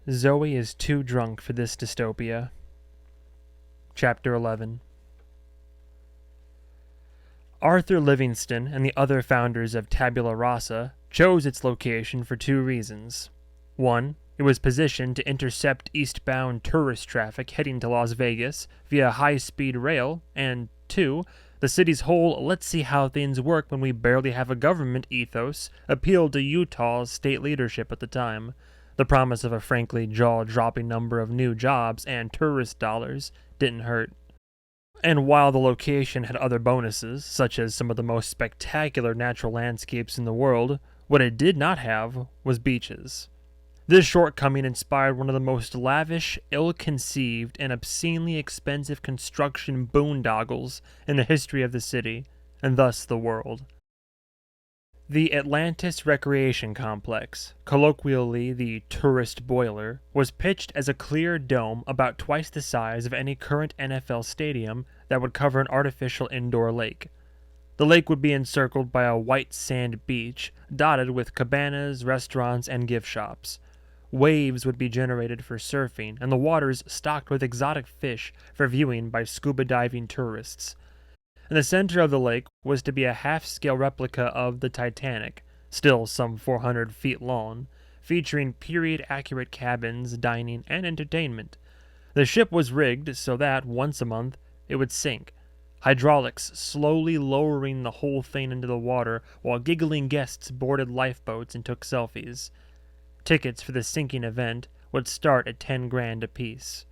Zoe is too drunk for this dystopia. Chapter 11. Arthur Livingston and the other founders of Tabula Rasa chose its location for two reasons. One, it was positioned to intercept eastbound tourist traffic heading to Las Vegas via high-speed rail, and two, the city's whole "let's see how things work when we barely have a government" ethos appealed to Utah's state leadership at the time. The promise of a frankly jaw-dropping number of new jobs and tourist dollars didn't hurt. And while the location had other bonuses, such as some of the most spectacular natural landscapes in the world, what it did not have was beaches. This shortcoming inspired one of the most lavish, ill-conceived, and obscenely expensive construction boondoggles in the history of the city, and thus the world. The Atlantis Recreation Complex, colloquially the Tourist Boiler, was pitched as a clear dome about twice the size of any current NFL stadium that would cover an artificial indoor lake. The lake would be encircled by a white sand beach, dotted with cabanas, restaurants, and gift shops. Waves would be generated for surfing, and the waters stocked with exotic fish for viewing by scuba diving tourists. In the center of the lake was to be a half-scale replica of the Titanic, still some 400 feet long, featuring period-accurate cabins, dining, and entertainment. The ship was rigged so that, once a month, it would sink, hydraulics slowly lowering the whole thing into the water while giggling guests boarded lifeboats and took selfies. Tickets for the sinking event would start at $10,000 apiece.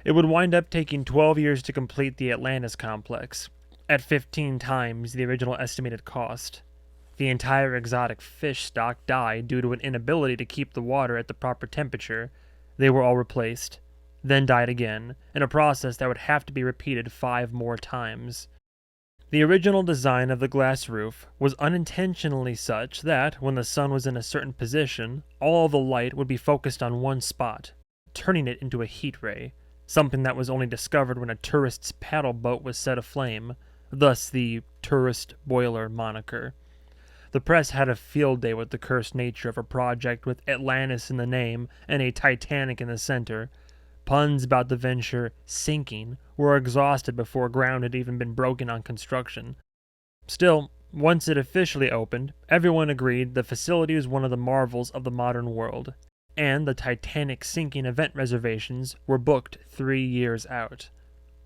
It would wind up taking 12 years to complete the Atlantis complex, at 15 times the original estimated cost. The entire exotic fish stock died due to an inability to keep the water at the proper temperature. They were all replaced, then died again, in a process that would have to be repeated 5 more times. The original design of the glass roof was unintentionally such that, when the sun was in a certain position, all the light would be focused on one spot, turning it into a heat ray, something that was only discovered when a tourist's paddle boat was set aflame, thus the Tourist Boiler moniker. The press had a field day with the cursed nature of a project with Atlantis in the name and a Titanic in the center. Puns about the venture sinking were exhausted before ground had even been broken on construction. Still, once it officially opened, everyone agreed the facility was one of the marvels of the modern world, and the Titanic sinking event reservations were booked 3 years out.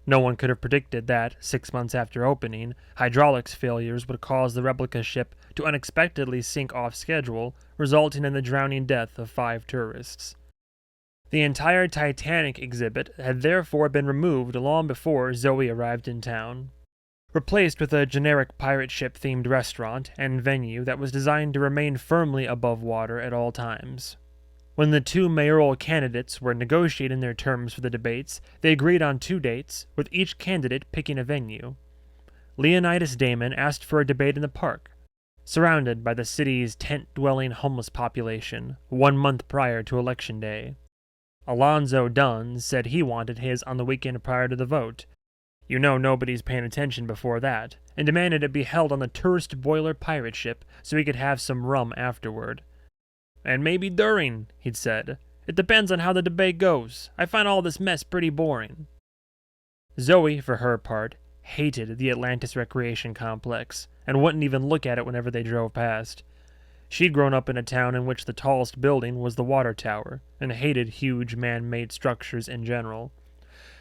No one could have predicted that, 6 months after opening, hydraulics failures would cause the replica ship to unexpectedly sink off schedule, resulting in the drowning death of 5 tourists. The entire Titanic exhibit had therefore been removed long before Zoe arrived in town, replaced with a generic pirate ship-themed restaurant and venue that was designed to remain firmly above water at all times. When the 2 mayoral candidates were negotiating their terms for the debates, they agreed on 2 dates, with each candidate picking a venue. Leonidas Damon asked for a debate in the park, surrounded by the city's tent-dwelling homeless population, 1 month prior to Election Day. Alonzo Dunn said he wanted his on the weekend prior to the vote. You know nobody's paying attention before that, and demanded it be held on the Tourist Boiler pirate ship so he could have some rum afterward. "And maybe during," he'd said. "It depends on how the debate goes. I find all this mess pretty boring." Zoe, for her part, hated the Atlantis Recreation Complex, and wouldn't even look at it whenever they drove past. She'd grown up in a town in which the tallest building was the water tower, and hated huge man-made structures in general.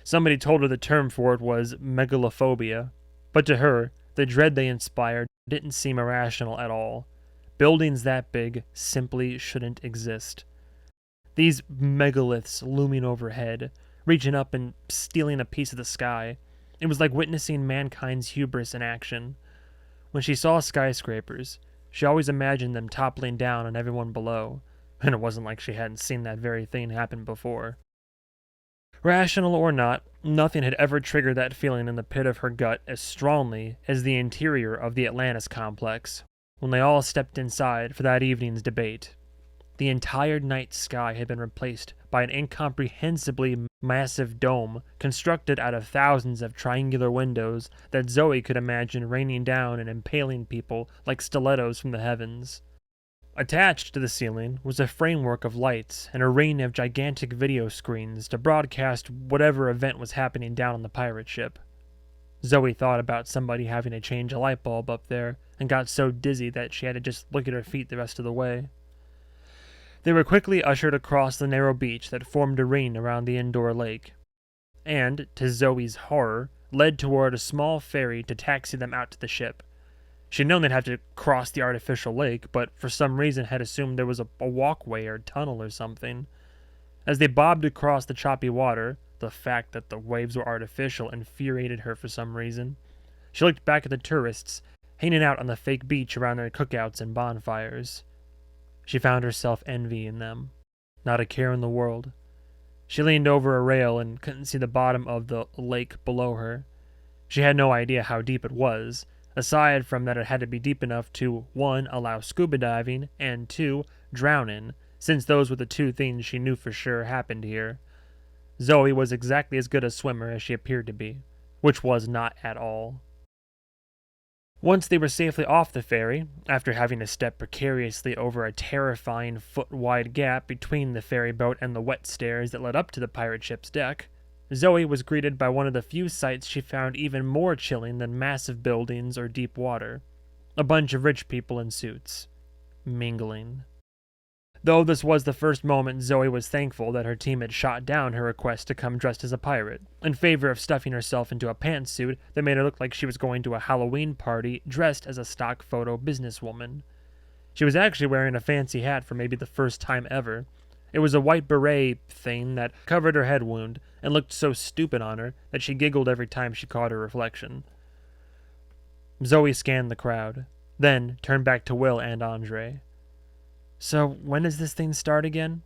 Somebody told her the term for it was megalophobia, but to her, the dread they inspired didn't seem irrational at all. Buildings that big simply shouldn't exist. These megaliths looming overhead, reaching up and stealing a piece of the sky, it was like witnessing mankind's hubris in action. When she saw skyscrapers, she always imagined them toppling down on everyone below, and it wasn't like she hadn't seen that very thing happen before. Rational or not, nothing had ever triggered that feeling in the pit of her gut as strongly as the interior of the Atlantis complex, when they all stepped inside for that evening's debate. The entire night sky had been replaced by an incomprehensibly massive dome constructed out of thousands of triangular windows that Zoe could imagine raining down and impaling people like stilettos from the heavens. Attached to the ceiling was a framework of lights and a rain of gigantic video screens to broadcast whatever event was happening down on the pirate ship. Zoe thought about somebody having to change a light bulb up there and got so dizzy that she had to just look at her feet the rest of the way. They were quickly ushered across the narrow beach that formed a ring around the indoor lake, and, to Zoe's horror, led toward a small ferry to taxi them out to the ship. She'd known they'd have to cross the artificial lake, but for some reason had assumed there was a walkway or tunnel or something. As they bobbed across the choppy water, the fact that the waves were artificial infuriated her for some reason. She looked back at the tourists, hanging out on the fake beach around their cookouts and bonfires. She found herself envying them. Not a care in the world. She leaned over a rail and couldn't see the bottom of the lake below her. She had no idea how deep it was, aside from that it had to be deep enough to, 1, allow scuba diving, and 2, drown in, since those were the two things she knew for sure happened here. Zoe was exactly as good a swimmer as she appeared to be, which was not at all. Once they were safely off the ferry, after having to step precariously over a terrifying foot-wide gap between the ferry boat and the wet stairs that led up to the pirate ship's deck, Zoe was greeted by one of the few sights she found even more chilling than massive buildings or deep water. A bunch of rich people in suits. Mingling. Though this was the first moment Zoe was thankful that her team had shot down her request to come dressed as a pirate, in favor of stuffing herself into a pantsuit that made her look like she was going to a Halloween party dressed as a stock photo businesswoman. She was actually wearing a fancy hat for maybe the first time ever. It was a white beret thing that covered her head wound and looked so stupid on her that she giggled every time she caught her reflection. Zoe scanned the crowd, then turned back to Will and Andre. "So, when does this thing start again?"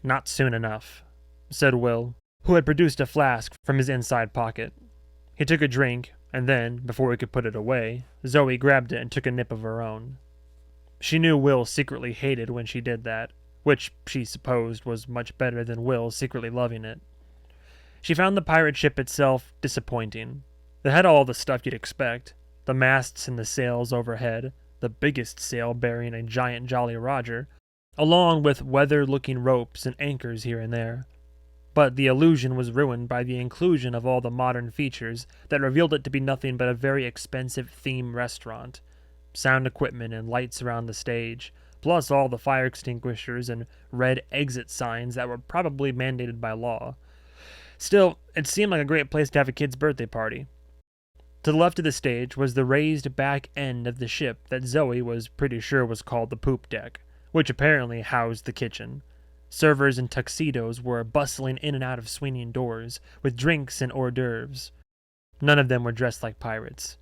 "Not soon enough," said Will, who had produced a flask from his inside pocket. He took a drink, and then, before he could put it away, Zoe grabbed it and took a nip of her own. She knew Will secretly hated when she did that, which she supposed was much better than Will secretly loving it. She found the pirate ship itself disappointing. It had all the stuff you'd expect, the masts and the sails overhead, the biggest sail bearing a giant Jolly Roger, along with weather-looking ropes and anchors here and there. But the illusion was ruined by the inclusion of all the modern features that revealed it to be nothing but a very expensive theme restaurant. Sound equipment and lights around the stage, plus all the fire extinguishers and red exit signs that were probably mandated by law. Still, it seemed like a great place to have a kid's birthday party. To the left of the stage was the raised back end of the ship that Zoe was pretty sure was called the poop deck, which apparently housed the kitchen. Servers in tuxedos were bustling in and out of swinging doors, with drinks and hors d'oeuvres. None of them were dressed like pirates.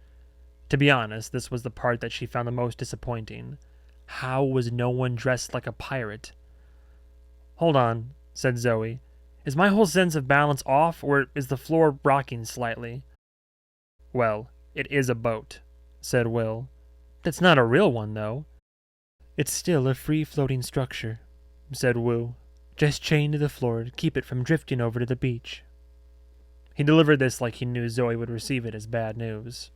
To be honest, this was the part that she found the most disappointing. How was no one dressed like a pirate? "Hold on," said Zoe. "Is my whole sense of balance off, or is the floor rocking slightly?" "Well, it is a boat," said Will. "That's not a real one, though." "It's still a free-floating structure," said Wu. "Just chained to the floor to keep it from drifting over to the beach." He delivered this like he knew Zoe would receive it as bad news.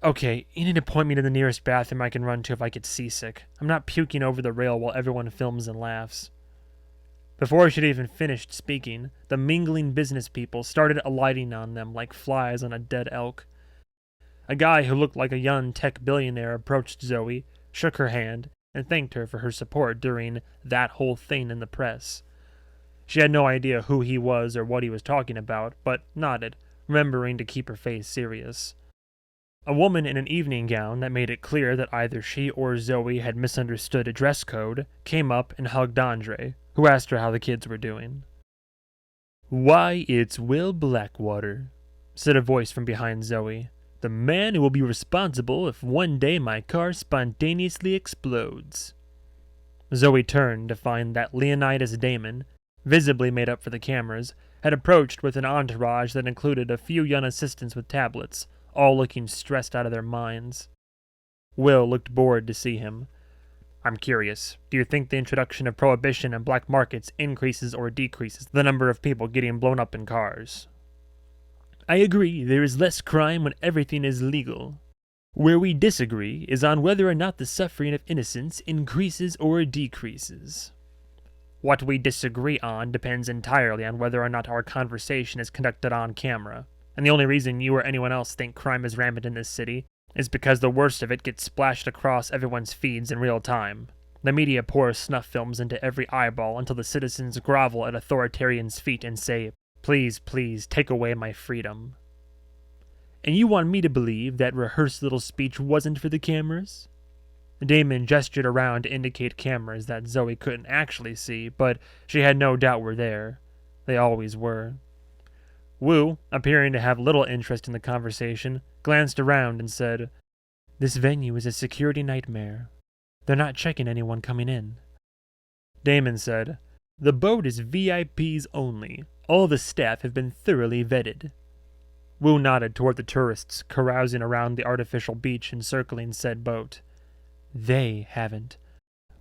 "Okay, you need to point me to the nearest bathroom I can run to if I get seasick. I'm not puking over the rail while everyone films and laughs." Before she'd even finished speaking, the mingling business people started alighting on them like flies on a dead elk. A guy who looked like a young tech billionaire approached Zoe, shook her hand, and thanked her for her support during that whole thing in the press. She had no idea who he was or what he was talking about, but nodded, remembering to keep her face serious. A woman in an evening gown that made it clear that either she or Zoe had misunderstood a dress code came up and hugged Andre, who asked her how the kids were doing. "Why, it's Will Blackwater," said a voice from behind Zoe. "The man who will be responsible if one day my car spontaneously explodes." Zoe turned to find that Leonidas Damon, visibly made up for the cameras, had approached with an entourage that included a few young assistants with tablets, all looking stressed out of their minds. Will looked bored to see him. "I'm curious, do you think the introduction of prohibition and black markets increases or decreases the number of people getting blown up in cars?" "I agree, there is less crime when everything is legal," Where we disagree is on whether or not the suffering of innocence increases or decreases. What we disagree on depends entirely on whether or not our conversation is conducted on camera, and the only reason you or anyone else think crime is rampant in this city is because the worst of it gets splashed across everyone's feeds in real time. The media pours snuff films into every eyeball until the citizens grovel at authoritarians' feet and say, "Please, please, take away my freedom." And you want me to believe that rehearsed little speech wasn't for the cameras? Damon gestured around to indicate cameras that Zoe couldn't actually see, but she had no doubt were there. They always were. Wu, appearing to have little interest in the conversation, glanced around and said, "This venue is a security nightmare. They're not checking anyone coming in." Damon said, "The boat is VIPs only. All the staff have been thoroughly vetted." Wu nodded toward the tourists carousing around the artificial beach encircling said boat. "They haven't.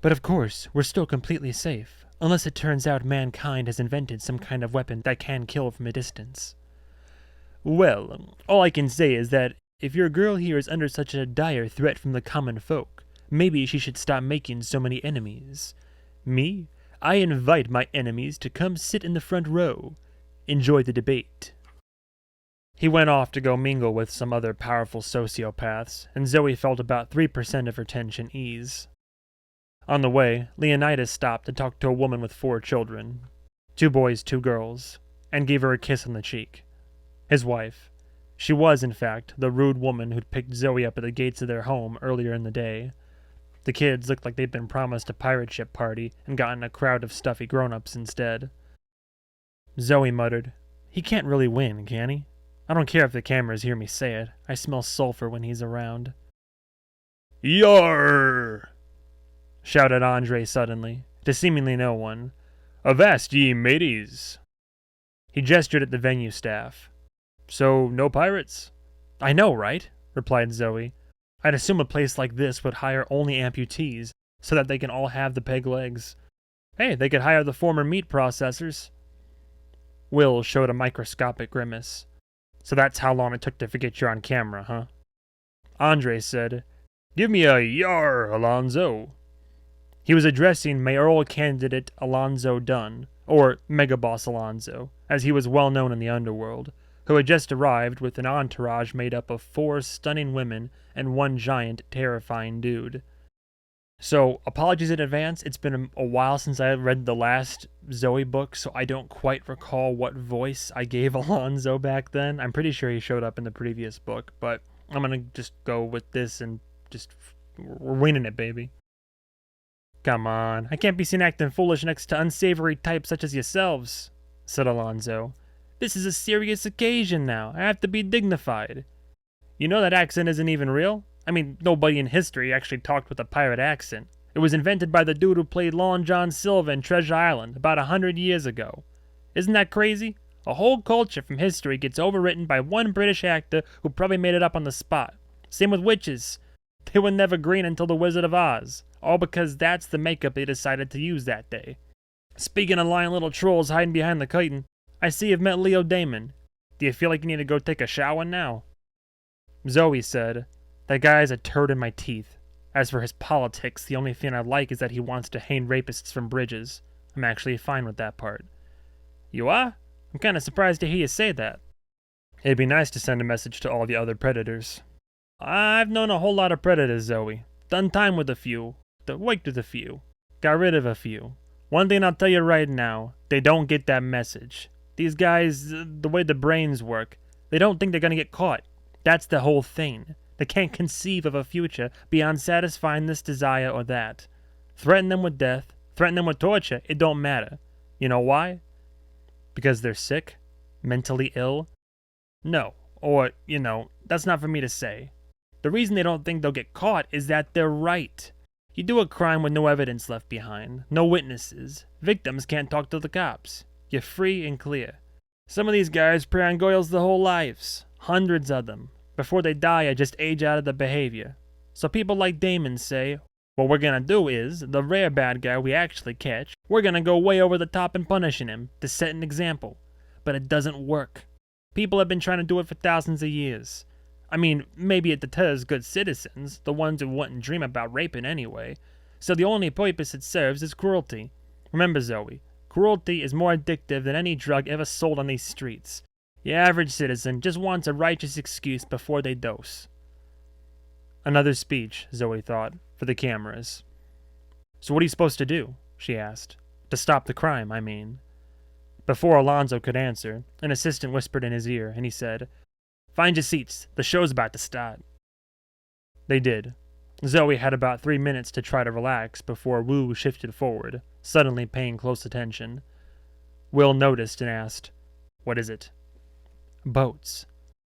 But of course, we're still completely safe, unless it turns out mankind has invented some kind of weapon that can kill from a distance." "Well, all I can say is that if your girl here is under such a dire threat from the common folk, maybe she should stop making so many enemies. Me? I invite my enemies to come sit in the front row. Enjoy the debate." He went off to go mingle with some other powerful sociopaths, and Zoe felt about 3% of her tension ease. On the way, Leonidas stopped to talk to a woman with 4 children, 2 boys, 2 girls, and gave her a kiss on the cheek. His wife. She was, in fact, the rude woman who'd picked Zoe up at the gates of their home earlier in the day. The kids looked like they'd been promised a pirate ship party and gotten a crowd of stuffy grown-ups instead. Zoe muttered, "He can't really win, can he? I don't care if the cameras hear me say it. I smell sulfur when he's around." "Yarr!" shouted Andre suddenly, to seemingly no one. "Avast ye, mateys!" He gestured at the venue staff. "So, no pirates?" "I know, right?" replied Zoe. "I'd assume a place like this would hire only amputees, so that they can all have the peg legs. Hey, they could hire the former meat processors." Will showed a microscopic grimace. "So that's how long it took to forget you're on camera, huh?" Andre said, "Give me a yar, Alonzo." He was addressing mayoral candidate Alonzo Dunn, or Megaboss Alonzo, as he was well known in the underworld, who had just arrived with an entourage made up of 4 stunning women and 1 giant, terrifying dude. So, apologies in advance, it's been a while since I read the last Zoe book, so I don't quite recall what voice I gave Alonzo back then. I'm pretty sure he showed up in the previous book, but I'm gonna just go with this and we're winging it, baby. "Come on, I can't be seen acting foolish next to unsavory types such as yourselves," said Alonzo. "This is a serious occasion now. I have to be dignified. You know that accent isn't even real? I mean, nobody in history actually talked with a pirate accent. It was invented by the dude who played Long John Silver in Treasure Island about 100 years ago. Isn't that crazy? A whole culture from history gets overwritten by one British actor who probably made it up on the spot. Same with witches. They were never green until The Wizard of Oz, all because that's the makeup they decided to use that day. Speaking of lying little trolls hiding behind the curtain, I see you've met Leo Damon. Do you feel like you need to go take a shower now?" Zoe said, "That guy's a turd in my teeth. As for his politics, the only thing I like is that he wants to hang rapists from bridges. I'm actually fine with that part." "You are? I'm kinda surprised to hear you say that." "It'd be nice to send a message to all the other predators." "I've known a whole lot of predators, Zoe. Done time with a few. Worked with a few. Got rid of a few. One thing I'll tell you right now, they don't get that message. These guys, the way the brains work, they don't think they're gonna get caught. That's the whole thing. They can't conceive of a future beyond satisfying this desire or that. Threaten them with death, threaten them with torture, it don't matter. You know why? Because they're sick? Mentally ill? No. Or, that's not for me to say. The reason they don't think they'll get caught is that they're right. You do a crime with no evidence left behind, no witnesses. Victims can't talk to the cops. You're free and clear. Some of these guys prey on girls their whole lives. Hundreds of them. Before they die, I just age out of the behavior. So people like Damon say, what we're gonna do is, the rare bad guy we actually catch, we're gonna go way over the top in punishing him, to set an example. But it doesn't work. People have been trying to do it for thousands of years. I mean, maybe it deters good citizens, the ones who wouldn't dream about raping anyway. So the only purpose it serves is cruelty. Remember, Zoe, cruelty is more addictive than any drug ever sold on these streets. The average citizen just wants a righteous excuse before they dose. Another speech, Zoe thought, for the cameras. So what are you supposed to do? She asked. To stop the crime, I mean. Before Alonzo could answer, an assistant whispered in his ear, and he said, "Find your seats. The show's about to start." They did. Zoe had about 3 minutes to try to relax before Wu shifted forward, suddenly paying close attention. Will noticed and asked, "What is it?" "Boats.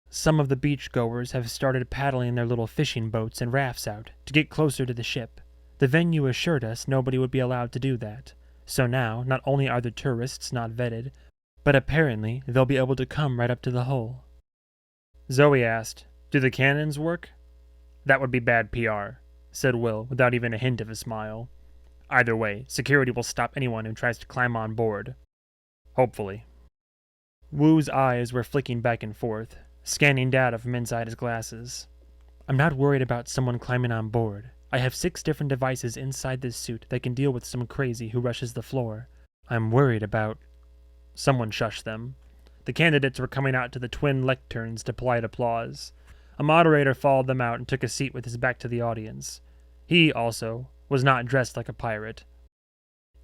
Some of the beachgoers have started paddling their little fishing boats and rafts out to get closer to the ship. The venue assured us nobody would be allowed to do that. So now, not only are the tourists not vetted, but apparently they'll be able to come right up to the hull." Zoe asked, "Do the cannons work?" "That would be bad PR," said Will, without even a hint of a smile. "Either way, security will stop anyone who tries to climb on board. Hopefully." Wu's eyes were flicking back and forth, scanning data from inside his glasses. "I'm not worried about someone climbing on board. I have 6 different devices inside this suit that can deal with some crazy who rushes the floor. I'm worried about—" Someone shushed them. The candidates were coming out to the twin lecterns to polite applause. A moderator followed them out and took a seat with his back to the audience. He, also, was not dressed like a pirate.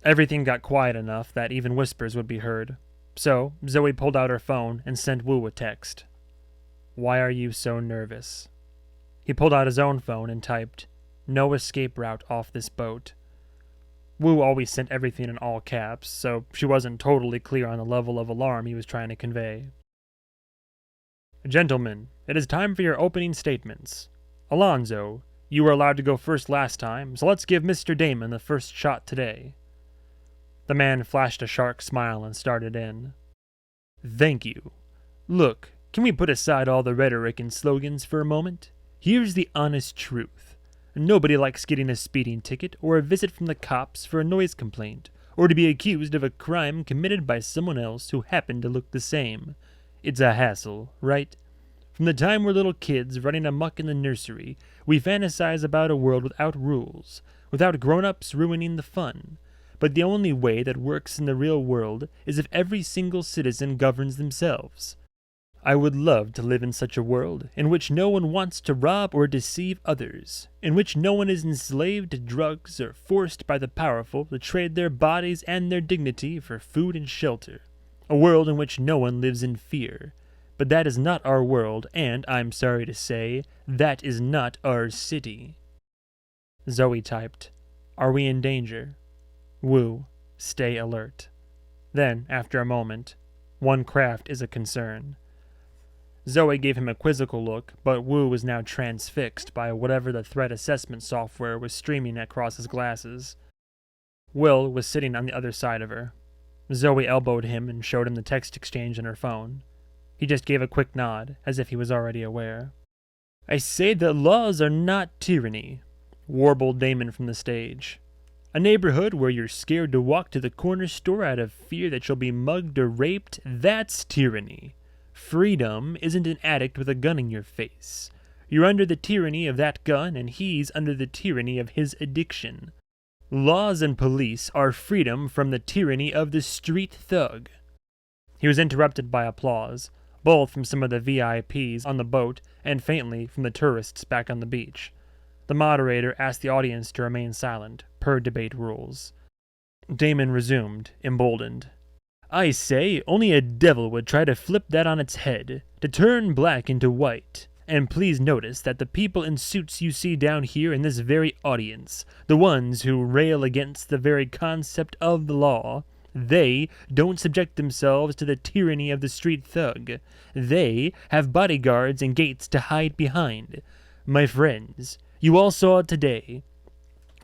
Everything got quiet enough that even whispers would be heard. So, Zoe pulled out her phone and sent Wu a text. "Why are you so nervous?" He pulled out his own phone and typed, "No escape route off this boat." Wu always sent everything in all caps, so she wasn't totally clear on the level of alarm he was trying to convey. "Gentlemen, it is time for your opening statements. Alonzo, you were allowed to go first last time, so let's give Mr. Damon the first shot today." The man flashed a sharp smile and started in. "Thank you. Look, can we put aside all the rhetoric and slogans for a moment? Here's the honest truth. Nobody likes getting a speeding ticket or a visit from the cops for a noise complaint, or to be accused of a crime committed by someone else who happened to look the same. It's a hassle, right? From the time we're little kids running amok in the nursery, we fantasize about a world without rules, without grown-ups ruining the fun. But the only way that works in the real world is if every single citizen governs themselves. I would love to live in such a world in which no one wants to rob or deceive others, in which no one is enslaved to drugs or forced by the powerful to trade their bodies and their dignity for food and shelter. A world in which no one lives in fear. But that is not our world, and, I'm sorry to say, that is not our city." Zoe typed, "Are we in danger?" Wu, "Stay alert." Then, after a moment, "One craft is a concern." Zoe gave him a quizzical look, but Wu was now transfixed by whatever the threat assessment software was streaming across his glasses. Will was sitting on the other side of her. Zoe elbowed him and showed him the text exchange on her phone. He just gave a quick nod, as if he was already aware. "I say that laws are not tyranny," warbled Damon from the stage. "A neighborhood where you're scared to walk to the corner store out of fear that you'll be mugged or raped, that's tyranny. Freedom isn't an addict with a gun in your face. You're under the tyranny of that gun, and he's under the tyranny of his addiction. Laws and police are freedom from the tyranny of the street thug." He was interrupted by applause, both from some of the VIPs on the boat and faintly from the tourists back on the beach. The moderator asked the audience to remain silent, per debate rules. Damon resumed, emboldened. "I say, only a devil would try to flip that on its head, to turn black into white. And please notice that the people in suits you see down here in this very audience, the ones who rail against the very concept of the law, they don't subject themselves to the tyranny of the street thug. They have bodyguards and gates to hide behind. My friends, you all saw it today.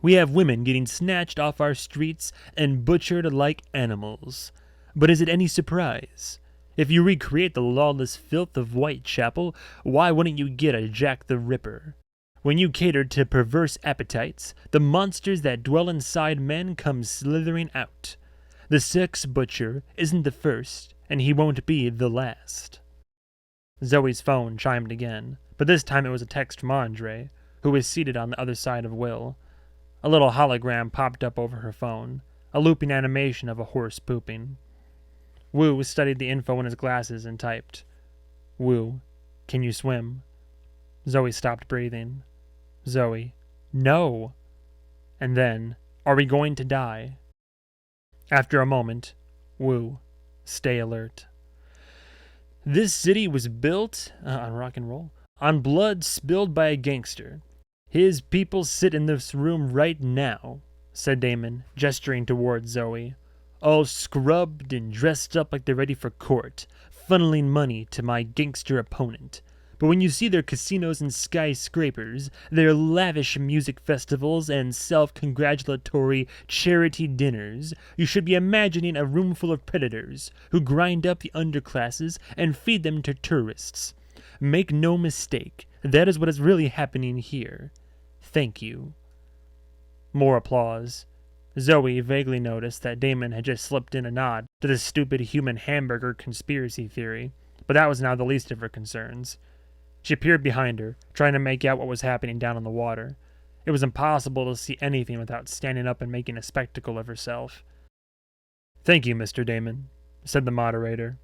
We have women getting snatched off our streets and butchered like animals. But is it any surprise? If you recreate the lawless filth of Whitechapel, why wouldn't you get a Jack the Ripper? When you cater to perverse appetites, the monsters that dwell inside men come slithering out. The sex butcher isn't the first, and he won't be the last." Zoe's phone chimed again, but this time it was a text from Andre, who was seated on the other side of Will. A little hologram popped up over her phone, a looping animation of a horse pooping. Wu studied the info in his glasses and typed, "Wu, can you swim?" Zoe stopped breathing. Zoe, no! And then, are we going to die? After a moment, Wu, stay alert. This city was built, on rock and roll, on blood spilled by a gangster. His people sit in this room right now, said Damon, gesturing towards Zoe, all scrubbed and dressed up like they're ready for court, funneling money to my gangster opponent. But when you see their casinos and skyscrapers, their lavish music festivals and self-congratulatory charity dinners, you should be imagining a room full of predators who grind up the underclasses and feed them to tourists. Make no mistake, that is what is really happening here. Thank you. More applause. Zoe vaguely noticed that Damon had just slipped in a nod to the stupid human hamburger conspiracy theory, but that was now the least of her concerns. She peered behind her, trying to make out what was happening down on the water. It was impossible to see anything without standing up and making a spectacle of herself. "Thank you, Mr. Damon," said the moderator.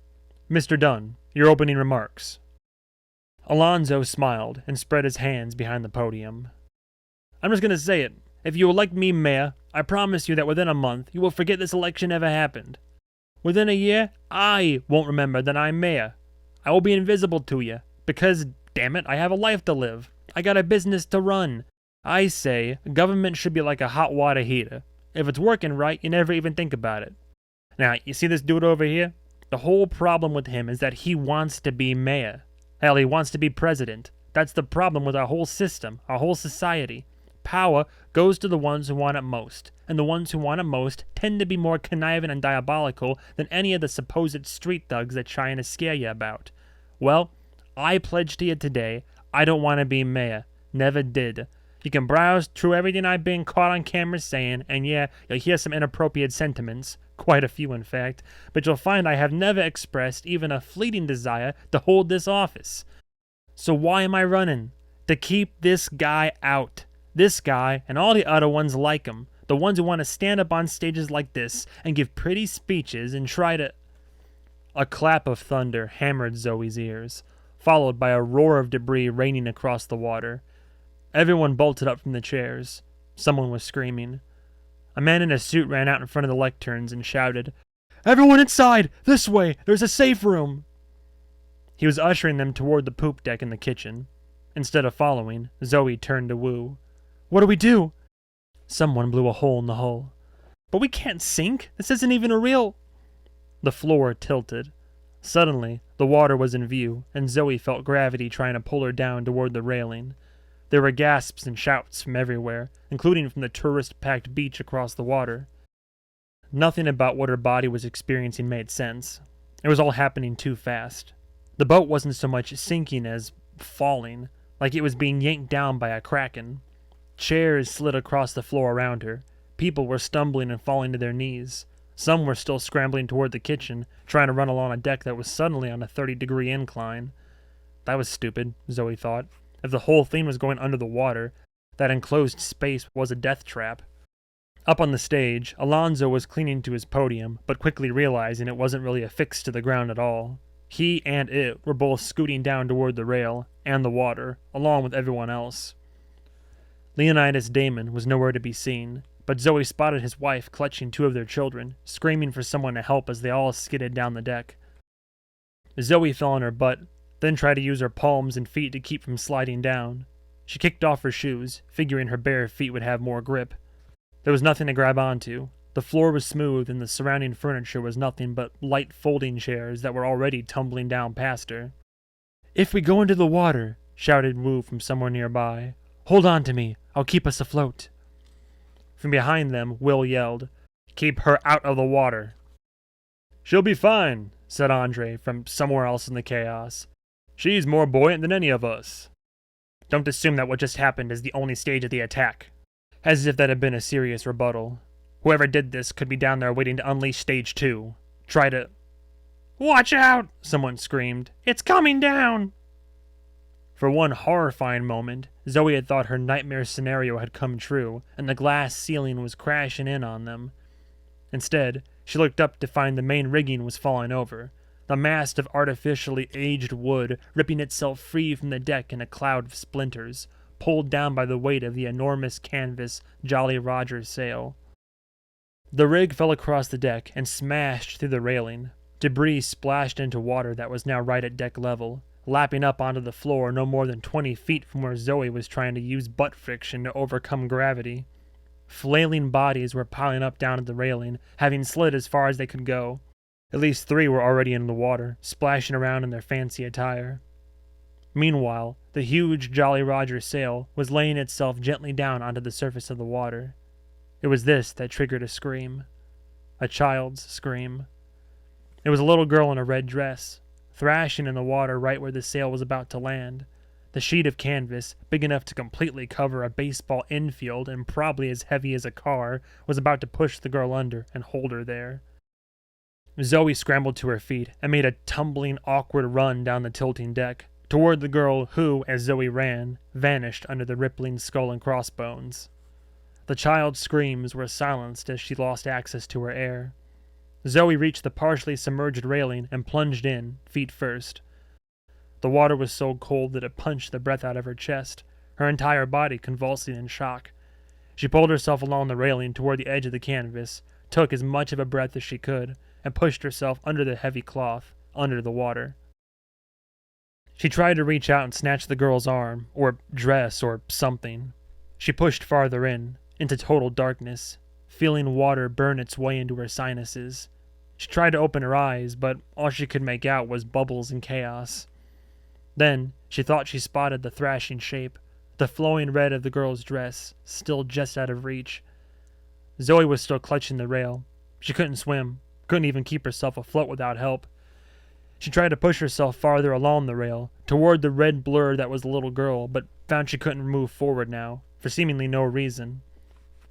"Mr. Dunn, your opening remarks." Alonzo smiled and spread his hands behind the podium. "I'm just going to say it. If you elect me mayor, I promise you that within a month you will forget this election ever happened. Within a year, I won't remember that I'm mayor. I will be invisible to you, because, damn it, I have a life to live. I got a business to run. I say, government should be like a hot water heater. If it's working right, you never even think about it. Now, you see this dude over here? The whole problem with him is that he wants to be mayor. Hell, he wants to be president. That's the problem with our whole system, our whole society. Power goes to the ones who want it most, and the ones who want it most tend to be more conniving and diabolical than any of the supposed street thugs that try and scare you about. Well, I pledge to you today, I don't want to be mayor. Never did. You can browse through everything I've been caught on camera saying, and yeah, you'll hear some inappropriate sentiments, quite a few in fact, but you'll find I have never expressed even a fleeting desire to hold this office. So why am I running? To keep this guy out. This guy and all the other ones like him. The ones who want to stand up on stages like this and give pretty speeches and try to... A clap of thunder hammered Zoe's ears, followed by a roar of debris raining across the water. Everyone bolted up from the chairs. Someone was screaming. A man in a suit ran out in front of the lecterns and shouted, "Everyone inside! This way! There's a safe room!" He was ushering them toward the poop deck in the kitchen. Instead of following, Zoe turned to Wu. "What do we do?" Someone blew a hole in the hull. "But we can't sink! This isn't even a real..." The floor tilted. Suddenly, the water was in view, and Zoe felt gravity trying to pull her down toward the railing. There were gasps and shouts from everywhere, including from the tourist-packed beach across the water. Nothing about what her body was experiencing made sense. It was all happening too fast. The boat wasn't so much sinking as falling, like it was being yanked down by a kraken. Chairs slid across the floor around her. People were stumbling and falling to their knees. Some were still scrambling toward the kitchen, trying to run along a deck that was suddenly on a 30-degree incline. That was stupid, Zoe thought. If the whole thing was going under the water, that enclosed space was a death trap. Up on the stage, Alonzo was clinging to his podium, but quickly realizing it wasn't really affixed to the ground at all. He and it were both scooting down toward the rail and the water, along with everyone else. Leonidas Damon was nowhere to be seen, but Zoe spotted his wife clutching two of their children, screaming for someone to help as they all skidded down the deck. Zoe fell on her butt, then tried to use her palms and feet to keep from sliding down. She kicked off her shoes, figuring her bare feet would have more grip. There was nothing to grab onto. The floor was smooth, and the surrounding furniture was nothing but light folding chairs that were already tumbling down past her. "If we go into the water," shouted Wu from somewhere nearby, "hold on to me. I'll keep us afloat." From behind them, Will yelled, "Keep her out of the water." "She'll be fine," said Andre from somewhere else in the chaos. "She's more buoyant than any of us." "Don't assume that what just happened is the only stage of the attack." As if that had been a serious rebuttal. Whoever did this could be down there waiting to unleash stage 2. Try to... "Watch out!" someone screamed. "It's coming down!" For one horrifying moment, Zoe had thought her nightmare scenario had come true, and the glass ceiling was crashing in on them. Instead, she looked up to find the main rigging was falling over, the mast of artificially aged wood ripping itself free from the deck in a cloud of splinters, pulled down by the weight of the enormous canvas Jolly Roger sail. The rig fell across the deck and smashed through the railing. Debris splashed into water that was now right at deck level, lapping up onto the floor no more than 20 feet from where Zoe was trying to use butt friction to overcome gravity. Flailing bodies were piling up down at the railing, having slid as far as they could go. At least 3 were already in the water, splashing around in their fancy attire. Meanwhile, the huge Jolly Roger sail was laying itself gently down onto the surface of the water. It was this that triggered a scream. A child's scream. It was a little girl in a red dress, thrashing in the water right where the sail was about to land. The sheet of canvas, big enough to completely cover a baseball infield and probably as heavy as a car, was about to push the girl under and hold her there. Zoe scrambled to her feet and made a tumbling, awkward run down the tilting deck, toward the girl who, as Zoe ran, vanished under the rippling skull and crossbones. The child's screams were silenced as she lost access to her air. Zoe reached the partially submerged railing and plunged in, feet first. The water was so cold that it punched the breath out of her chest, her entire body convulsing in shock. She pulled herself along the railing toward the edge of the canvas, took as much of a breath as she could, and pushed herself under the heavy cloth, under the water. She tried to reach out and snatch the girl's arm, or dress, or something. She pushed farther in, into total darkness, feeling water burn its way into her sinuses. She tried to open her eyes, but all she could make out was bubbles and chaos. Then, she thought she spotted the thrashing shape, the flowing red of the girl's dress, still just out of reach. Zoe was still clutching the rail. She couldn't swim, couldn't even keep herself afloat without help. She tried to push herself farther along the rail, toward the red blur that was the little girl, but found she couldn't move forward now, for seemingly no reason.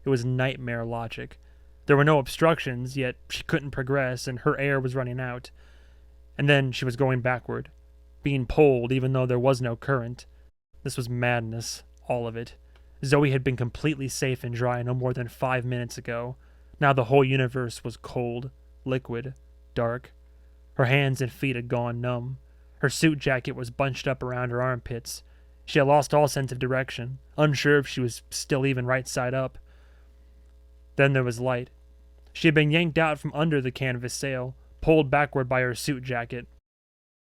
It was nightmare logic. There were no obstructions, yet she couldn't progress, and her air was running out. And then she was going backward, being pulled even though there was no current. This was madness, all of it. Zoe had been completely safe and dry no more than 5 minutes ago. Now the whole universe was cold, liquid, dark. Her hands and feet had gone numb. Her suit jacket was bunched up around her armpits. She had lost all sense of direction, unsure if she was still even right side up. Then there was light. She had been yanked out from under the canvas sail, pulled backward by her suit jacket.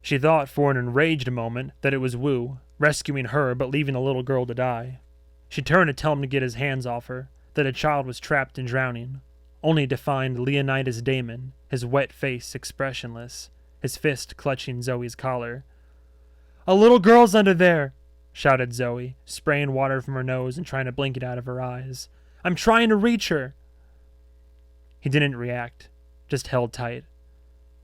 She thought for an enraged moment that it was Wu, rescuing her but leaving the little girl to die. She turned to tell him to get his hands off her, that a child was trapped and drowning, only to find Leonidas Damon, his wet face expressionless, his fist clutching Zoe's collar. "A little girl's under there!" shouted Zoe, spraying water from her nose and trying to blink it out of her eyes. "I'm trying to reach her!" He didn't react, just held tight.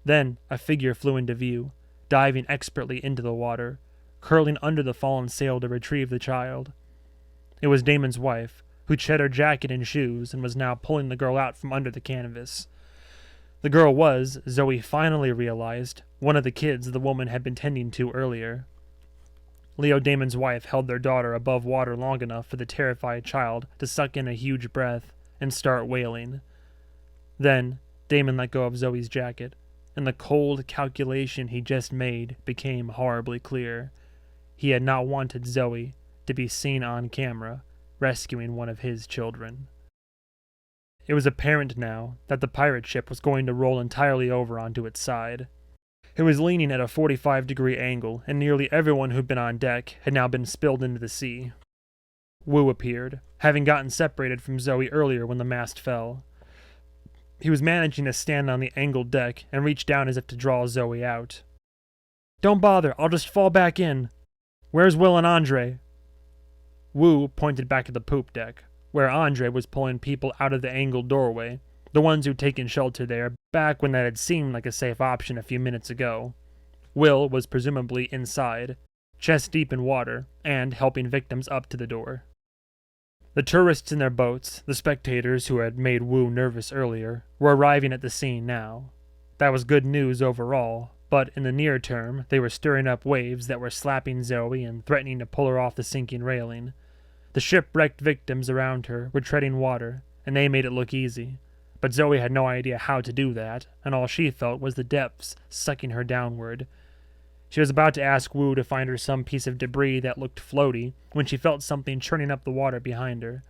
Then a figure flew into view, diving expertly into the water, curling under the fallen sail to retrieve the child. It was Damon's wife, who'd shed her jacket and shoes and was now pulling the girl out from under the canvas. The girl was, Zoe finally realized, one of the kids the woman had been tending to earlier. Leo Damon's wife held their daughter above water long enough for the terrified child to suck in a huge breath and start wailing. Then, Damon let go of Zoe's jacket, and the cold calculation he just made became horribly clear. He had not wanted Zoe to be seen on camera rescuing one of his children. It was apparent now that the pirate ship was going to roll entirely over onto its side. It was leaning at a 45-degree angle, and nearly everyone who'd been on deck had now been spilled into the sea. Wu appeared, having gotten separated from Zoe earlier when the mast fell. He was managing to stand on the angled deck and reach down as if to draw Zoe out. "Don't bother, I'll just fall back in. Where's Will and Andre?" Wu pointed back at the poop deck, where Andre was pulling people out of the angled doorway, the ones who'd taken shelter there back when that had seemed like a safe option a few minutes ago. Will was presumably inside, chest deep in water, and helping victims up to the door. The tourists in their boats, the spectators who had made Wu nervous earlier, were arriving at the scene now. That was good news overall, but in the near term they were stirring up waves that were slapping Zoe and threatening to pull her off the sinking railing. The shipwrecked victims around her were treading water, and they made it look easy. But Zoe had no idea how to do that, and all she felt was the depths sucking her downward. She was about to ask Wu to find her some piece of debris that looked floaty when she felt something churning up the water behind her.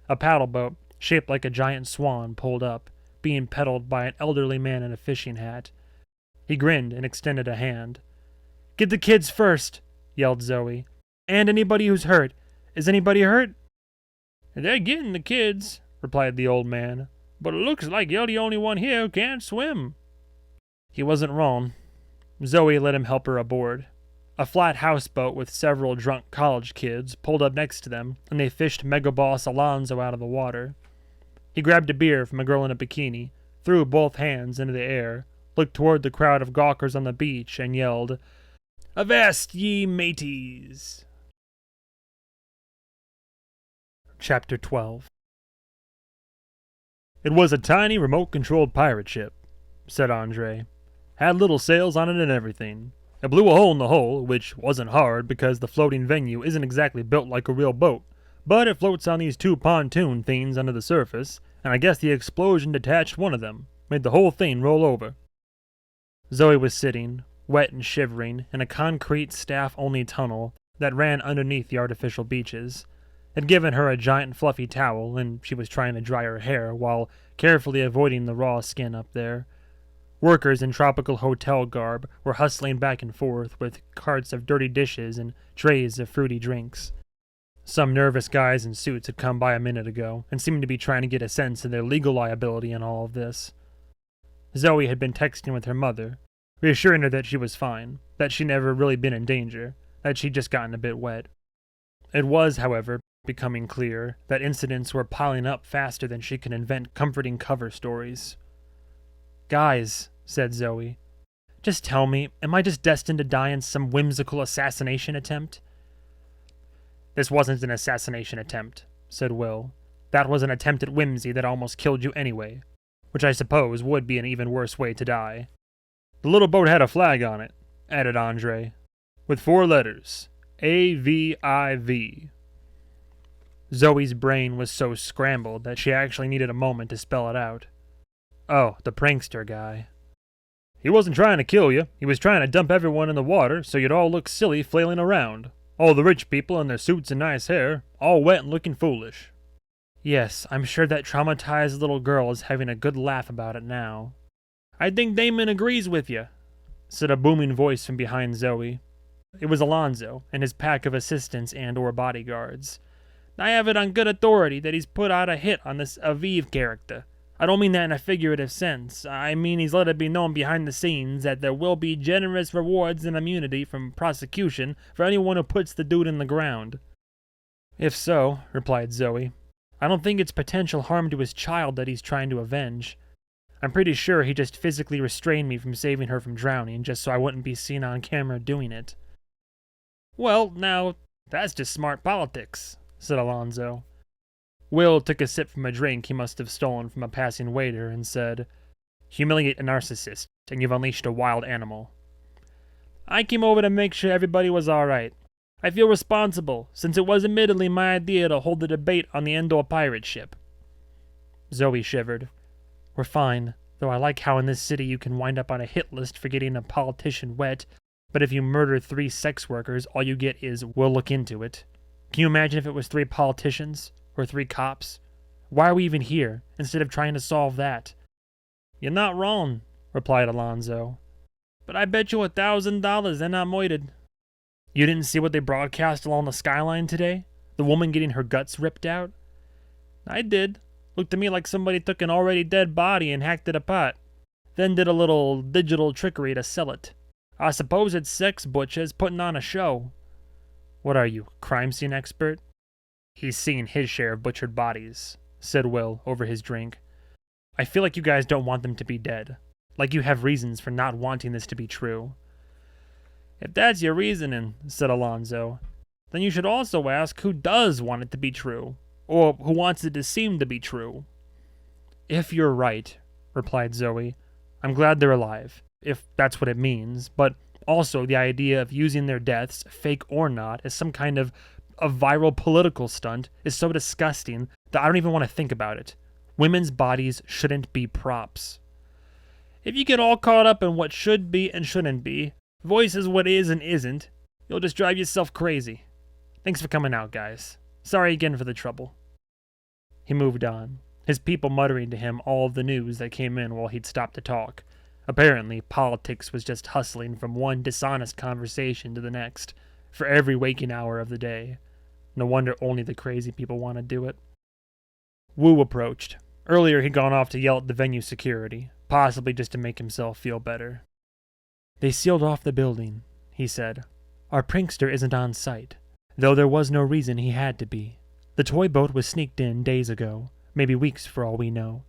A paddle boat, shaped like a giant swan, pulled up, being pedaled by an elderly man in a fishing hat. He grinned and extended a hand. "Get the kids first," yelled Zoe. "And anybody who's hurt. Is anybody hurt?" "They're getting the kids," replied the old man. "But it looks like you're the only one here who can't swim." He wasn't wrong. Zoe let him help her aboard. A flat houseboat with several drunk college kids pulled up next to them, and they fished Megaboss Alonzo out of the water. He grabbed a beer from a girl in a bikini, threw both hands into the air, looked toward the crowd of gawkers on the beach, and yelled, "Avast ye mateys!" Chapter 12. "It was a tiny remote-controlled pirate ship," said Andre. "Had little sails on it and everything. It blew a hole in the hull, which wasn't hard because the floating venue isn't exactly built like a real boat, but it floats on these two pontoon things under the surface, and I guess the explosion detached one of them, made the whole thing roll over." Zoe was sitting, wet and shivering, in a concrete staff-only tunnel that ran underneath the artificial beaches. Had given her a giant fluffy towel, and she was trying to dry her hair while carefully avoiding the raw skin up there. Workers in tropical hotel garb were hustling back and forth with carts of dirty dishes and trays of fruity drinks. Some nervous guys in suits had come by a minute ago and seemed to be trying to get a sense of their legal liability in all of this. Zoe had been texting with her mother, reassuring her that she was fine, that she'd never really been in danger, that she'd just gotten a bit wet. It was, however, becoming clear that incidents were piling up faster than she could invent comforting cover stories. "Guys," said Zoe, "just tell me, am I just destined to die in some whimsical assassination attempt?" "This wasn't an assassination attempt," said Will. "That was an attempt at whimsy that almost killed you anyway, which I suppose would be an even worse way to die." "The little boat had a flag on it," added Andre, "with 4 letters, AVIV. Zoe's brain was so scrambled that she actually needed a moment to spell it out. "Oh, the prankster guy." "He wasn't trying to kill you. He was trying to dump everyone in the water so you'd all look silly flailing around. All the rich people in their suits and nice hair, all wet and looking foolish." "Yes, I'm sure that traumatized little girl is having a good laugh about it now." "I think Damon agrees with you," said a booming voice from behind Zoe. It was Alonzo and his pack of assistants and/or bodyguards. "I have it on good authority that he's put out a hit on this Aviv character. I don't mean that in a figurative sense. I mean he's let it be known behind the scenes that there will be generous rewards and immunity from prosecution for anyone who puts the dude in the ground." "If so," replied Zoe, "I don't think it's potential harm to his child that he's trying to avenge. I'm pretty sure he just physically restrained me from saving her from drowning just so I wouldn't be seen on camera doing it." "Well, now, that's just smart politics," said Alonzo. Will took a sip from a drink he must have stolen from a passing waiter and said, "Humiliate a narcissist, and you've unleashed a wild animal." "I came over to make sure everybody was all right. I feel responsible, since it was admittedly my idea to hold the debate on the Endor pirate ship." Zoe shivered. "We're fine, though I like how in this city you can wind up on a hit list for getting a politician wet, but if you murder 3 sex workers, all you get is, 'we'll look into it.' Can you imagine if it was 3 politicians? Or 3 cops? Why are we even here, instead of trying to solve that?" "You're not wrong," replied Alonzo. "But I bet you $1,000 they're not moited." "You didn't see what they broadcast along the skyline today? The woman getting her guts ripped out?" "I did. Looked to me like somebody took an already dead body and hacked it apart. Then did a little digital trickery to sell it. I suppose it's sex butchers putting on a show." "What are you, crime scene expert?" "He's seen his share of butchered bodies," said Will over his drink. "I feel like you guys don't want them to be dead. Like you have reasons for not wanting this to be true." "If that's your reasoning," said Alonzo, "then you should also ask who does want it to be true, or who wants it to seem to be true." "If you're right," replied Zoe, "I'm glad they're alive. if that's what it means, but also the idea of using their deaths, fake or not, as some kind of a viral political stunt is so disgusting that I don't even want to think about it. Women's bodies shouldn't be props. If you get all caught up in what should be and shouldn't be, voices what is and isn't, you'll just drive yourself crazy. Thanks for coming out, guys. Sorry again for the trouble. He moved on, his people muttering to him all of the news that came in while he'd stopped to talk. Apparently, politics was just hustling from one dishonest conversation to the next, for every waking hour of the day. No wonder only the crazy people want to do it. Wu approached. Earlier he'd gone off to yell at the venue security, possibly just to make himself feel better. "They sealed off the building," he said. "Our prankster isn't on site, though there was no reason he had to be. The toy boat was sneaked in days ago, maybe weeks for all we know.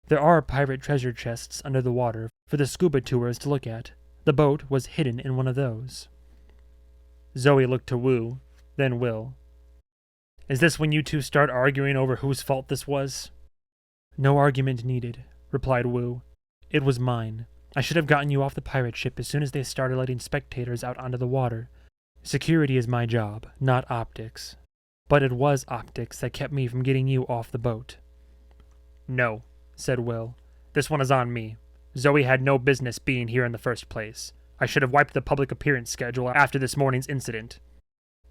There are pirate treasure chests under the water for the scuba tours to look at. The boat was hidden in one of those." Zoe looked to Wu, then Will. "Is this when you two start arguing over whose fault this was?" "No argument needed," replied Wu. "It was mine. I should have gotten you off the pirate ship as soon as they started letting spectators out onto the water. Security is my job, not optics. But it was optics that kept me from getting you off the boat." "No," said Will. "This one is on me. Zoe had no business being here in the first place. I should have wiped the public appearance schedule after this morning's incident.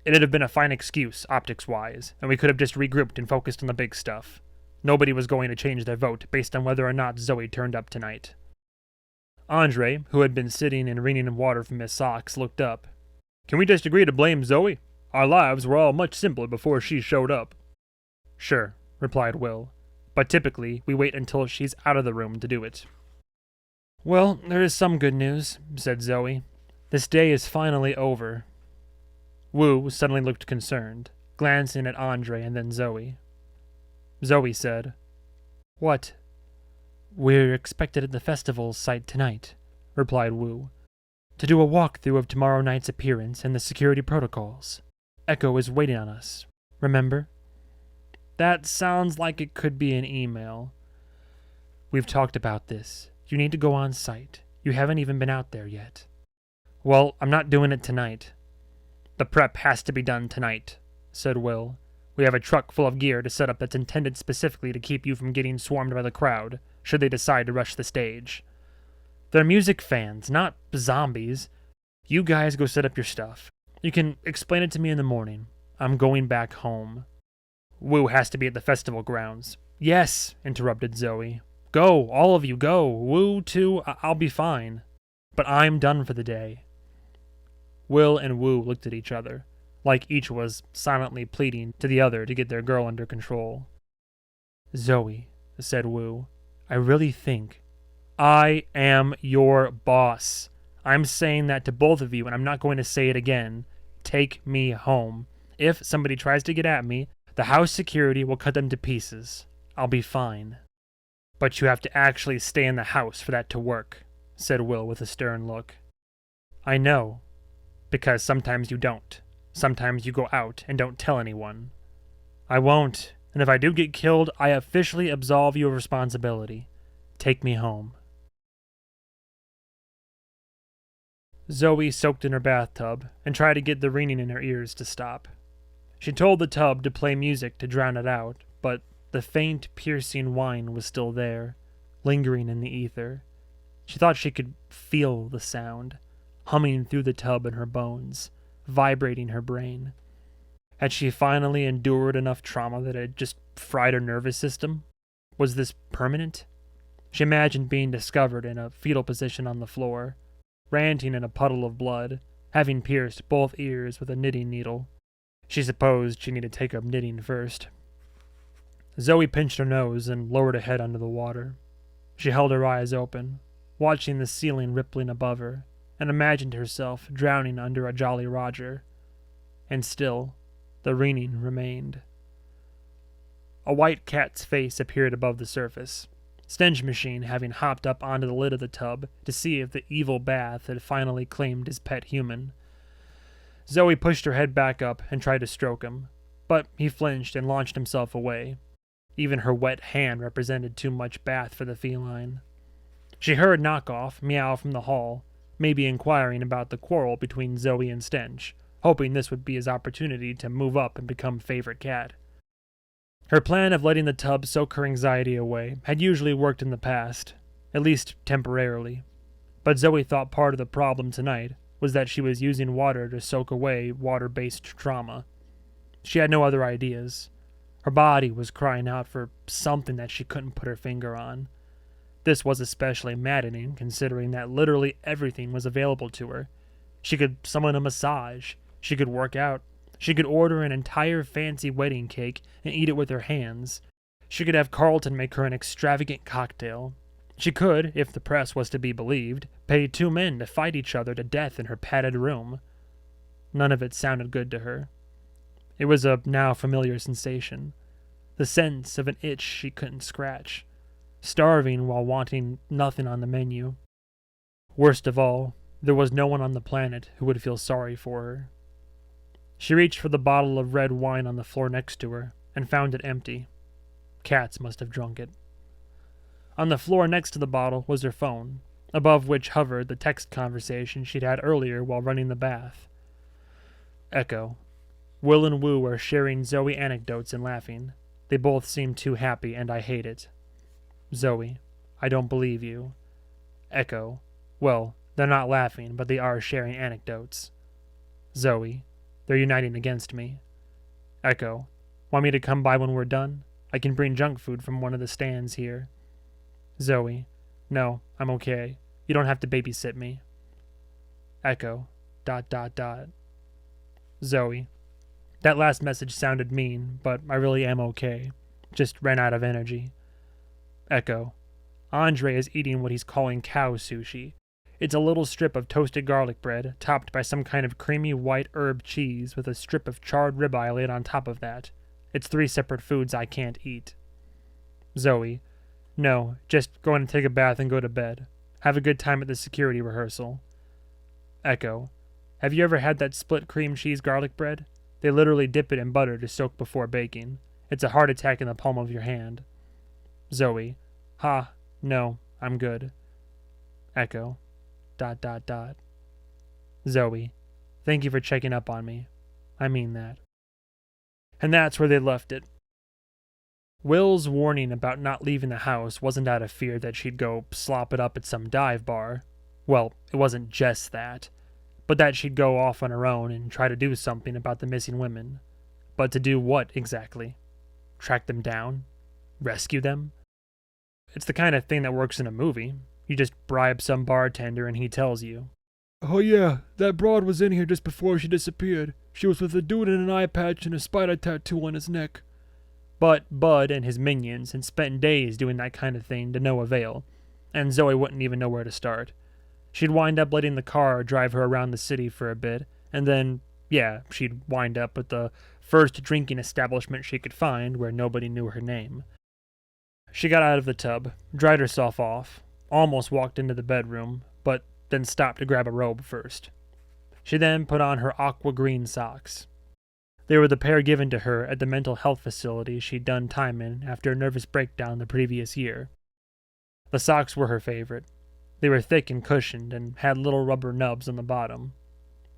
It'd have been a fine excuse, optics-wise, and we could have just regrouped and focused on the big stuff. Nobody was going to change their vote based on whether or not Zoe turned up tonight." Andre, who had been sitting and wringing water from his socks, looked up. "Can we just agree to blame Zoe? Our lives were all much simpler before she showed up." "Sure," replied Will. "But typically, we wait until she's out of the room to do it." "Well, there is some good news," said Zoe. "This day is finally over." Wu suddenly looked concerned, glancing at Andre and then Zoe. Zoe said, "What?" "We're expected at the festival site tonight," replied Wu, "to do a walkthrough of tomorrow night's appearance and the security protocols. Echo is waiting on us, remember?" "That sounds like it could be an email." "We've talked about this. You need to go on site. You haven't even been out there yet." "Well, I'm not doing it tonight." "The prep has to be done tonight," said Will. "We have a truck full of gear to set up that's intended specifically to keep you from getting swarmed by the crowd, should they decide to rush the stage. They're music fans, not zombies. You guys go set up your stuff. You can explain it to me in the morning. I'm going back home." "Wu has to be at the festival grounds." "Yes," interrupted Zoe. "Go, all of you, go. Wu, too, I'll be fine. But I'm done for the day." Will and Wu looked at each other, like each was silently pleading to the other to get their girl under control. "Zoe," said Wu, "I really think—" "I am your boss. I'm saying that to both of you, and I'm not going to say it again. Take me home. If somebody tries to get at me, the house security will cut them to pieces. I'll be fine." "But you have to actually stay in the house for that to work," said Will with a stern look. "I know. Because sometimes you don't. Sometimes you go out and don't tell anyone." "I won't, and if I do get killed, I officially absolve you of responsibility. Take me home." Zoe soaked in her bathtub and tried to get the ringing in her ears to stop. She told the tub to play music to drown it out, but the faint, piercing whine was still there, lingering in the ether. She thought she could feel the sound, humming through the tub in her bones, vibrating her brain. Had she finally endured enough trauma that it had just fried her nervous system? Was this permanent? She imagined being discovered in a fetal position on the floor, ranting in a puddle of blood, having pierced both ears with a knitting needle. She supposed she needed to take up knitting first. Zoe pinched her nose and lowered her head under the water. She held her eyes open, watching the ceiling rippling above her, and imagined herself drowning under a Jolly Roger. And still, the ringing remained. A white cat's face appeared above the surface, Stench Machine having hopped up onto the lid of the tub to see if the evil bath had finally claimed his pet human. Zoe pushed her head back up and tried to stroke him, but he flinched and launched himself away. Even her wet hand represented too much bath for the feline. She heard Knockoff meow from the hall, maybe inquiring about the quarrel between Zoe and Stench, hoping this would be his opportunity to move up and become favorite cat. Her plan of letting the tub soak her anxiety away had usually worked in the past, at least temporarily. But Zoe thought part of the problem tonight was that she was using water to soak away water-based trauma. She had no other ideas. Her body was crying out for something that she couldn't put her finger on. This was especially maddening, considering that literally everything was available to her. She could summon a massage, she could work out, she could order an entire fancy wedding cake and eat it with her hands. She could have Carlton make her an extravagant cocktail. She could, if the press was to be believed, pay 2 men to fight each other to death in her padded room. None of it sounded good to her. It was a now familiar sensation, the sense of an itch she couldn't scratch, starving while wanting nothing on the menu. Worst of all, there was no one on the planet who would feel sorry for her. She reached for the bottle of red wine on the floor next to her and found it empty. Cats must have drunk it. On the floor next to the bottle was her phone, above which hovered the text conversation she'd had earlier while running the bath. Echo. Will and Woo are sharing Zoe anecdotes and laughing. They both seem too happy, and I hate it. Zoe. I don't believe you. Echo. Well, they're not laughing, but they are sharing anecdotes. Zoe. They're uniting against me. Echo. Want me to come by when we're done? I can bring junk food from one of the stands here. Zoe. No, I'm okay. You don't have to babysit me. Echo. ... Zoe. That last message sounded mean, but I really am okay. Just ran out of energy. Echo. Andre is eating what he's calling cow sushi. It's a little strip of toasted garlic bread, topped by some kind of creamy white herb cheese with a strip of charred ribeye laid on top of that. It's 3 separate foods I can't eat. Zoe. No, just going to take a bath and go to bed. Have a good time at the security rehearsal. Echo. Have you ever had that split cream cheese garlic bread? They literally dip it in butter to soak before baking. It's a heart attack in the palm of your hand. Zoe. Ha, no, I'm good. Echo. ... Zoe. Thank you for checking up on me. I mean that. And that's where they left it. Will's warning about not leaving the house wasn't out of fear that she'd go slop it up at some dive bar. Well, it wasn't just that. But that she'd go off on her own and try to do something about the missing women. But to do what, exactly? Track them down? Rescue them? It's the kind of thing that works in a movie. You just bribe some bartender and he tells you. Oh yeah, that broad was in here just before she disappeared. She was with a dude in an eye patch and a spider tattoo on his neck. But Bud and his minions had spent days doing that kind of thing to no avail, and Zoe wouldn't even know where to start. She'd wind up letting the car drive her around the city for a bit, and then, yeah, she'd wind up at the first drinking establishment she could find where nobody knew her name. She got out of the tub, dried herself off, almost walked into the bedroom, but then stopped to grab a robe first. She then put on her aqua green socks. They were the pair given to her at the mental health facility she'd done time in after a nervous breakdown the previous year. The socks were her favorite. They were thick and cushioned and had little rubber nubs on the bottom.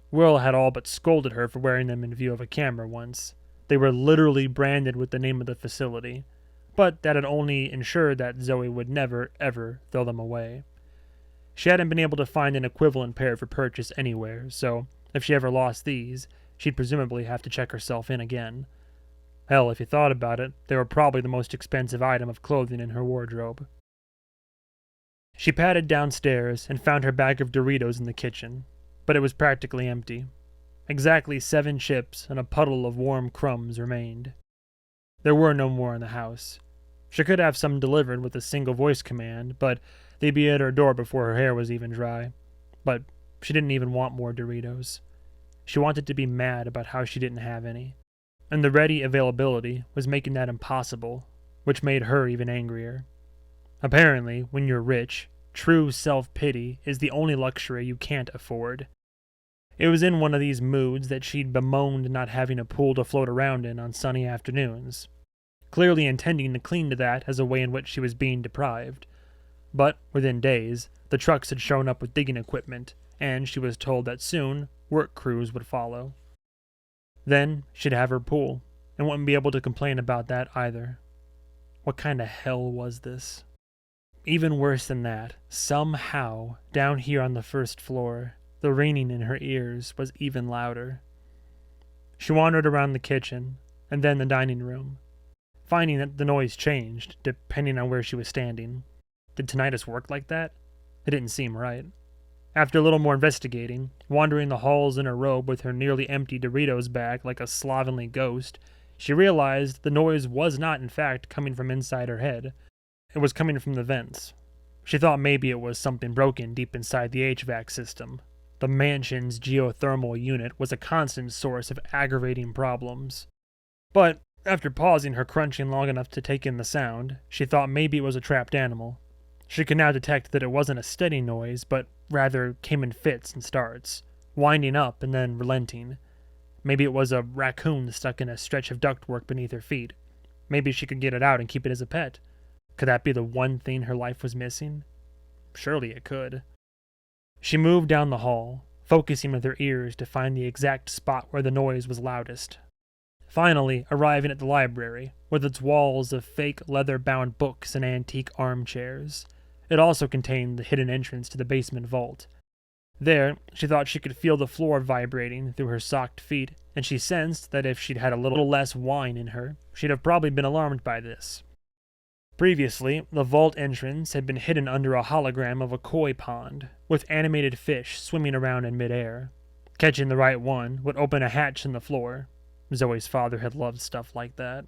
Will had all but scolded her for wearing them in view of a camera once. They were literally branded with the name of the facility, but that had only ensured that Zoe would never, ever throw them away. She hadn't been able to find an equivalent pair for purchase anywhere, so if she ever lost these, she'd presumably have to check herself in again. Hell, if you thought about it, they were probably the most expensive item of clothing in her wardrobe. She padded downstairs and found her bag of Doritos in the kitchen, but it was practically empty. Exactly 7 chips and a puddle of warm crumbs remained. There were no more in the house. She could have some delivered with a single voice command, but they'd be at her door before her hair was even dry. But she didn't even want more Doritos. She wanted to be mad about how she didn't have any. And the ready availability was making that impossible, which made her even angrier. Apparently, when you're rich, true self-pity is the only luxury you can't afford. It was in one of these moods that she'd bemoaned not having a pool to float around in on sunny afternoons, clearly intending to cling to that as a way in which she was being deprived. But within days, the trucks had shown up with digging equipment, and she was told that soon work crews would follow. Then she'd have her pool, and wouldn't be able to complain about that either. What kind of hell was this? Even worse than that, somehow, down here on the first floor, the ringing in her ears was even louder. She wandered around the kitchen, and then the dining room, finding that the noise changed, depending on where she was standing. Did tinnitus work like that? It didn't seem right. After a little more investigating, wandering the halls in her robe with her nearly empty Doritos bag like a slovenly ghost, she realized the noise was not, in fact, coming from inside her head. It was coming from the vents. She thought maybe it was something broken deep inside the HVAC system. The mansion's geothermal unit was a constant source of aggravating problems. But after pausing her crunching long enough to take in the sound, she thought maybe it was a trapped animal. She could now detect that it wasn't a steady noise, but rather came in fits and starts, winding up and then relenting. Maybe it was a raccoon stuck in a stretch of ductwork beneath her feet. Maybe she could get it out and keep it as a pet. Could that be the one thing her life was missing? Surely it could. She moved down the hall, focusing with her ears to find the exact spot where the noise was loudest. Finally, arriving at the library, with its walls of fake leather-bound books and antique armchairs. It also contained the hidden entrance to the basement vault. There, she thought she could feel the floor vibrating through her socked feet, and she sensed that if she'd had a little less wine in her, she'd have probably been alarmed by this. Previously, the vault entrance had been hidden under a hologram of a koi pond, with animated fish swimming around in midair. Catching the right one would open a hatch in the floor. Zoe's father had loved stuff like that.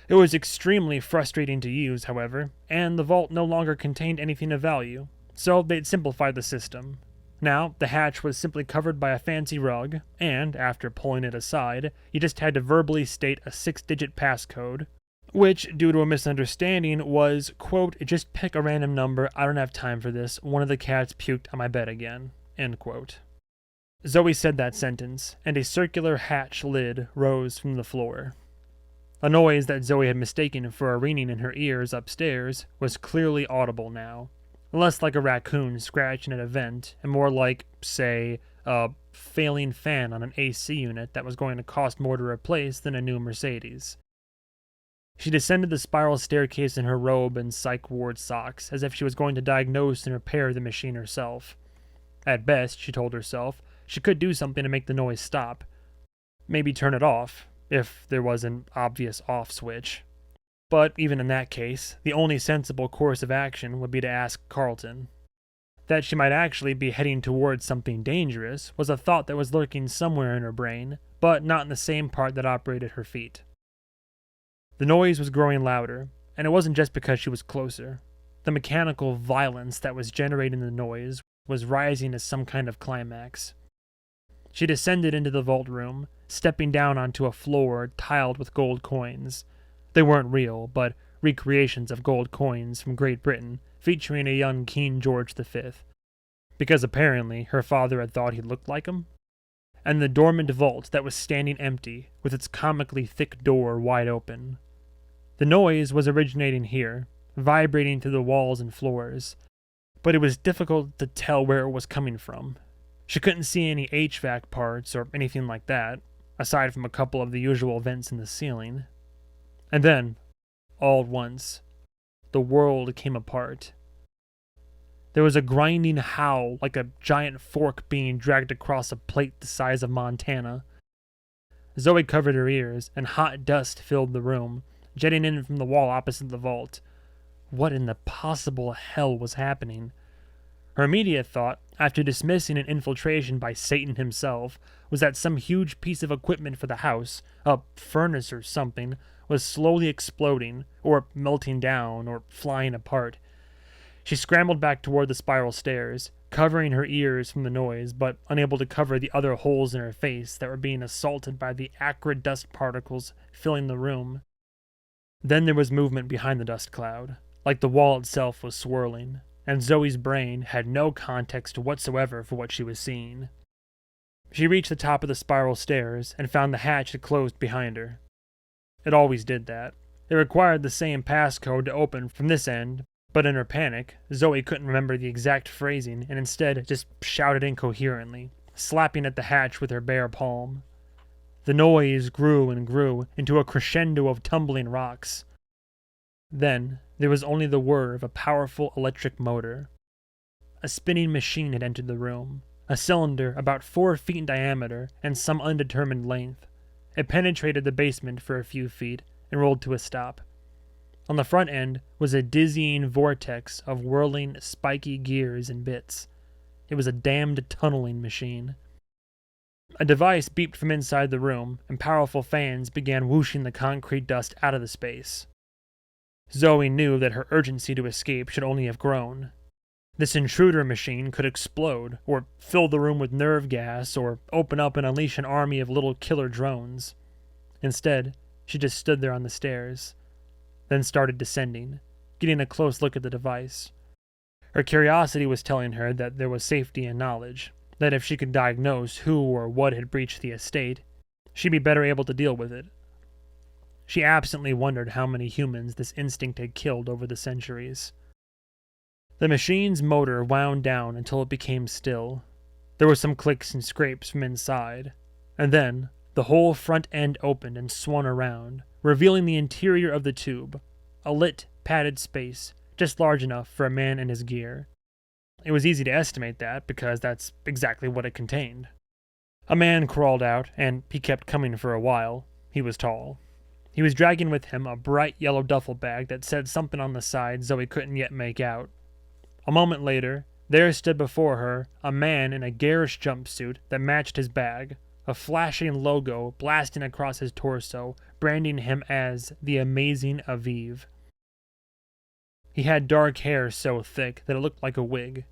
It was extremely frustrating to use, however, and the vault no longer contained anything of value, so they'd simplified the system. Now, the hatch was simply covered by a fancy rug, and, after pulling it aside, you just had to verbally state a 6-digit passcode, which, due to a misunderstanding, was, quote, "Just pick a random number, I don't have time for this, one of the cats puked on my bed again," end quote. Zoe said that sentence, and a circular hatch lid rose from the floor. A noise that Zoe had mistaken for a ringing in her ears upstairs was clearly audible now. Less like a raccoon scratching at a vent, and more like, say, a failing fan on an AC unit that was going to cost more to replace than a new Mercedes. She descended the spiral staircase in her robe and psych ward socks, as if she was going to diagnose and repair the machine herself. At best, she told herself, she could do something to make the noise stop. Maybe turn it off, if there was an obvious off switch. But even in that case, the only sensible course of action would be to ask Carlton. That she might actually be heading towards something dangerous was a thought that was lurking somewhere in her brain, but not in the same part that operated her feet. The noise was growing louder, and it wasn't just because she was closer. The mechanical violence that was generating the noise was rising as some kind of climax. She descended into the vault room, stepping down onto a floor tiled with gold coins. They weren't real, but recreations of gold coins from Great Britain, featuring a young King George V, because apparently her father had thought he looked like him. And the dormant vault that was standing empty, with its comically thick door wide open. The noise was originating here, vibrating through the walls and floors, but it was difficult to tell where it was coming from. She couldn't see any HVAC parts or anything like that, aside from a couple of the usual vents in the ceiling. And then, all at once, the world came apart. There was a grinding howl like a giant fork being dragged across a plate the size of Montana. Zoe covered her ears, and hot dust filled the room, jetting in from the wall opposite the vault. What in the possible hell was happening? Her immediate thought, after dismissing an infiltration by Satan himself, was that some huge piece of equipment for the house, a furnace or something, was slowly exploding, or melting down, or flying apart. She scrambled back toward the spiral stairs, covering her ears from the noise, but unable to cover the other holes in her face that were being assaulted by the acrid dust particles filling the room. Then there was movement behind the dust cloud, like the wall itself was swirling, and Zoe's brain had no context whatsoever for what she was seeing. She reached the top of the spiral stairs and found the hatch had closed behind her. It always did that. It required the same passcode to open from this end, But in her panic, Zoe couldn't remember the exact phrasing and instead just shouted incoherently, slapping at the hatch with her bare palm. The noise grew and grew into a crescendo of tumbling rocks. Then there was only the whir of a powerful electric motor. A spinning machine had entered the room, a cylinder about 4 feet in diameter and some undetermined length. It penetrated the basement for a few feet and rolled to a stop. On the front end was a dizzying vortex of whirling, spiky gears and bits. It was a damned tunneling machine. A device beeped from inside the room, and powerful fans began whooshing the concrete dust out of the space. Zoe knew that her urgency to escape should only have grown. This intruder machine could explode, or fill the room with nerve gas, or open up and unleash an army of little killer drones. Instead, she just stood there on the stairs, then started descending, getting a close look at the device. Her curiosity was telling her that there was safety in knowledge, that if she could diagnose who or what had breached the estate, she'd be better able to deal with it. She absently wondered how many humans this instinct had killed over the centuries. The machine's motor wound down until it became still. There were some clicks and scrapes from inside, and then the whole front end opened and swung around, revealing the interior of the tube, a lit, padded space, just large enough for a man and his gear. It was easy to estimate that, because that's exactly what it contained. A man crawled out, and he kept coming for a while. He was tall. He was dragging with him a bright yellow duffel bag that said something on the side Zoe couldn't yet make out. A moment later, there stood before her a man in a garish jumpsuit that matched his bag, a flashing logo blasting across his torso, branding him as the Amazing Aviv. He had dark hair so thick that it looked like a wig.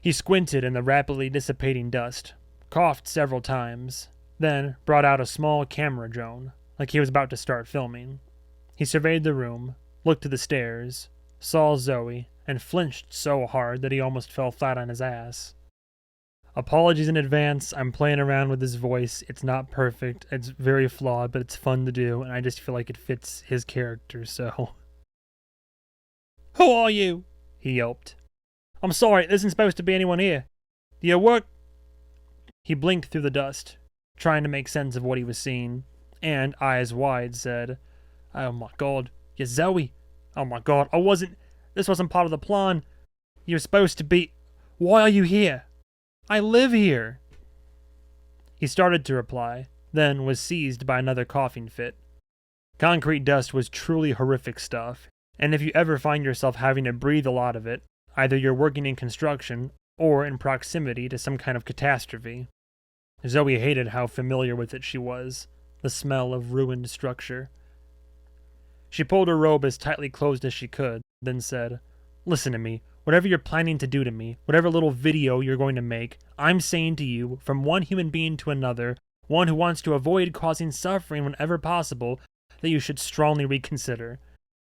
He squinted in the rapidly dissipating dust, coughed several times, then brought out a small camera drone, like he was about to start filming. He surveyed the room, looked to the stairs, saw Zoe, and flinched so hard that he almost fell flat on his ass. Apologies in advance, I'm playing around with his voice. It's not perfect, it's very flawed, but it's fun to do, and I just feel like it fits his character, so... "Who are you?" he yelped. "I'm sorry, there isn't supposed to be anyone here. Do you work?" He blinked through the dust, trying to make sense of what he was seeing, and, eyes wide, said, "Oh my god, you're Zoe. Oh my god, this wasn't part of the plan. You're supposed to be... Why are you here? I live here." He started to reply, then was seized by another coughing fit. Concrete dust was truly horrific stuff, and if you ever find yourself having to breathe a lot of it, either you're working in construction or in proximity to some kind of catastrophe. Zoe hated how familiar with it she was, the smell of ruined structure. She pulled her robe as tightly closed as she could, then said, "Listen to me. Whatever you're planning to do to me, whatever little video you're going to make, I'm saying to you, from one human being to another, one who wants to avoid causing suffering whenever possible, that you should strongly reconsider.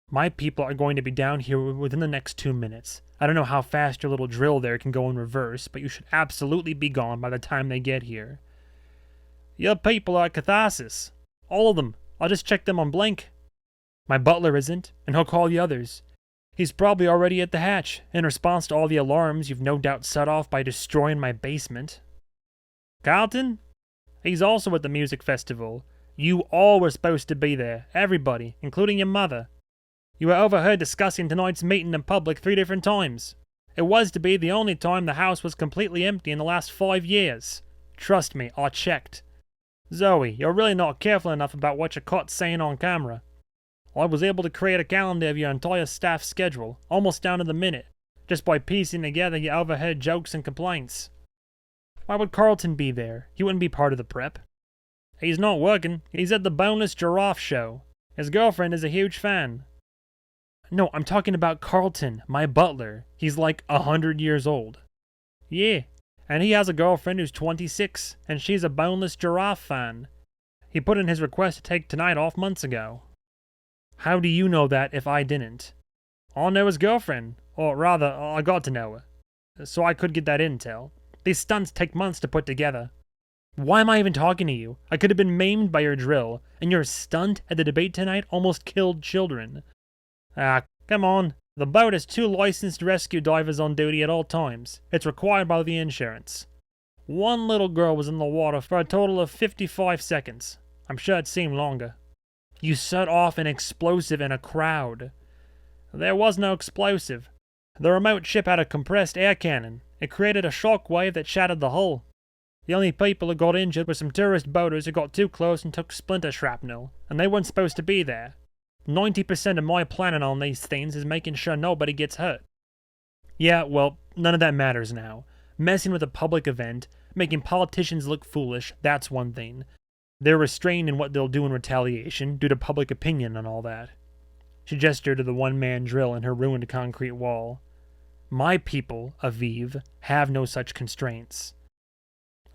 My people are going to be down here within the next 2 minutes. I don't know how fast your little drill there can go in reverse, but you should absolutely be gone by the time they get here." "Your people are Catharsis. All of them. I'll just check them on blank." "My butler isn't, and he'll call the others. He's probably already at the hatch, in response to all the alarms you've no doubt set off by destroying my basement." "Carlton? He's also at the music festival. You all were supposed to be there, everybody, including your mother. You were overheard discussing tonight's meeting in public 3 different times. It was to be the only time the house was completely empty in the last 5 years. Trust me, I checked. Zoe, you're really not careful enough about what you're caught saying on camera. I was able to create a calendar of your entire staff schedule, almost down to the minute, just by piecing together your overheard jokes and complaints. Why would Carlton be there? He wouldn't be part of the prep." "He's not working. He's at the Boneless Giraffe show. His girlfriend is a huge fan." "No, I'm talking about Carlton, my butler. He's like 100 years old." "Yeah, and he has a girlfriend who's 26, and she's a Boneless Giraffe fan. He put in his request to take tonight off months ago." "How do you know that if I didn't?" "I know his girlfriend, or rather, I got to know her, so I could get that intel. These stunts take months to put together." "Why am I even talking to you? I could have been maimed by your drill, and your stunt at the debate tonight almost killed children." "Ah, come on. The boat has 2 licensed rescue divers on duty at all times. It's required by the insurance. One little girl was in the water for a total of 55 seconds. I'm sure it seemed longer. You set off an explosive in a crowd. There was no explosive. The remote ship had a compressed air cannon. It created a shock wave that shattered the hull. The only people who got injured were some tourist boaters who got too close and took splinter shrapnel, and they weren't supposed to be there. 90% of my planning on these things is making sure nobody gets hurt. Yeah, well, none of that matters now. Messing with a public event, making politicians look foolish, that's one thing. They're restrained in what they'll do in retaliation due to public opinion and all that. She gestured to the one-man drill in her ruined concrete wall. My people, Aviv, have no such constraints.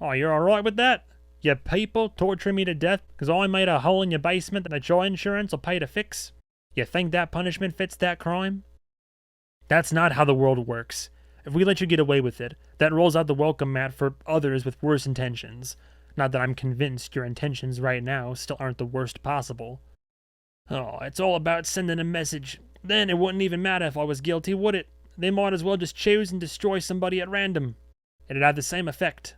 Oh, you're alright with that? Your people torturing me to death because I made a hole in your basement that your insurance will pay to fix? You think that punishment fits that crime? That's not how the world works. If we let you get away with it, that rolls out the welcome mat for others with worse intentions. Not that I'm convinced your intentions right now still aren't the worst possible. Oh, it's all about sending a message. Then it wouldn't even matter if I was guilty, would it? They might as well just choose and destroy somebody at random. It'd have the same effect.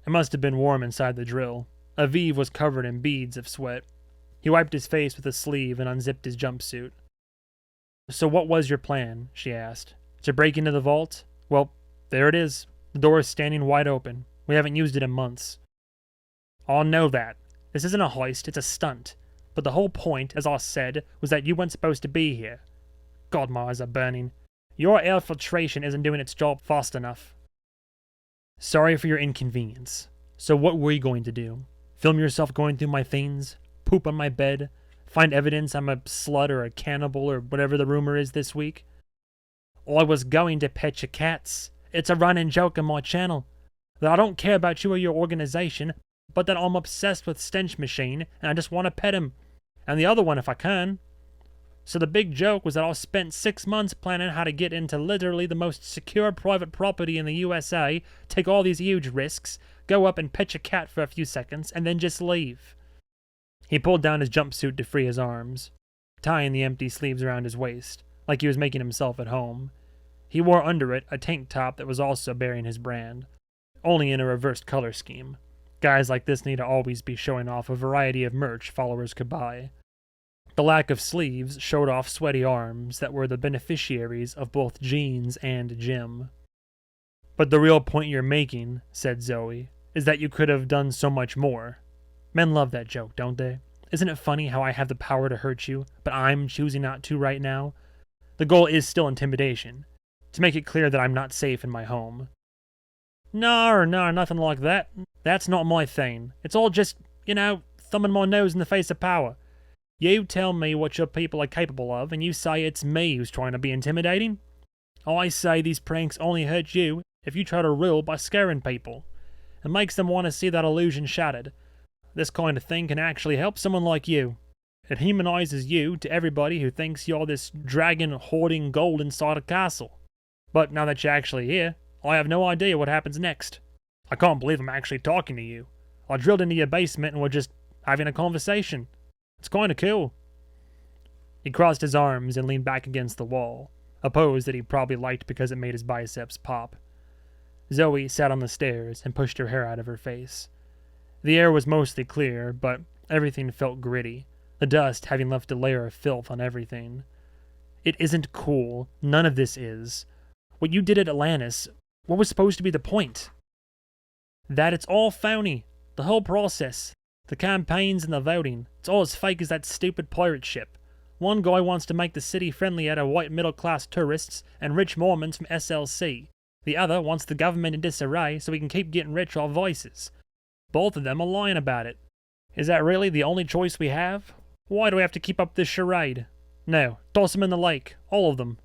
It must have been warm inside the drill. Aviv was covered in beads of sweat. He wiped his face with a sleeve and unzipped his jumpsuit. So what was your plan? She asked. To break into the vault? Well, there it is. The door is standing wide open. We haven't used it in months. I know that. This isn't a heist, it's a stunt. But the whole point, as I said, was that you weren't supposed to be here. God, my eyes are burning. Your air filtration isn't doing its job fast enough. Sorry for your inconvenience. So what were you going to do? Film yourself going through my things? Poop on my bed? Find evidence I'm a slut or a cannibal or whatever the rumor is this week? I was going to pet your cats. It's a running joke on my channel. That I don't care about you or your organization, but that I'm obsessed with Stench Machine and I just want to pet him. And the other one if I can. So the big joke was that I spent 6 months planning how to get into literally the most secure private property in the USA, take all these huge risks, go up and pet your cat for a few seconds, and then just leave. He pulled down his jumpsuit to free his arms, tying the empty sleeves around his waist, like he was making himself at home. He wore under it a tank top that was also bearing his brand, only in a reversed color scheme. Guys like this need to always be showing off a variety of merch followers could buy. The lack of sleeves showed off sweaty arms that were the beneficiaries of both jeans and gym. But the real point you're making, said Zoe, is that you could have done so much more. Men love that joke, don't they? Isn't it funny how I have the power to hurt you, but I'm choosing not to right now? The goal is still intimidation, to make it clear that I'm not safe in my home. No, nothing like that. That's not my thing. It's all just, thumbing my nose in the face of power. You tell me what your people are capable of, and you say it's me who's trying to be intimidating? I say these pranks only hurt you if you try to rule by scaring people. It makes them want to see that illusion shattered. This kind of thing can actually help someone like you. It humanizes you to everybody who thinks you're this dragon hoarding gold inside a castle. But now that you're actually here, I have no idea what happens next. I can't believe I'm actually talking to you. I drilled into your basement and we're just having a conversation. It's kind of cool. He crossed his arms and leaned back against the wall, a pose that he probably liked because it made his biceps pop. Zoe sat on the stairs and pushed her hair out of her face. The air was mostly clear, but everything felt gritty, the dust having left a layer of filth on everything. It isn't cool. None of this is. What you did at Atlantis, what was supposed to be the point? That it's all phony. The whole process. The campaigns and the voting. It's all as fake as that stupid pirate ship. One guy wants to make the city friendlier to white middle-class tourists and rich Mormons from SLC. The other wants the government in disarray so we can keep getting rich off voices. Both of them are lying about it. Is that really the only choice we have? Why do we have to keep up this charade? No, toss them in the lake. All of them.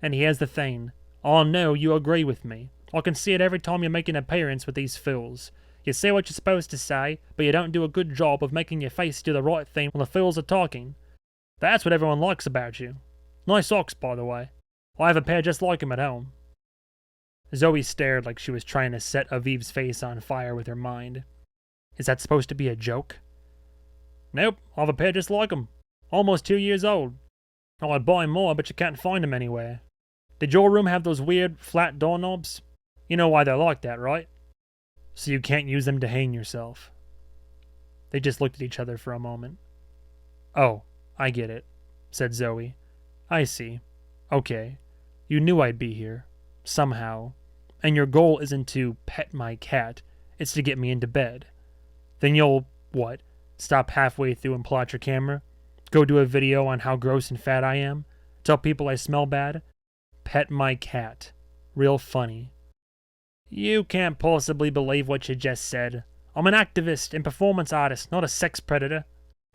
And here's the thing. I know you agree with me. I can see it every time you make an appearance with these fools. You say what you're supposed to say, but you don't do a good job of making your face do the right thing when the fools are talking. That's what everyone likes about you. Nice socks, by the way. I have a pair just like 'em at home. Zoe stared like she was trying to set Aviv's face on fire with her mind. Is that supposed to be a joke? Nope, I have a pair just like 'em. Almost 2 years old. Oh, I'd buy more, but you can't find them anywhere. Did your room have those weird, flat doorknobs? You know why they're like that, right? So you can't use them to hang yourself. They just looked at each other for a moment. Oh, I get it, said Zoe. I see. Okay. You knew I'd be here. Somehow. And your goal isn't to pet my cat, it's to get me into bed. Then you'll, what, stop halfway through and pull out your camera? Go do a video on how gross and fat I am? Tell people I smell bad? Pet my cat. Real funny. You can't possibly believe what you just said. I'm an activist and performance artist, not a sex predator.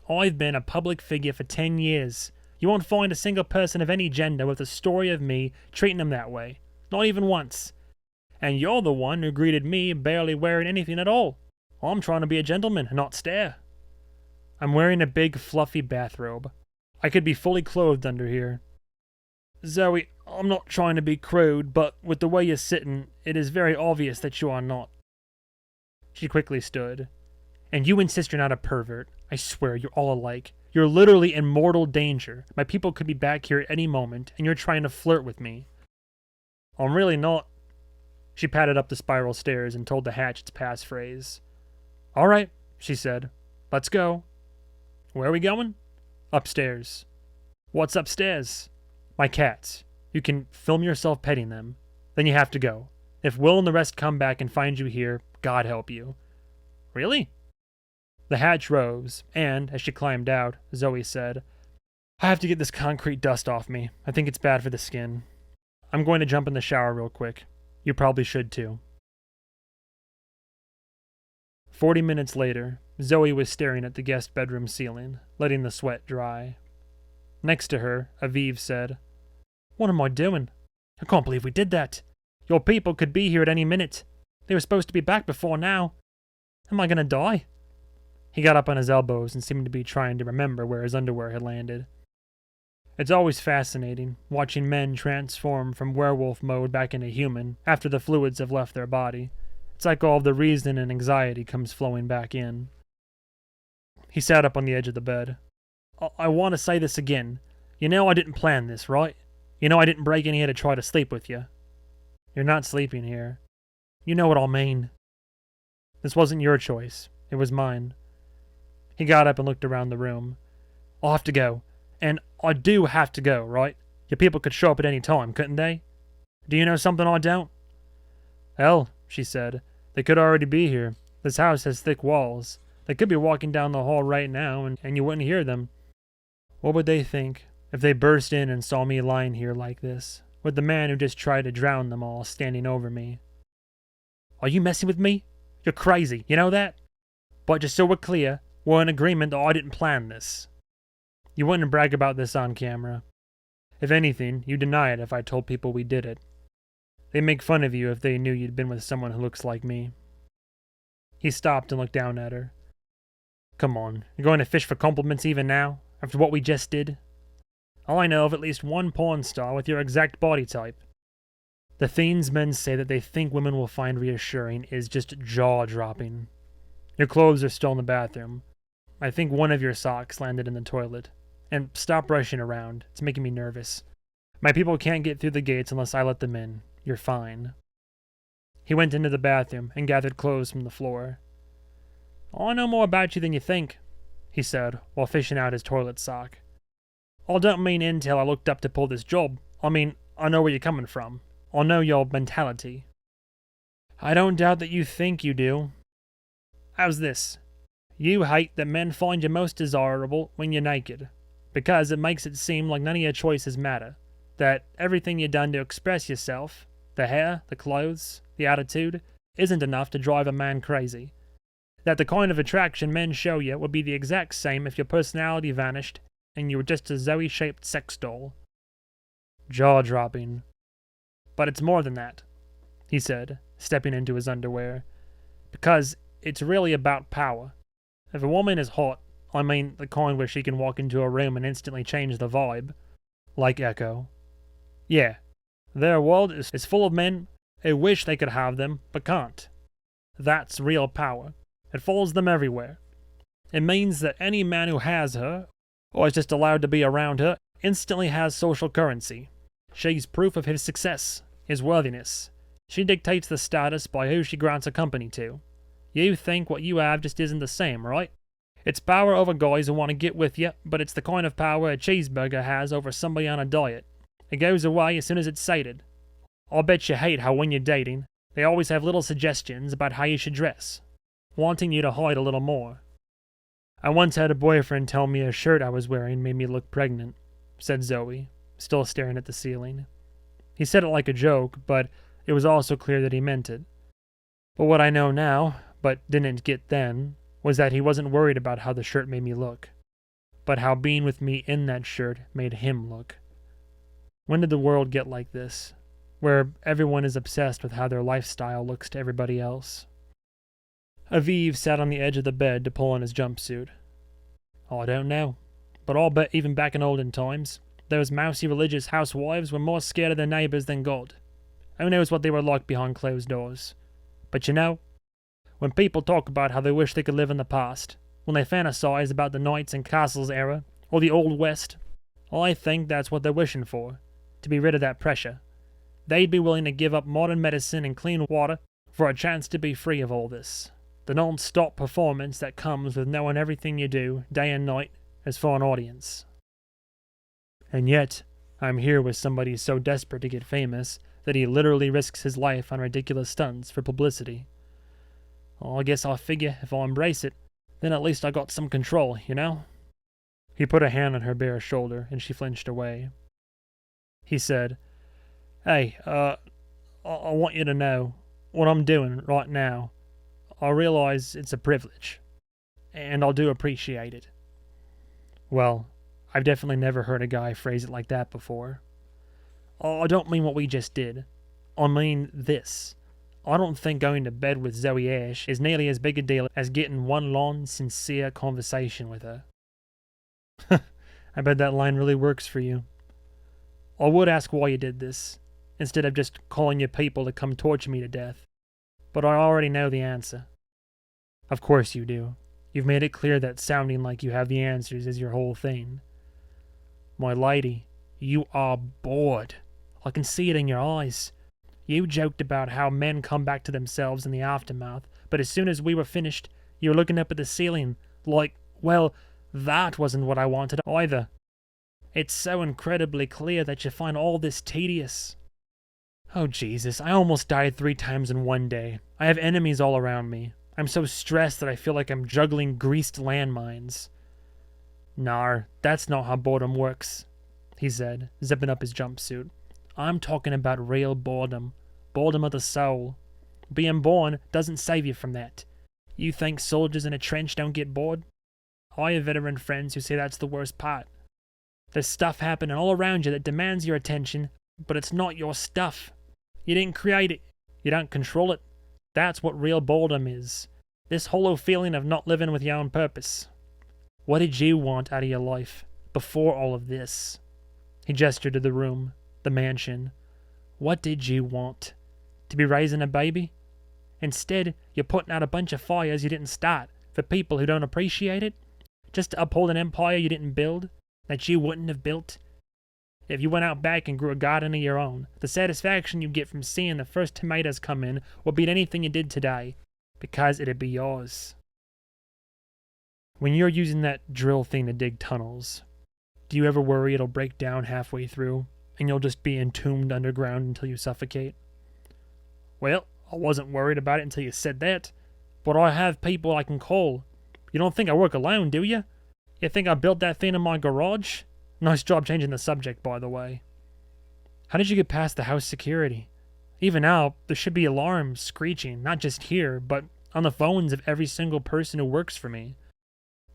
I've been a public figure for 10 years. You won't find a single person of any gender with a story of me treating them that way. Not even once. And you're the one who greeted me barely wearing anything at all. I'm trying to be a gentleman and not stare. I'm wearing a big fluffy bathrobe. I could be fully clothed under here. Zoe, I'm not trying to be crude, but with the way you're sitting, it is very obvious that you are not. She quickly stood. And you insist you're not a pervert. I swear, you're all alike. You're literally in mortal danger. My people could be back here at any moment, and you're trying to flirt with me. I'm really not. She patted up the spiral stairs and told the hatch its passphrase. All right, she said. Let's go. Where are we going? Upstairs. What's upstairs? My cats. You can film yourself petting them. Then you have to go. If Will and the rest come back and find you here, God help you. Really? The hatch rose, and, as she climbed out, Zoe said, I have to get this concrete dust off me. I think it's bad for the skin. I'm going to jump in the shower real quick. You probably should too. 40 minutes later, Zoe was staring at the guest bedroom ceiling, letting the sweat dry. Next to her, Aviv said, What am I doing? I can't believe we did that. Your people could be here at any minute. They were supposed to be back before now. Am I gonna die? He got up on his elbows and seemed to be trying to remember where his underwear had landed. It's always fascinating, watching men transform from werewolf mode back into human after the fluids have left their body. It's like all of the reason and anxiety comes flowing back in. He sat up on the edge of the bed. I want to say this again. You know I didn't plan this, right? You know I didn't break in here to try to sleep with you. You're not sleeping here. You know what I mean. This wasn't your choice. It was mine. He got up and looked around the room. I'll have to go. And I do have to go, right? Your people could show up at any time, couldn't they? Do you know something I don't? Hell, she said. They could already be here. This house has thick walls. They could be walking down the hall right now, and you wouldn't hear them. What would they think if they burst in and saw me lying here like this, with the man who just tried to drown them all standing over me? Are you messing with me? You're crazy, you know that? But just so we're clear, we're in agreement that I didn't plan this. You wouldn't brag about this on camera. If anything, you'd deny it if I told people we did it. They'd make fun of you if they knew you'd been with someone who looks like me. He stopped and looked down at her. Come on, you're going to fish for compliments even now, after what we just did? I know of at least one porn star with your exact body type. The things men say that they think women will find reassuring is just jaw-dropping. Your clothes are still in the bathroom. I think one of your socks landed in the toilet. And stop rushing around. It's making me nervous. My people can't get through the gates unless I let them in. You're fine. He went into the bathroom and gathered clothes from the floor. I know more about you than you think, he said, while fishing out his toilet sock. I don't mean until I looked up to pull this job. I mean, I know where you're coming from. I know your mentality. I don't doubt that you think you do. How's this? You hate that men find you most desirable when you're naked, because it makes it seem like none of your choices matter, that everything you've done to express yourself, the hair, the clothes, the attitude, isn't enough to drive a man crazy, that the kind of attraction men show you would be the exact same if your personality vanished and you were just a Zoe-shaped sex doll. Jaw-dropping. But it's more than that, he said, stepping into his underwear, because it's really about power. If a woman is hot, I mean the kind where she can walk into a room and instantly change the vibe, like Echo. Yeah, their world is full of men who wish they could have them, but can't. That's real power. It follows them everywhere. It means that any man who has her, or is just allowed to be around her, instantly has social currency. She's proof of his success, his worthiness. She dictates the status by who she grants her company to. You think what you have just isn't the same, right? It's power over guys who want to get with you, but it's the kind of power a cheeseburger has over somebody on a diet. It goes away as soon as it's sated. I'll bet you hate how when you're dating, they always have little suggestions about how you should dress, wanting you to hide a little more. I once had a boyfriend tell me a shirt I was wearing made me look pregnant, said Zoe, still staring at the ceiling. He said it like a joke, but it was also clear that he meant it. But what I know now, but didn't get then, was that he wasn't worried about how the shirt made me look, but how being with me in that shirt made him look. When did the world get like this, where everyone is obsessed with how their lifestyle looks to everybody else? Aviv sat on the edge of the bed to pull on his jumpsuit. I don't know, but I'll bet even back in olden times, those mousy religious housewives were more scared of their neighbors than God. Who knows what they were like behind closed doors? But you know, when people talk about how they wish they could live in the past, when they fantasize about the knights and castles era, or the Old West, I think that's what they're wishing for, to be rid of that pressure. They'd be willing to give up modern medicine and clean water for a chance to be free of all this. The non-stop performance that comes with knowing everything you do, day and night, is for an audience. And yet, I'm here with somebody so desperate to get famous that he literally risks his life on ridiculous stunts for publicity. I guess I figure if I embrace it, then at least I got some control, you know? He put a hand on her bare shoulder, and she flinched away. He said, Hey, I want you to know what I'm doing right now. I realize it's a privilege, and I do appreciate it. Well, I've definitely never heard a guy phrase it like that before. I don't mean what we just did. I mean this. I don't think going to bed with ZOEY Ashe is nearly as big a deal as getting one long, sincere conversation with her. I bet that line really works for you. I would ask why you did this, instead of just calling your people to come torture me to death. But I already know the answer. Of course you do. You've made it clear that sounding like you have the answers is your whole thing. My lady, you are bored. I can see it in your eyes. You joked about how men come back to themselves in the aftermath, but as soon as we were finished, you were looking up at the ceiling, like, well, that wasn't what I wanted either. It's so incredibly clear that you find all this tedious. Oh Jesus, I almost died 3 times in one day. I have enemies all around me. I'm so stressed that I feel like I'm juggling greased landmines. Nah, that's not how boredom works, he said, zipping up his jumpsuit. I'm talking about real boredom. Boredom of the soul. Being born doesn't save you from that. You think soldiers in a trench don't get bored? I have veteran friends who say that's the worst part. There's stuff happening all around you that demands your attention, but it's not your stuff. You didn't create it. You don't control it. That's what real boredom is. This hollow feeling of not living with your own purpose. What did you want out of your life before all of this? He gestured to the room, the mansion. What did you want? To be raising a baby? Instead, you're putting out a bunch of fires you didn't start for people who don't appreciate it? Just to uphold an empire you didn't build, that you wouldn't have built? If you went out back and grew a garden of your own, the satisfaction you'd get from seeing the first tomatoes come in would beat anything you did today, because it'd be yours. When you're using that drill thing to dig tunnels, do you ever worry it'll break down halfway through, and you'll just be entombed underground until you suffocate? Well, I wasn't worried about it until you said that, but I have people I can call. You don't think I work alone, do you? You think I built that thing in my garage? Nice job changing the subject, by the way. How did you get past the house security? Even now, there should be alarms screeching, not just here, but on the phones of every single person who works for me.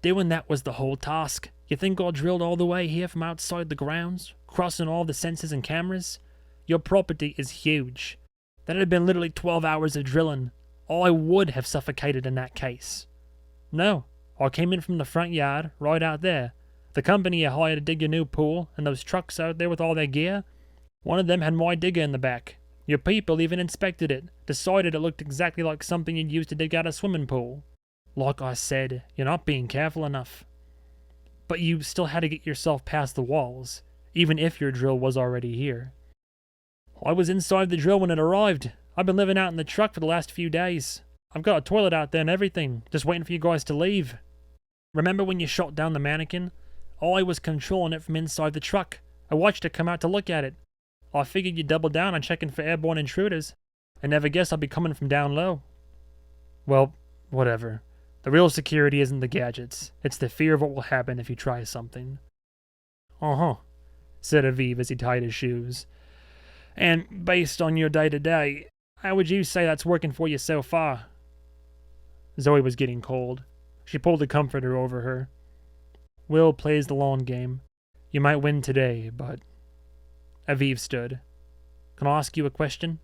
Doing that was the whole task. You think I drilled all the way here from outside the grounds, crossing all the sensors and cameras? Your property is huge. That had been literally 12 hours of drilling. I would have suffocated in that case. No, I came in from the front yard, right out there. The company you hired to dig your new pool, and those trucks out there with all their gear, one of them had my digger in the back. Your people even inspected it, decided it looked exactly like something you'd use to dig out a swimming pool. Like I said, you're not being careful enough. But you still had to get yourself past the walls. even if your drill was already here. I was inside the drill when it arrived. I've been living out in the truck for the last few days. I've got a toilet out there and everything, just waiting for you guys to leave. Remember when you shot down the mannequin? I was controlling it from inside the truck. I watched it come out to look at it. I figured you'd double down on checking for airborne intruders. I never guessed I'd be coming from down low. Well, whatever. The real security isn't the gadgets. It's the fear of what will happen if you try something. Uh-huh, said Aviv as he tied his shoes. And based on your day-to-day, how would you say that's working for you so far? ZOEY was getting cold. She pulled the comforter over her. Will plays the long game. You might win today, but... Aviv stood. Can I ask you a question?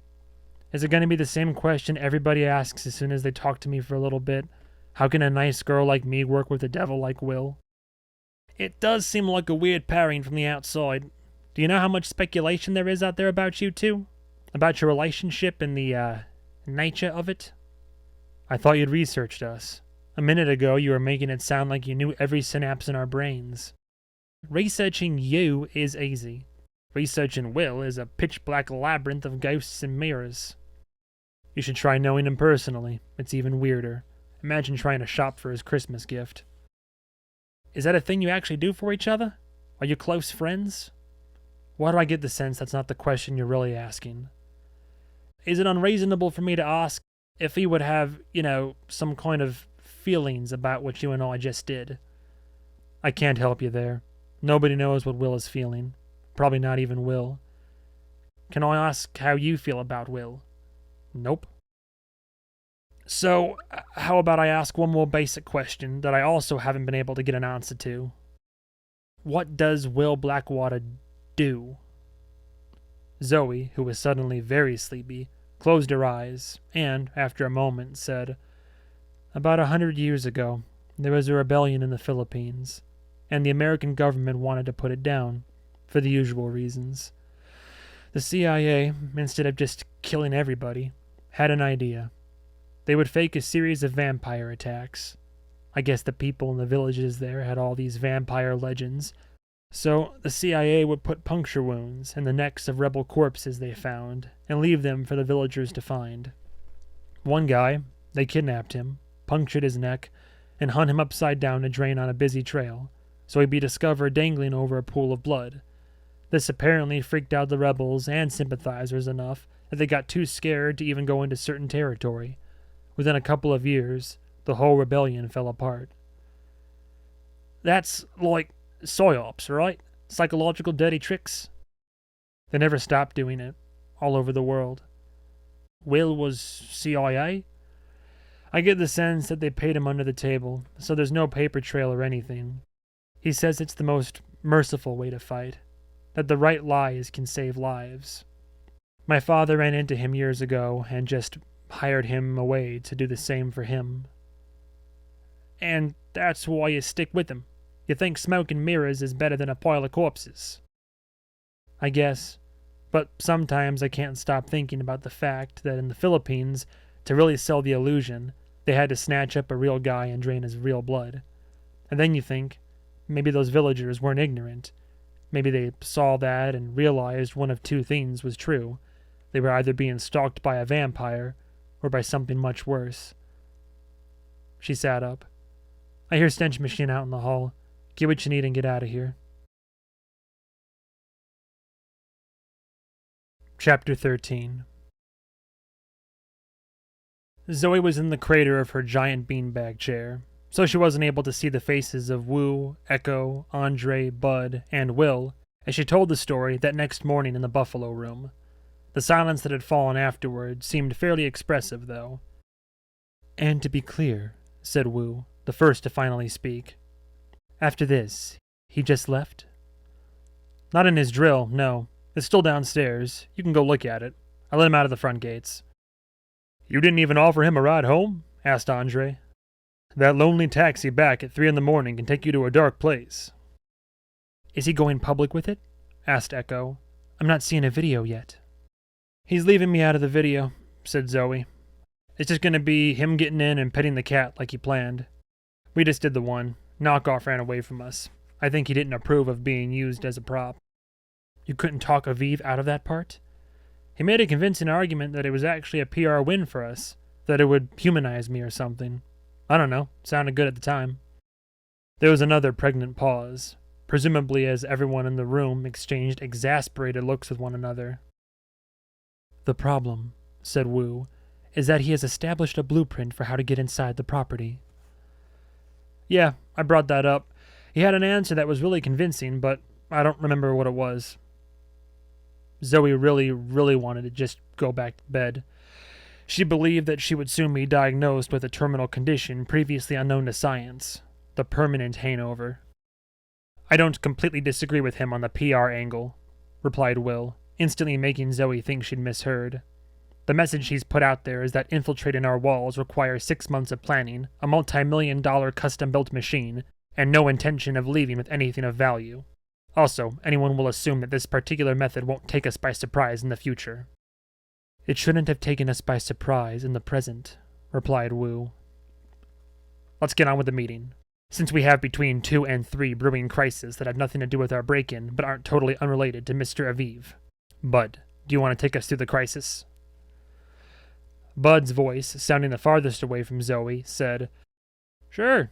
Is it going to be the same question everybody asks as soon as they talk to me for a little bit? How can a nice girl like me work with a devil like Will? It does seem like a weird pairing from the outside. Do you know how much speculation there is out there about you two? About your relationship and the, nature of it? I thought you'd researched us. A minute ago, you were making it sound like you knew every synapse in our brains. Researching you is easy. Researching Will is a pitch-black labyrinth of ghosts and mirrors. You should try knowing him personally. It's even weirder. Imagine trying to shop for his Christmas gift. Is that a thing you actually do for each other? Are you close friends? Why do I get the sense that's not the question you're really asking? Is it unreasonable for me to ask if he would have, some kind of feelings about what you and I just did? I can't help you there. Nobody knows what Will is feeling. Probably not even Will. Can I ask how you feel about Will? Nope. So, how about I ask one more basic question that I also haven't been able to get an answer to? What does Will Blackwater do? ZOEY, who was suddenly very sleepy, closed her eyes and, after a moment, said, About 100 years ago, there was a rebellion in the Philippines, and the American government wanted to put it down, for the usual reasons. The CIA, instead of just killing everybody, had an idea. They would fake a series of vampire attacks. I guess the people in the villages there had all these vampire legends, so the CIA would put puncture wounds in the necks of rebel corpses they found and leave them for the villagers to find. One guy, they kidnapped him, punctured his neck, and hung him upside down to drain on a busy trail, so he'd be discovered dangling over a pool of blood. This apparently freaked out the rebels and sympathizers enough that they got too scared to even go into certain territory. Within a couple of years, the whole rebellion fell apart. That's like psyops, right? Psychological dirty tricks. They never stopped doing it, all over the world. Will was CIA? I get the sense that they paid him under the table, so there's no paper trail or anything. He says it's the most merciful way to fight, that the right lies can save lives. My father ran into him years ago and just hired him away to do the same for him. And that's why you stick with him. You think smoke and mirrors is better than a pile of corpses. I guess, but sometimes I can't stop thinking about the fact that in the Philippines, to really sell the illusion, they had to snatch up a real guy and drain his real blood. And then you think, maybe those villagers weren't ignorant. Maybe they saw that and realized one of two things was true. They were either being stalked by a vampire or by something much worse. She sat up. I hear stench machine out in the hall. Get what you need and get out of here. Chapter 13. ZOEY was in the crater of her giant beanbag chair, so she wasn't able to see the faces of Wu, Echo, Andre, Bud, and Will as she told the story that next morning in the Buffalo Room. The silence that had fallen afterward seemed fairly expressive, though. And to be clear, said Wu, the first to finally speak, after this, he just left? Not in his drill, no. It's still downstairs. You can go look at it. I let him out of the front gates. You didn't even offer him a ride home? Asked Andre. That lonely taxi back at 3 a.m. can take you to a dark place. Is he going public with it? Asked Echo. I'm not seeing a video yet. He's leaving me out of the video, said ZOEY. It's just going to be him getting in and petting the cat like he planned. We just did the one. Knockoff ran away from us. I think he didn't approve of being used as a prop. You couldn't talk Aviv out of that part? He made a convincing argument that it was actually a PR win for us, that it would humanize me or something. I don't know, sounded good at the time. There was another pregnant pause, presumably as everyone in the room exchanged exasperated looks with one another. The problem, said Wu, is that he has established a blueprint for how to get inside the property. Yeah, I brought that up. He had an answer that was really convincing, but I don't remember what it was. Zoe really wanted to just go back to bed. She believed that she would soon be diagnosed with a terminal condition previously unknown to science, the permanent hangover. I don't completely disagree with him on the PR angle, replied Will, instantly making Zoe think she'd misheard. The message he's put out there is that infiltrating our walls requires 6 months of planning, a multi-million-dollar custom-built machine, and no intention of leaving with anything of value. Also, anyone will assume that this particular method won't take us by surprise in the future. It shouldn't have taken us by surprise in the present, replied Wu. Let's get on with the meeting. Since we have between 2 and 3 brewing crises that have nothing to do with our break-in but aren't totally unrelated to Mr. Aviv. Bud, do you want to take us through the crisis? Bud's voice, sounding the farthest away from Zoe, said, Sure.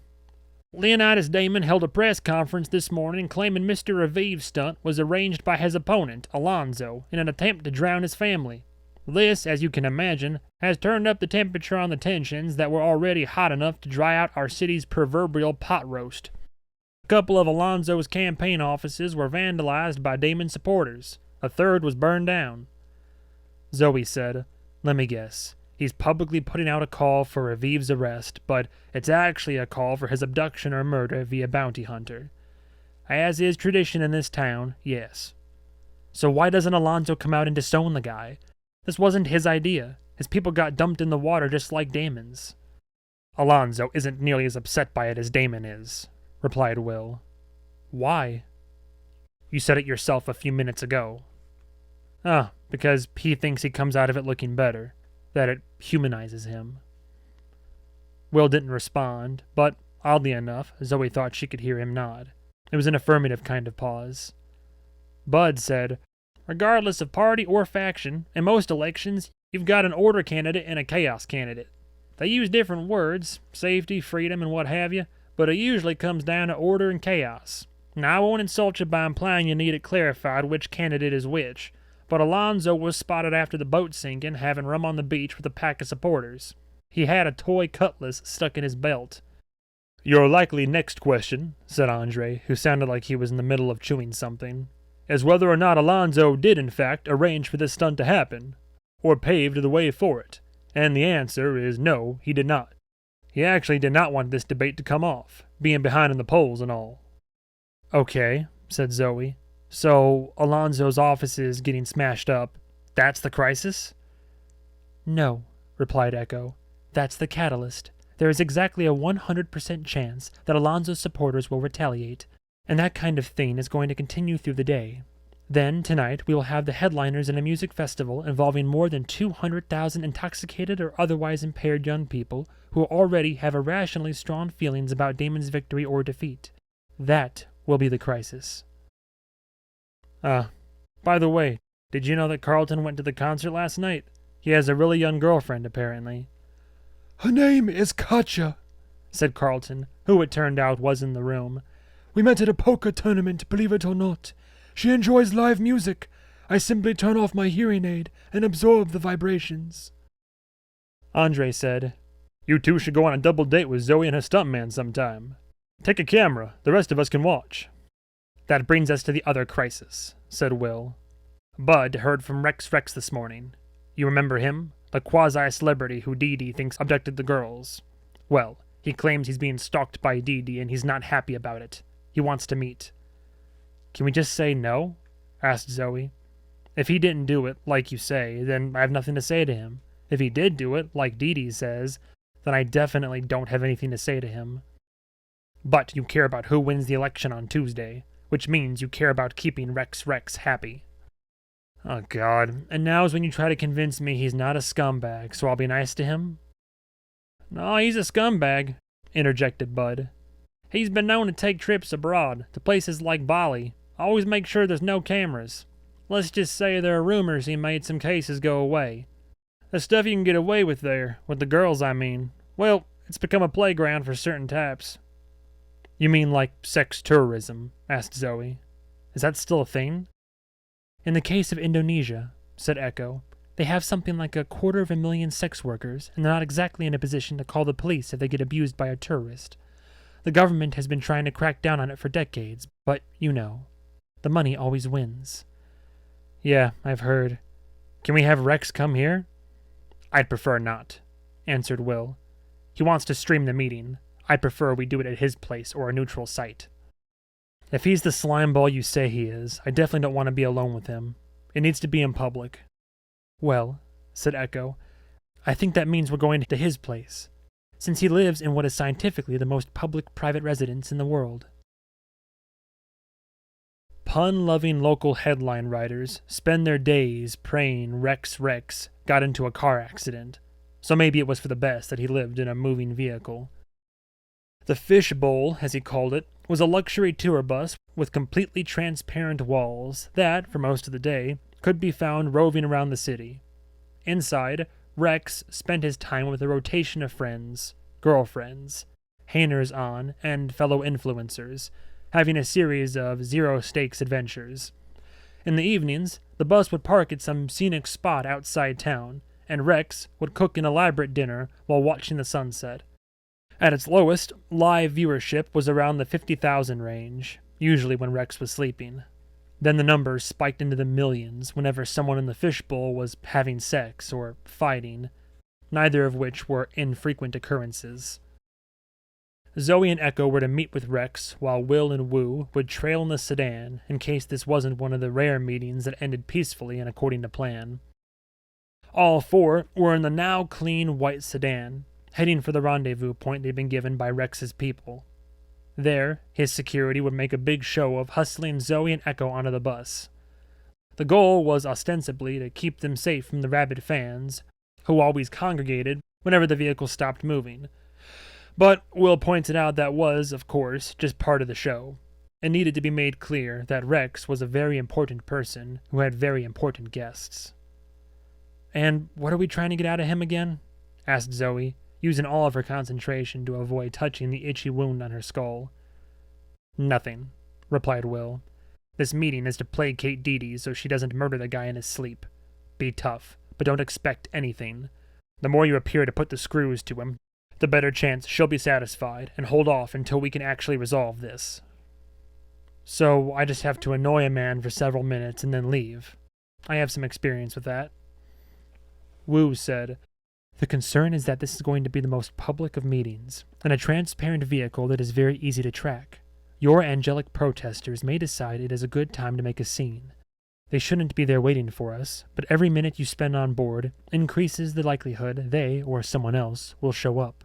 Leonidas Damon held a press conference this morning claiming Mr. Aviv's stunt was arranged by his opponent, Alonzo, in an attempt to drown his family. This, as you can imagine, has turned up the temperature on the tensions that were already hot enough to dry out our city's proverbial pot roast. A couple of Alonzo's campaign offices were vandalized by Damon supporters. A third was burned down. Zoe said, Let me guess. He's publicly putting out a call for Aviv's arrest, but it's actually a call for his abduction or murder via bounty hunter. As is tradition in this town, yes. So why doesn't Alonzo come out and disown the guy? This wasn't his idea. His people got dumped in the water just like Damon's. Alonzo isn't nearly as upset by it as Damon is, replied Will. Why? You said it yourself a few minutes ago. Because he thinks he comes out of it looking better. That it humanizes him. Will didn't respond, but, oddly enough, Zoe thought she could hear him nod. It was an affirmative kind of pause. Bud said, Regardless of party or faction, in most elections, you've got an order candidate and a chaos candidate. They use different words, safety, freedom, and what have you, but it usually comes down to order and chaos. Now, I won't insult you by implying you need it clarified which candidate is which, but Alonzo was spotted after the boat sinking having rum on the beach with a pack of supporters. He had a toy cutlass stuck in his belt. Your likely next question, said Andre, who sounded like he was in the middle of chewing something, is whether or not Alonzo did in fact arrange for this stunt to happen, or paved the way for it. And the answer is no, he did not. He actually did not want this debate to come off, being behind in the polls and all. Okay, said Zoe. So, Alonzo's office is getting smashed up. That's the crisis? No, replied Echo. That's the catalyst. There is exactly a 100% chance that Alonzo's supporters will retaliate, and that kind of thing is going to continue through the day. Then, tonight, we will have the headliners in a music festival involving more than 200,000 intoxicated or otherwise impaired young people who already have irrationally strong feelings about Damon's victory or defeat. That will be the crisis. By the way, did you know that Carlton went to the concert last night? He has a really young girlfriend, apparently. Her name is Katja, said Carlton, who it turned out was in the room. We met at a poker tournament, believe it or not. She enjoys live music. I simply turn off my hearing aid and absorb the vibrations. Andre said, You two should go on a double date with Zoe and her stuntman sometime. Take a camera. The rest of us can watch. That brings us to the other crisis, said Will. Bud heard from Rex this morning. You remember him? The quasi-celebrity who Dee Dee thinks abducted the girls. Well, he claims he's being stalked by Dee Dee and he's not happy about it. He wants to meet. Can we just say no? Asked Zoe. If he didn't do it, like you say, then I have nothing to say to him. If he did do it, like Dee Dee says, then I definitely don't have anything to say to him. But you care about who wins the election on Tuesday, which means you care about keeping Rex happy. Oh, God. And now's when you try to convince me he's not a scumbag, so I'll be nice to him? No, he's a scumbag, interjected Bud. He's been known to take trips abroad, to places like Bali. Always make sure there's no cameras. Let's just say there are rumors he made some cases go away. The stuff you can get away with there, with the girls I mean, well, it's become a playground for certain types. You mean like sex tourism? Asked Zoe. Is that still a thing? In the case of Indonesia, said Echo, they have something like 250,000 sex workers, and they're not exactly in a position to call the police if they get abused by a tourist. The government has been trying to crack down on it for decades, but, you know, the money always wins. Yeah, I've heard. Can we have Rex come here? I'd prefer not, answered Will. He wants to stream the meeting. I'd prefer we do it at his place or a neutral site. If he's the slimeball you say he is, I definitely don't want to be alone with him. It needs to be in public. Well, said Echo, I think that means we're going to his place, since he lives in what is scientifically the most public private residence in the world. Pun-loving local headline writers spend their days praying Rex got into a car accident, so maybe it was for the best that he lived in a moving vehicle. The Fish Bowl, as he called it, was a luxury tour bus with completely transparent walls that, for most of the day, could be found roving around the city. Inside, Rex spent his time with a rotation of friends, girlfriends, hangers-on, and fellow influencers, having a series of zero-stakes adventures. In the evenings, the bus would park at some scenic spot outside town, and Rex would cook an elaborate dinner while watching the sunset. At its lowest, live viewership was around the 50,000 range, usually when Rex was sleeping. Then the numbers spiked into the millions whenever someone in the fishbowl was having sex or fighting, neither of which were infrequent occurrences. Zoe and Echo were to meet with Rex, while Will and Wu would trail in the sedan in case this wasn't one of the rare meetings that ended peacefully and according to plan. All four were in the now clean white sedan, heading for the rendezvous point they'd been given by Rex's people. There, his security would make a big show of hustling Zoe and Echo onto the bus. The goal was ostensibly to keep them safe from the rabid fans, who always congregated whenever the vehicle stopped moving. But Will pointed out that was, of course, just part of the show. It needed to be made clear that Rex was a very important person who had very important guests. And what are we trying to get out of him again? Asked Zoe, using all of her concentration to avoid touching the itchy wound on her skull. Nothing, replied Will. This meeting is to placate Dee Dee so she doesn't murder the guy in his sleep. Be tough, but don't expect anything. The more you appear to put the screws to him, the better chance she'll be satisfied and hold off until we can actually resolve this. So I just have to annoy a man for several minutes and then leave. I have some experience with that. Wu said, The concern is that this is going to be the most public of meetings, and a transparent vehicle that is very easy to track. Your angelic protesters may decide it is a good time to make a scene. They shouldn't be there waiting for us, but every minute you spend on board increases the likelihood they, or someone else, will show up.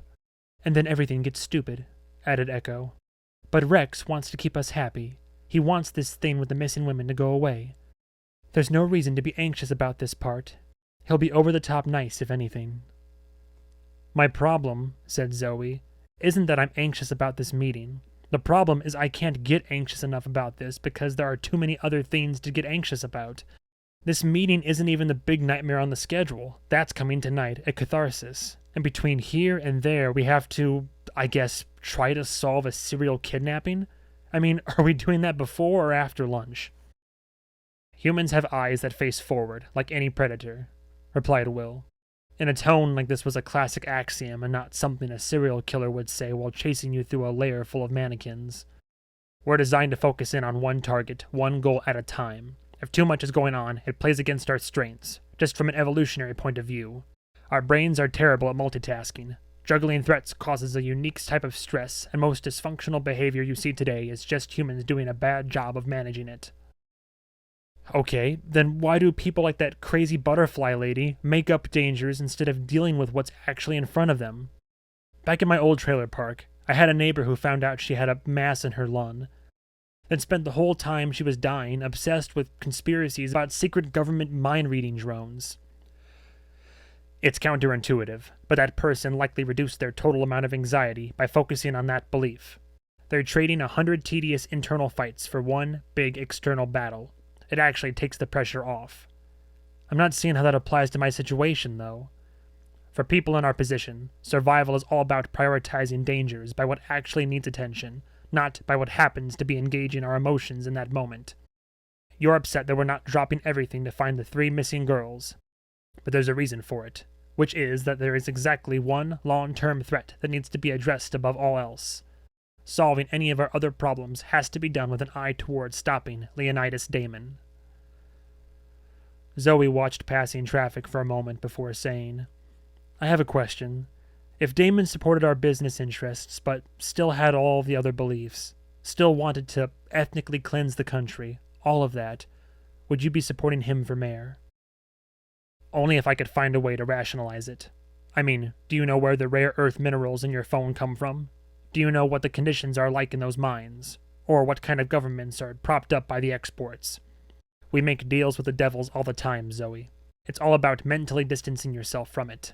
And then everything gets stupid, added Echo. But Rex wants to keep us happy. He wants this thing with the missing women to go away. There's no reason to be anxious about this part. He'll be over the top nice, if anything. My problem, said Zoe, isn't that I'm anxious about this meeting. The problem is I can't get anxious enough about this because there are too many other things to get anxious about. This meeting isn't even the big nightmare on the schedule. That's coming tonight at Catharsis. And between here and there, we have to, I guess, try to solve a serial kidnapping? I mean, are we doing that before or after lunch? Humans have eyes that face forward, like any predator, replied Will, in a tone like this was a classic axiom and not something a serial killer would say while chasing you through a lair full of mannequins. We're designed to focus in on one target, one goal at a time. If too much is going on, it plays against our strengths, just from an evolutionary point of view. Our brains are terrible at multitasking. Juggling threats causes a unique type of stress, and most dysfunctional behavior you see today is just humans doing a bad job of managing it. Okay, then why do people like that crazy butterfly lady make up dangers instead of dealing with what's actually in front of them? Back in my old trailer park, I had a neighbor who found out she had a mass in her lung, then spent the whole time she was dying obsessed with conspiracies about secret government mind-reading drones. It's counterintuitive, but that person likely reduced their total amount of anxiety by focusing on that belief. They're trading 100 tedious internal fights for one big external battle. It actually takes the pressure off. I'm not seeing how that applies to my situation, though. For people in our position, survival is all about prioritizing dangers by what actually needs attention, not by what happens to be engaging our emotions in that moment. You're upset that we're not dropping everything to find the 3 missing girls. But there's a reason for it, which is that there is exactly one long-term threat that needs to be addressed above all else. Solving any of our other problems has to be done with an eye towards stopping Leonidas Damon. Zoe watched passing traffic for a moment before saying, I have a question. If Damon supported our business interests, but still had all of the other beliefs, still wanted to ethnically cleanse the country, all of that, would you be supporting him for mayor? Only if I could find a way to rationalize it. I mean, do you know where the rare earth minerals in your phone come from? Do you know what the conditions are like in those mines? Or what kind of governments are propped up by the exports? We make deals with the devils all the time, Zoe. It's all about mentally distancing yourself from it.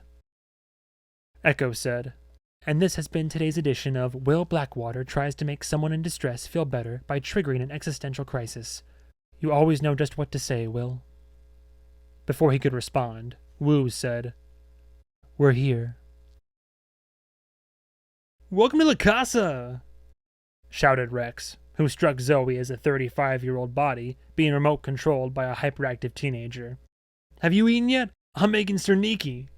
Echo said, and this has been today's edition of Will Blackwater Tries to Make Someone in Distress Feel Better by Triggering an Existential Crisis. You always know just what to say, Will. Before he could respond, Wu said, We're here. Welcome to La Casa! Shouted Rex, who struck Zoe as a 35-year-old body being remote-controlled by a hyperactive teenager. Have you eaten yet? I'm making serniki.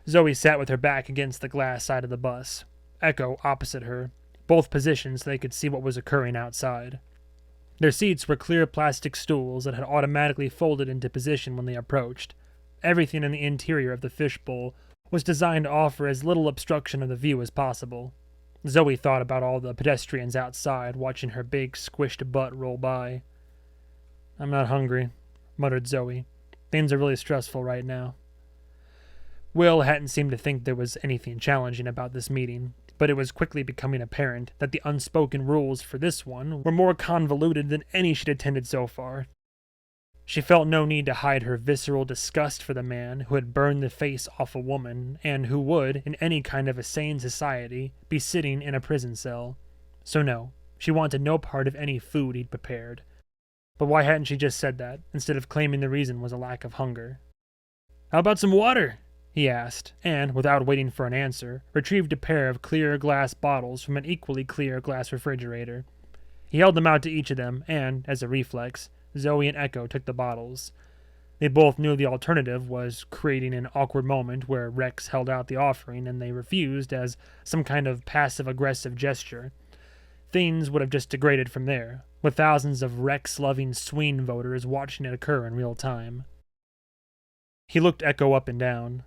Zoe sat with her back against the glass side of the bus, Echo opposite her, both positioned so they could see what was occurring outside. Their seats were clear plastic stools that had automatically folded into position when they approached. Everything in the interior of the fishbowl was designed to offer as little obstruction of the view as possible. Zoe thought about all the pedestrians outside watching her big, squished butt roll by. I'm not hungry, muttered Zoe. Things are really stressful right now. Will hadn't seemed to think there was anything challenging about this meeting, but it was quickly becoming apparent that the unspoken rules for this one were more convoluted than any she'd attended so far. She felt no need to hide her visceral disgust for the man who had burned the face off a woman and who would, in any kind of a sane society, be sitting in a prison cell. So no, she wanted no part of any food he'd prepared. But why hadn't she just said that, instead of claiming the reason was a lack of hunger? How about some water? He asked, and, without waiting for an answer, retrieved a pair of clear glass bottles from an equally clear glass refrigerator. He held them out to each of them, and, as a reflex, Zoe and Echo took the bottles. They both knew the alternative was creating an awkward moment where Rex held out the offering and they refused as some kind of passive-aggressive gesture. Things would have just degraded from there, with thousands of Rex-loving swing voters watching it occur in real time. He looked Echo up and down.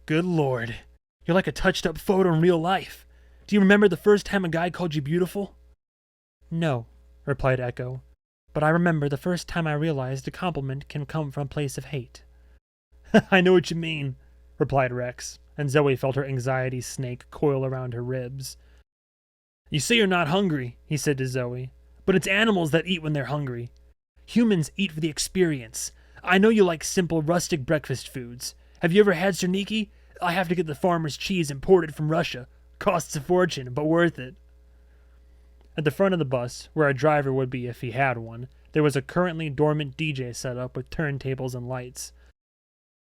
Good Lord, you're like a touched-up photo in real life. Do you remember the first time a guy called you beautiful? No, replied Echo, but I remember the first time I realized a compliment can come from a place of hate. I know what you mean, replied Rex, and Zoe felt her anxiety snake coil around her ribs. You say you're not hungry, he said to Zoe, but it's animals that eat when they're hungry. Humans eat for the experience. I know you like simple, rustic breakfast foods. Have you ever had serniki? I have to get the farmer's cheese imported from Russia. Costs a fortune, but worth it. At the front of the bus, where a driver would be if he had one, there was a currently dormant DJ set up with turntables and lights.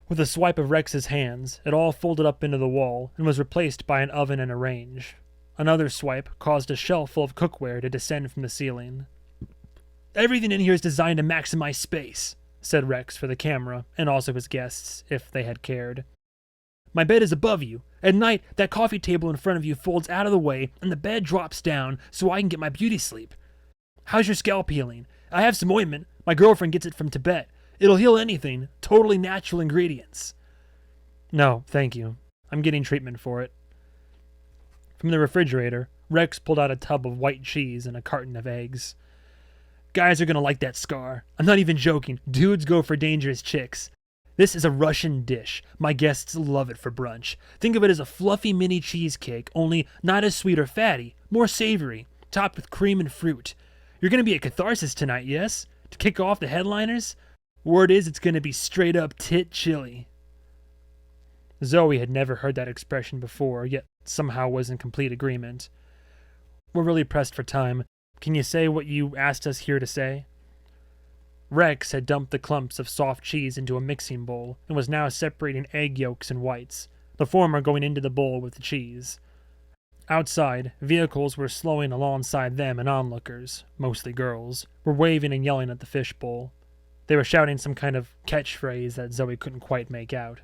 With a swipe of Rex's hands, it all folded up into the wall and was replaced by an oven and a range. Another swipe caused a shelf full of cookware to descend from the ceiling. Everything in here is designed to maximize space, said Rex for the camera, and also his guests, if they had cared. My bed is above you. At night, that coffee table in front of you folds out of the way, and the bed drops down so I can get my beauty sleep. How's your scalp healing? I have some ointment. My girlfriend gets it from Tibet. It'll heal anything. Totally natural ingredients. No, thank you. I'm getting treatment for it. From the refrigerator, Rex pulled out a tub of white cheese and a carton of eggs. Guys are gonna like that scar. I'm not even joking. Dudes go for dangerous chicks. This is a Russian dish. My guests love it for brunch. Think of it as a fluffy mini cheesecake, only not as sweet or fatty, more savory, topped with cream and fruit. You're gonna be a catharsis tonight, yes? To kick off the headliners? Word is it's gonna be straight up tit chili. Zoe had never heard that expression before, yet somehow was in complete agreement. We're really pressed for time. Can you say what you asked us here to say? Rex had dumped the clumps of soft cheese into a mixing bowl and was now separating egg yolks and whites, the former going into the bowl with the cheese. Outside, vehicles were slowing alongside them, and onlookers, mostly girls, were waving and yelling at the fishbowl. They were shouting some kind of catchphrase that Zoe couldn't quite make out.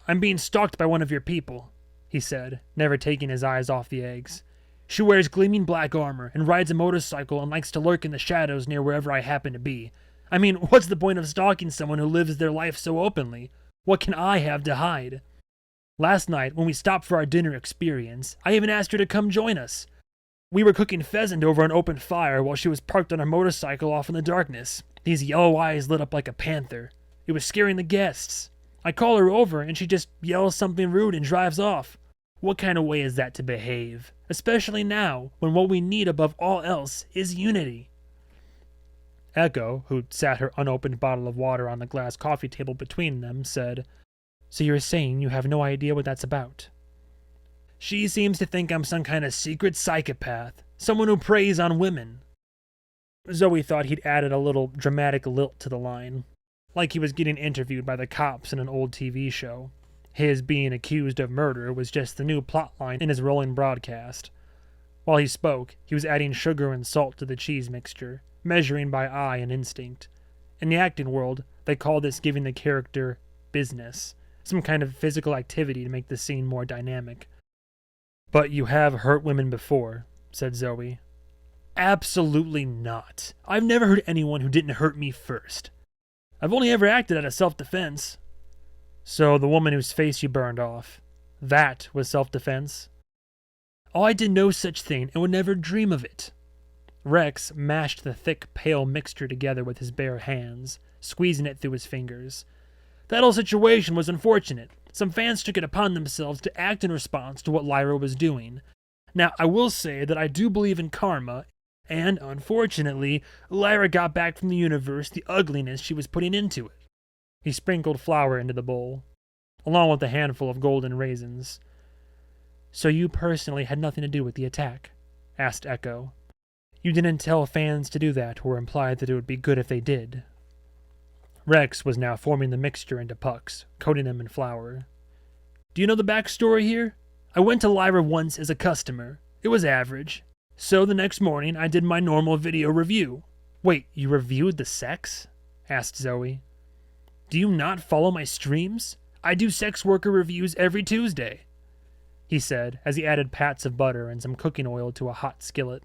"I'm being stalked by one of your people," he said, never taking his eyes off the eggs. "She wears gleaming black armor and rides a motorcycle and likes to lurk in the shadows near wherever I happen to be. I mean, what's the point of stalking someone who lives their life so openly? What can I have to hide? Last night, when we stopped for our dinner experience, I even asked her to come join us. We were cooking pheasant over an open fire while she was parked on her motorcycle off in the darkness. These yellow eyes lit up like a panther. It was scaring the guests. I call her over and she just yells something rude and drives off. What kind of way is that to behave? Especially now, when what we need above all else is unity." Echo, who sat her unopened bottle of water on the glass coffee table between them, said, "So you're saying you have no idea what that's about?" "She seems to think I'm some kind of secret psychopath, someone who preys on women." Zoe thought he'd added a little dramatic lilt to the line, like he was getting interviewed by the cops in an old TV show. His being accused of murder was just the new plotline in his rolling broadcast. While he spoke, he was adding sugar and salt to the cheese mixture, measuring by eye and instinct. In the acting world, they call this giving the character business, some kind of physical activity to make the scene more dynamic. "But you have hurt women before," said Zoe. "Absolutely not. I've never hurt anyone who didn't hurt me first. I've only ever acted out of self-defense." "So the woman whose face you burned off, that was self-defense?" "Oh, I did no such thing and would never dream of it." Rex mashed the thick, pale mixture together with his bare hands, squeezing it through his fingers. "That whole situation was unfortunate. Some fans took it upon themselves to act in response to what Lyra was doing. Now, I will say that I do believe in karma, and, unfortunately, Lyra got back from the universe the ugliness she was putting into it." He sprinkled flour into the bowl, along with a handful of golden raisins. "So you personally had nothing to do with the attack?" asked Echo. "You didn't tell fans to do that, or imply that it would be good if they did?" Rex was now forming the mixture into pucks, coating them in flour. "Do you know the backstory here? I went to Lyra once as a customer. It was average. So the next morning, I did my normal video review." "Wait, you reviewed the sex?" asked Zoe. "Do you not follow my streams? I do sex worker reviews every Tuesday," he said as he added pats of butter and some cooking oil to a hot skillet.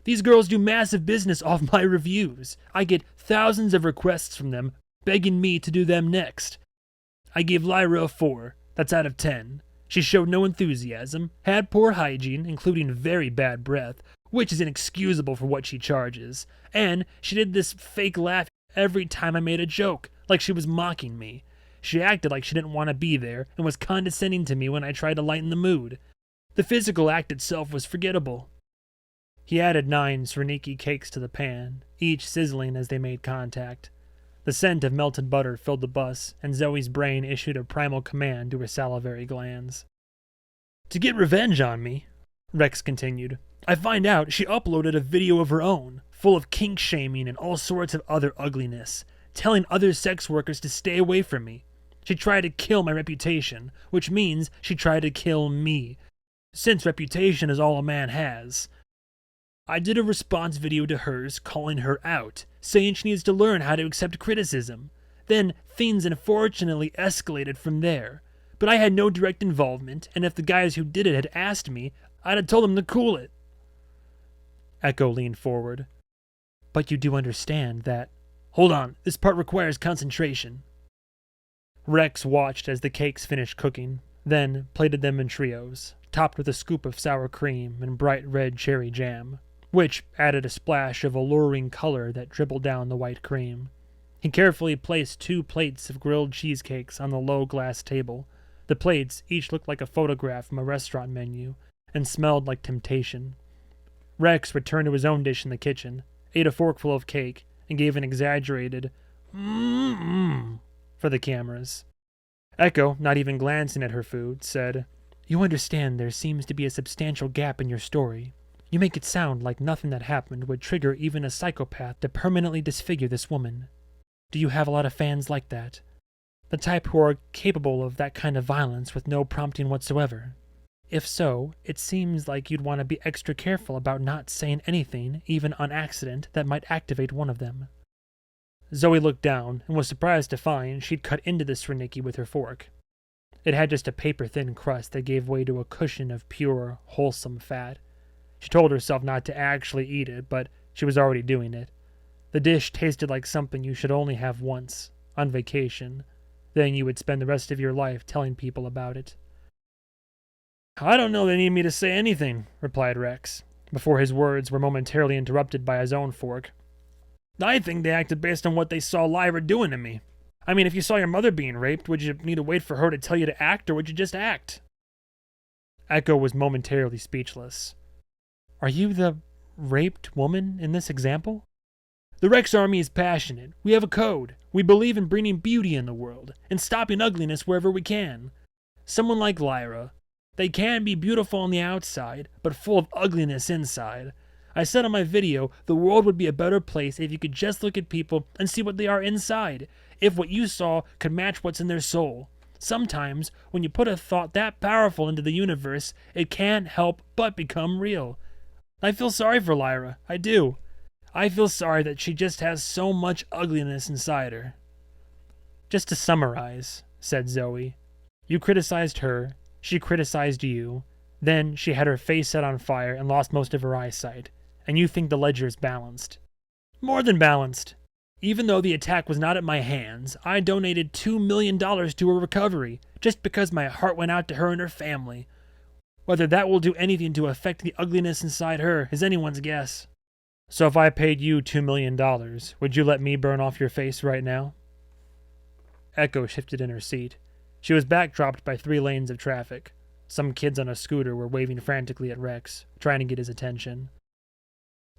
"These girls do massive business off my reviews. I get thousands of requests from them, begging me to do them next. I gave Lyra a 4. That's out of 10. She showed no enthusiasm, had poor hygiene, including very bad breath, which is inexcusable for what she charges, and she did this fake laugh every time I made a joke, like she was mocking me. She acted like she didn't want to be there and was condescending to me when I tried to lighten the mood. The physical act itself was forgettable." He added 9 Serniki cakes to the pan, each sizzling as they made contact. The scent of melted butter filled the bus, and Zoe's brain issued a primal command to her salivary glands. "To get revenge on me," Rex continued, "I find out she uploaded a video of her own, full of kink shaming and all sorts of other ugliness, telling other sex workers to stay away from me. She tried to kill my reputation, which means she tried to kill me, since reputation is all a man has. I did a response video to hers calling her out, saying she needs to learn how to accept criticism. Then things unfortunately escalated from there. But I had no direct involvement, and if the guys who did it had asked me, I'd have told them to cool it." Echo leaned forward. "But you do understand that—" "Hold on, this part requires concentration." Rex watched as the cakes finished cooking, then plated them in trios, topped with a scoop of sour cream and bright red cherry jam, which added a splash of alluring color that dribbled down the white cream. He carefully placed 2 plates of grilled cheesecakes on the low glass table. The plates each looked like a photograph from a restaurant menu and smelled like temptation. Rex returned to his own dish in the kitchen, ate a forkful of cake, and gave an exaggerated "mmm" for the cameras. Echo, not even glancing at her food, said, "You understand there seems to be a substantial gap in your story. You make it sound like nothing that happened would trigger even a psychopath to permanently disfigure this woman. Do you have a lot of fans like that? The type who are capable of that kind of violence with no prompting whatsoever? If so, it seems like you'd want to be extra careful about not saying anything, even on accident, that might activate one of them. Zoe looked down and was surprised to find she'd cut into the srnicki with her fork. It had just a paper-thin crust that gave way to a cushion of pure, wholesome fat. She told herself not to actually eat it, but she was already doing it. The dish tasted like something you should only have once, on vacation. Then you would spend the rest of your life telling people about it. I don't know they need me to say anything, replied Rex, before his words were momentarily interrupted by his own fork. I think they acted based on what they saw Lyra doing to me. I mean, if you saw your mother being raped, would you need to wait for her to tell you to act, or would you just act? Echo was momentarily speechless. Are you the raped woman in this example? The Rex Army is passionate. We have a code. We believe in bringing beauty in the world, and stopping ugliness wherever we can. Someone like Lyra, they can be beautiful on the outside, but full of ugliness inside. I said on my video, the world would be a better place if you could just look at people and see what they are inside, if what you saw could match what's in their soul. Sometimes, when you put a thought that powerful into the universe, it can't help but become real. I feel sorry for Lyra, I do. I feel sorry that she just has so much ugliness inside her. Just to summarize, said Zoe, you criticized her, she criticized you, then she had her face set on fire and lost most of her eyesight, and you think the ledger is balanced. More than balanced. Even though the attack was not at my hands, I donated $2 million to her recovery, just because my heart went out to her and her family. Whether that will do anything to affect the ugliness inside her is anyone's guess. So if I paid you $2 million, would you let me burn off your face right now? Echo shifted in her seat. She was backdropped by 3 lanes of traffic. Some kids on a scooter were waving frantically at Rex, trying to get his attention.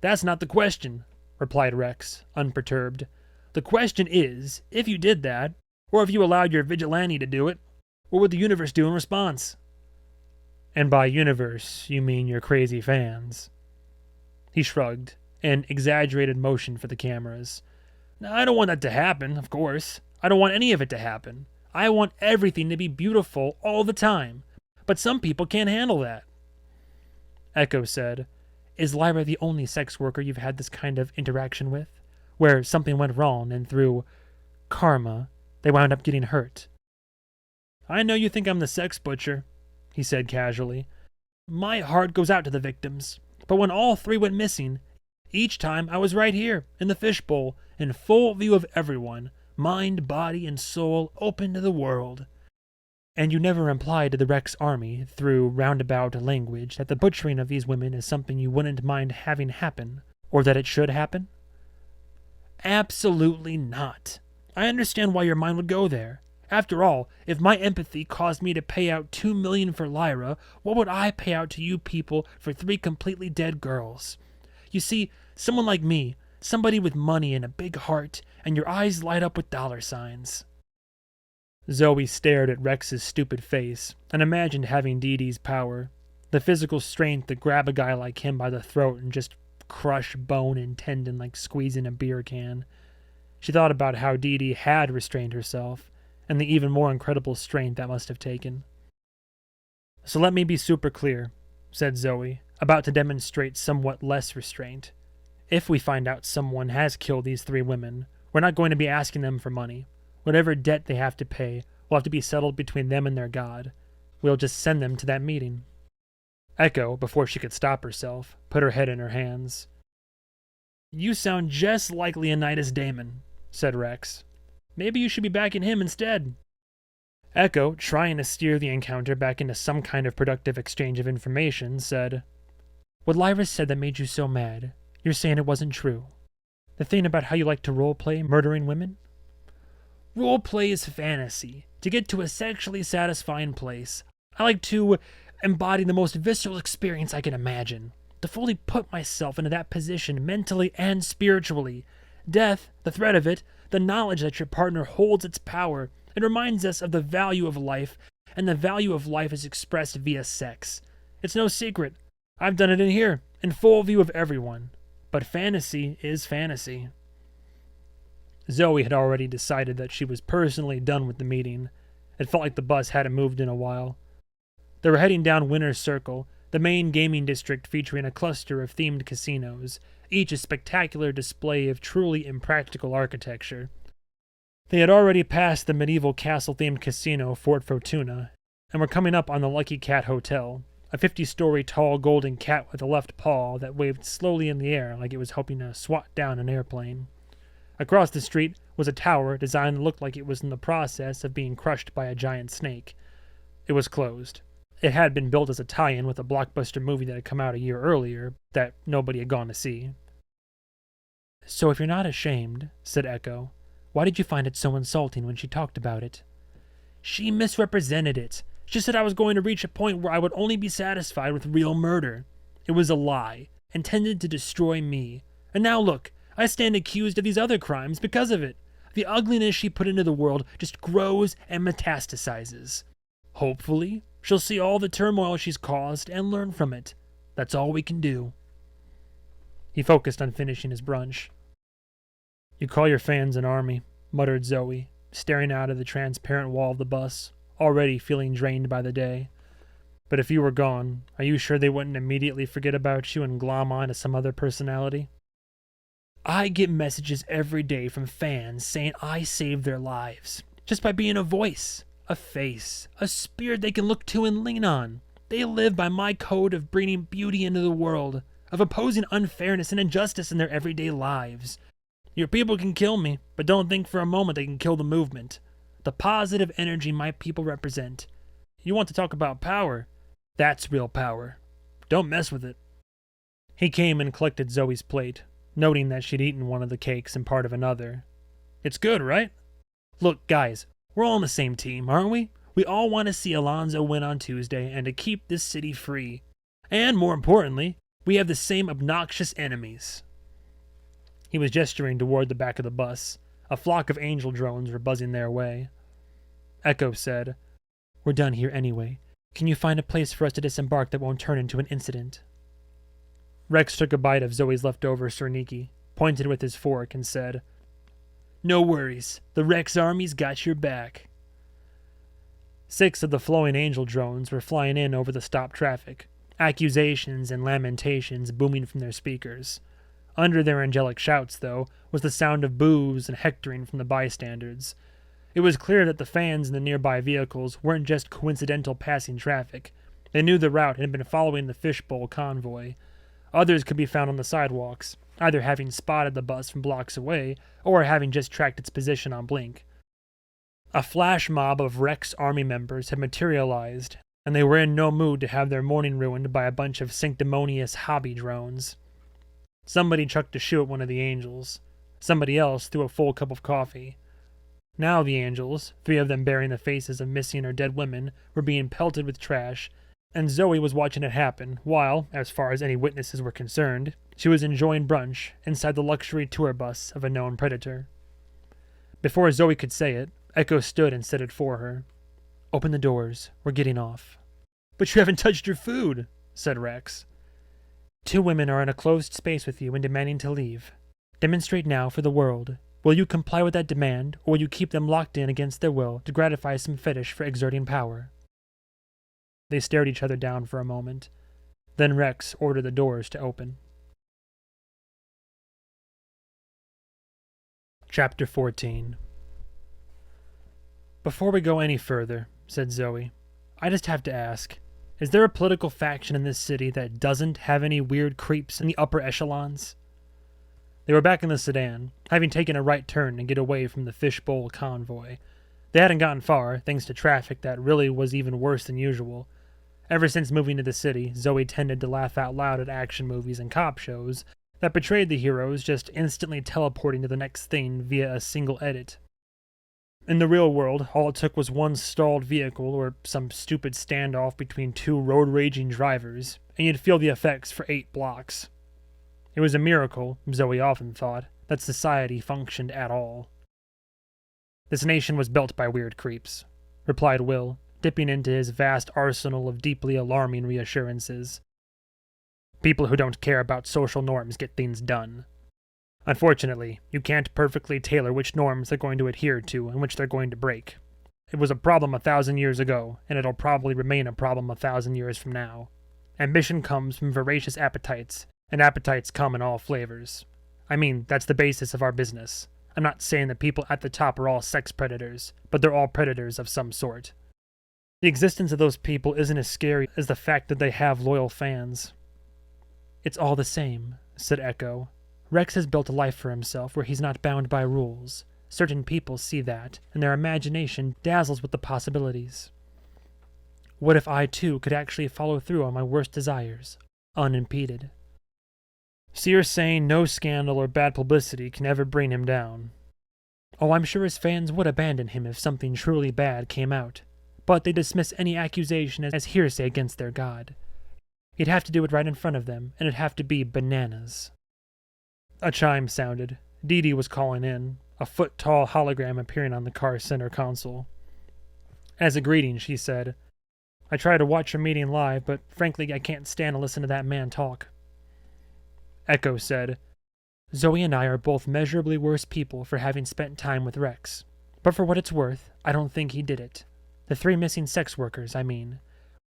That's not the question, replied Rex, unperturbed. The question is, if you did that, or if you allowed your vigilante to do it, what would the universe do in response? And by universe, you mean your crazy fans. He shrugged, an exaggerated motion for the cameras. Now, I don't want that to happen, of course. I don't want any of it to happen. I want everything to be beautiful all the time. But some people can't handle that. Echo said, Is Lyra the only sex worker you've had this kind of interaction with? Where something went wrong and through karma, they wound up getting hurt? I know you think I'm the sex butcher, he said casually. My heart goes out to the victims. But when all 3 went missing, each time I was right here, in the fishbowl, in full view of everyone, mind, body, and soul open to the world. And you never implied to the Rex Army, through roundabout language, that the butchering of these women is something you wouldn't mind having happen, or that it should happen? Absolutely not. I understand why your mind would go there. After all, if my empathy caused me to pay out $2 million for Lyra, what would I pay out to you people for 3 completely dead girls? You see, someone like me, somebody with money and a big heart, and your eyes light up with dollar signs. Zoe stared at Rex's stupid face and imagined having Dee Dee's power, the physical strength to grab a guy like him by the throat and just crush bone and tendon like squeezing a beer can. She thought about how Dee Dee had restrained herself, and the even more incredible strength that must have taken. So let me be super clear, said Zoe, about to demonstrate somewhat less restraint. If we find out someone has killed these 3 women, we're not going to be asking them for money. Whatever debt they have to pay will have to be settled between them and their god. We'll just send them to that meeting. Echo, before she could stop herself, put her head in her hands. You sound just like Leonidas Damon, said Rex. Maybe you should be backing him instead. Echo, trying to steer the encounter back into some kind of productive exchange of information, said, What Lyra said that made you so mad, you're saying it wasn't true. The thing about how you like to roleplay murdering women? Roleplay is fantasy. To get to a sexually satisfying place, I like to embody the most visceral experience I can imagine. To fully put myself into that position mentally and spiritually. Death, the threat of it, the knowledge that your partner holds its power, it reminds us of the value of life, and the value of life is expressed via sex. It's no secret. I've done it in here, in full view of everyone. But fantasy is fantasy. Zoe had already decided that she was personally done with the meeting. It felt like the bus hadn't moved in a while. They were heading down Winner's Circle, the main gaming district featuring a cluster of themed casinos, each a spectacular display of truly impractical architecture. They had already passed the medieval castle-themed casino Fort Fortuna, and were coming up on the Lucky Cat Hotel, a 50-story tall golden cat with a left paw that waved slowly in the air like it was helping to swat down an airplane. Across the street was a tower designed to look like it was in the process of being crushed by a giant snake. It was closed. It had been built as a tie-in with a blockbuster movie that had come out a year earlier that nobody had gone to see. "So if you're not ashamed," said Echo, "why did you find it so insulting when she talked about it?" "She misrepresented it. She said I was going to reach a point where I would only be satisfied with real murder. It was a lie, intended to destroy me. And now look, I stand accused of these other crimes because of it. The ugliness she put into the world just grows and metastasizes. Hopefully, she'll see all the turmoil she's caused and learn from it. That's all we can do." He focused on finishing his brunch. "You call your fans an army," muttered Zoe, staring out of the transparent wall of the bus, already feeling drained by the day. "But if you were gone, are you sure they wouldn't immediately forget about you and glom on to some other personality?" "I get messages every day from fans saying I saved their lives, just by being a voice, a face, a spirit they can look to and lean on. They live by my code of bringing beauty into the world, of opposing unfairness and injustice in their everyday lives. Your people can kill me, but don't think for a moment they can kill the movement. The positive energy my people represent. You want to talk about power? That's real power. Don't mess with it." He came and collected Zoe's plate, noting that she'd eaten one of the cakes and part of another. "It's good, right? Look, guys, we're all on the same team, aren't we? We all want to see Alonzo win on Tuesday and to keep this city free. And more importantly, we have the same obnoxious enemies." He was gesturing toward the back of the bus. A flock of angel drones were buzzing their way. Echo said, "We're done here anyway. Can you find a place for us to disembark that won't turn into an incident?" Rex took a bite of Zoe's leftover serniki, pointed with his fork, and said, "No worries. The Rex army's got your back." 6 of the flowing angel drones were flying in over the stopped traffic, accusations and lamentations booming from their speakers. Under their angelic shouts, though, was the sound of boos and hectoring from the bystanders. It was clear that the fans in the nearby vehicles weren't just coincidental passing traffic. They knew the route and had been following the fishbowl convoy. Others could be found on the sidewalks, either having spotted the bus from blocks away or having just tracked its position on Blink. A flash mob of Rex army members had materialized, and they were in no mood to have their morning ruined by a bunch of sanctimonious hobby drones. Somebody chucked a shoe at one of the angels. Somebody else threw a full cup of coffee. Now the angels, 3 of them bearing the faces of missing or dead women, were being pelted with trash, and Zoe was watching it happen while, as far as any witnesses were concerned, she was enjoying brunch inside the luxury tour bus of a known predator. Before Zoe could say it, Echo stood and said it for her. "Open the doors. We're getting off." "But you haven't touched your food," said Rex. 2 women are in a closed space with you and demanding to leave. Demonstrate now for the world. Will you comply with that demand, or will you keep them locked in against their will to gratify some fetish for exerting power?" They stared each other down for a moment. Then Rex ordered the doors to open. Chapter 14. "Before we go any further," said Zoe, "I just have to ask, is there a political faction in this city that doesn't have any weird creeps in the upper echelons?" They were back in the sedan, having taken a right turn to get away from the fishbowl convoy. They hadn't gotten far, thanks to traffic that really was even worse than usual. Ever since moving to the city, Zoe tended to laugh out loud at action movies and cop shows that portrayed the heroes just instantly teleporting to the next thing via a single edit. In the real world, all it took was one stalled vehicle or some stupid standoff between 2 road-raging drivers, and you'd feel the effects for 8 blocks. It was a miracle, Zoe often thought, that society functioned at all. "This nation was built by weird creeps," replied Will, dipping into his vast arsenal of deeply alarming reassurances. People who don't care about social norms get things done. Unfortunately, you can't perfectly tailor which norms they're going to adhere to and which they're going to break. It was a problem 1,000 years ago, and it'll probably remain a problem 1,000 years from now. Ambition comes from voracious appetites, and appetites come in all flavors. I mean, that's the basis of our business. I'm not saying that people at the top are all sex predators, but they're all predators of some sort. The existence of those people isn't as scary as the fact that they have loyal fans. It's all the same, said Echo. Rex has built a life for himself where he's not bound by rules. Certain people see that, and their imagination dazzles with the possibilities. What if I, too, could actually follow through on my worst desires, unimpeded? So you're saying no scandal or bad publicity can ever bring him down? Oh, I'm sure his fans would abandon him if something truly bad came out, but they dismiss any accusation as hearsay against their god. You'd have to do it right in front of them, and it'd have to be bananas. A chime sounded. Dee Dee was calling in, a foot-tall hologram appearing on the car's center console. As a greeting, she said, I try to watch your meeting live, but frankly I can't stand to listen to that man talk. Echo said, Zoe and I are both measurably worse people for having spent time with Rex. But for what it's worth, I don't think he did it. The 3 missing sex workers, I mean.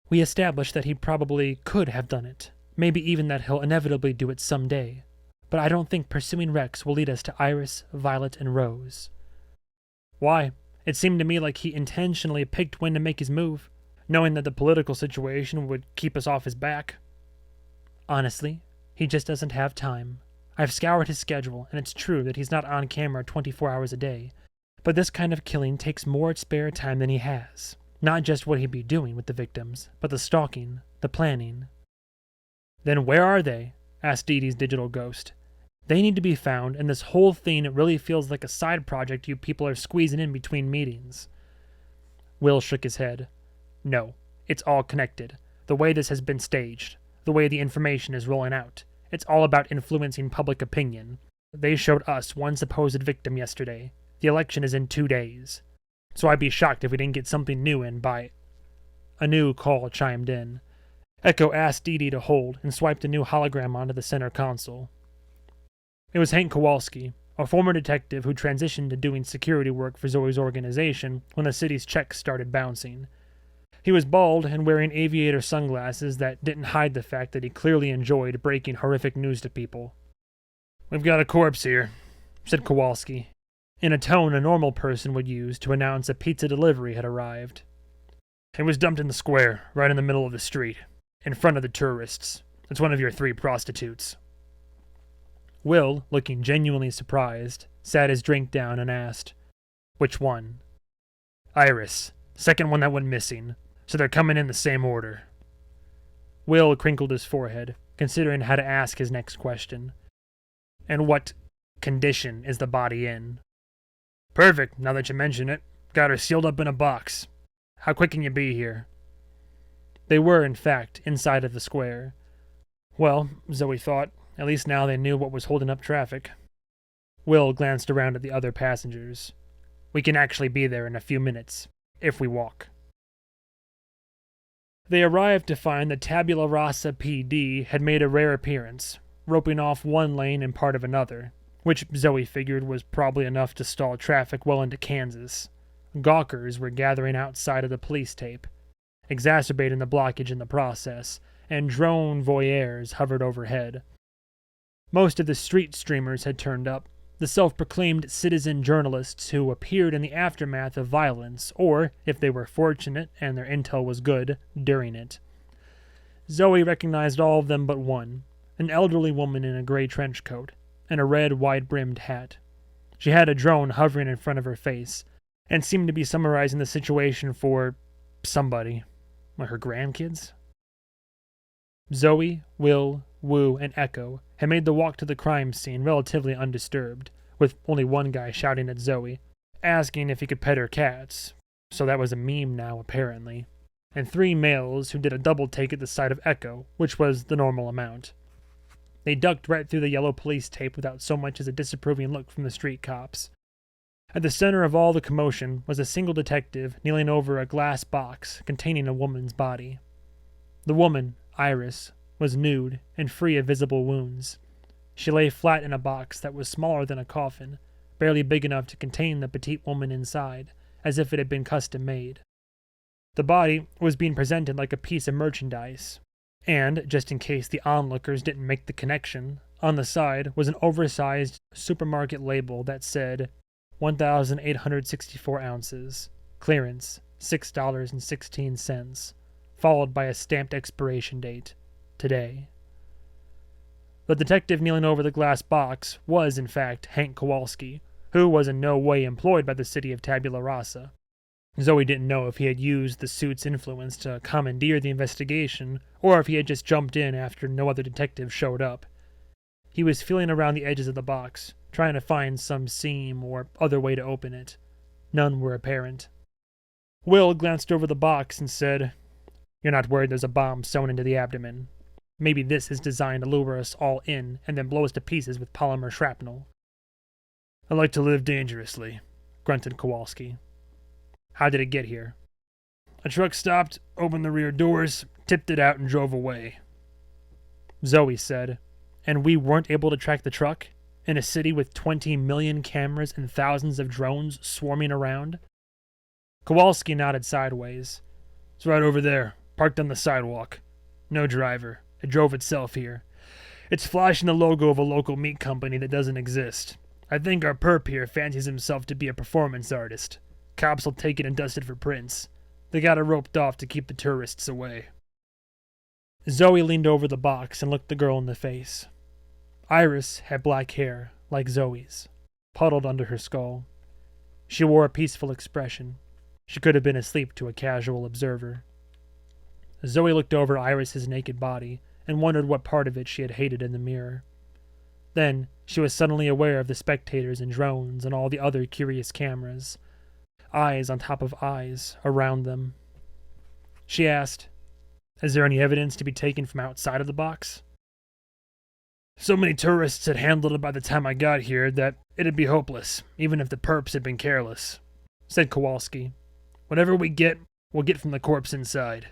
We established that he probably could have done it. Maybe even that he'll inevitably do it someday. But I don't think pursuing Rex will lead us to Iris, Violet, and Rose. Why? It seemed to me like he intentionally picked when to make his move, knowing that the political situation would keep us off his back. Honestly, he just doesn't have time. I've scoured his schedule, and it's true that he's not on camera 24 hours a day, but this kind of killing takes more spare time than he has. Not just what he'd be doing with the victims, but the stalking, the planning. Then where are they? Asked Dee Dee's digital ghost. They need to be found, and this whole thing really feels like a side project you people are squeezing in between meetings. Will shook his head. No, it's all connected. The way this has been staged, the way the information is rolling out. It's all about influencing public opinion. They showed us one supposed victim yesterday. The election is in 2 days. So I'd be shocked if we didn't get something new in by... A new call chimed in. Echo asked Dee Dee to hold and swiped a new hologram onto the center console. It was Hank Kowalski, a former detective who transitioned to doing security work for Zoe's organization when the city's checks started bouncing. He was bald and wearing aviator sunglasses that didn't hide the fact that he clearly enjoyed breaking horrific news to people. We've got a corpse here, said Kowalski, in a tone a normal person would use to announce a pizza delivery had arrived. It was dumped in the square, right in the middle of the street, in front of the tourists. It's one of your 3 prostitutes. Will, looking genuinely surprised, sat his drink down and asked, Which one? Iris, second one that went missing, so they're coming in the same order. Will crinkled his forehead, considering how to ask his next question. And what condition is the body in? Perfect, now that you mention it. Got her sealed up in a box. How quick can you be here? They were, in fact, inside of the square. Well, Zoe thought, at least now they knew what was holding up traffic. Will glanced around at the other passengers. We can actually be there in a few minutes, if we walk. They arrived to find that Tabula Rasa PD had made a rare appearance, roping off one lane and part of another, which Zoe figured was probably enough to stall traffic well into Kansas. Gawkers were gathering outside of the police tape, exacerbating the blockage in the process, and drone voyeurs hovered overhead. Most of the street streamers had turned up, the self-proclaimed citizen journalists who appeared in the aftermath of violence, or, if they were fortunate and their intel was good, during it. Zoe recognized all of them but one, an elderly woman in a gray trench coat, and a red, wide-brimmed hat. She had a drone hovering in front of her face, and seemed to be summarizing the situation for somebody. Her grandkids? Zoe, Will, Wu, and Echo had made the walk to the crime scene relatively undisturbed, with only one guy shouting at Zoe, asking if he could pet her cats, so that was a meme now apparently, and 3 males who did a double take at the sight of Echo, which was the normal amount. They ducked right through the yellow police tape without so much as a disapproving look from the street cops. At the center of all the commotion was a single detective kneeling over a glass box containing a woman's body. The woman, Iris, was nude and free of visible wounds. She lay flat in a box that was smaller than a coffin, barely big enough to contain the petite woman inside, as if it had been custom made. The body was being presented like a piece of merchandise, and, just in case the onlookers didn't make the connection, on the side was an oversized supermarket label that said 1,864 ounces, clearance $6.16, followed by a stamped expiration date, today. The detective kneeling over the glass box was, in fact, Hank Kowalski, who was in no way employed by the city of Tabula Rasa. Zoe didn't know if he had used the suit's influence to commandeer the investigation, or if he had just jumped in after no other detective showed up. He was feeling around the edges of the box, trying to find some seam or other way to open it. None were apparent. Will glanced over the box and said, "You're not worried there's a bomb sewn into the abdomen? Maybe this is designed to lure us all in and then blow us to pieces with polymer shrapnel." "I like to live dangerously," grunted Kowalski. "How did it get here?" "A truck stopped, opened the rear doors, tipped it out, and drove away." Zoe said, "And we weren't able to track the truck? In a city with 20 million cameras and thousands of drones swarming around?" Kowalski nodded sideways. "It's right over there, parked on the sidewalk. No driver. It drove itself here. It's flashing the logo of a local meat company that doesn't exist. I think our perp here fancies himself to be a performance artist. Cops will take it and dust it for prints. They got it roped off to keep the tourists away." Zoe leaned over the box and looked the girl in the face. Iris had black hair, like Zoe's, puddled under her skull. She wore a peaceful expression. She could have been asleep to a casual observer. Zoe looked over Iris's naked body and wondered what part of it she had hated in the mirror. Then she was suddenly aware of the spectators and drones and all the other curious cameras, eyes on top of eyes around them. She asked, "Is there any evidence to be taken from outside of the box?" "So many tourists had handled it by the time I got here that it'd be hopeless, even if the perps had been careless," said Kowalski. "Whatever we get, we'll get from the corpse inside."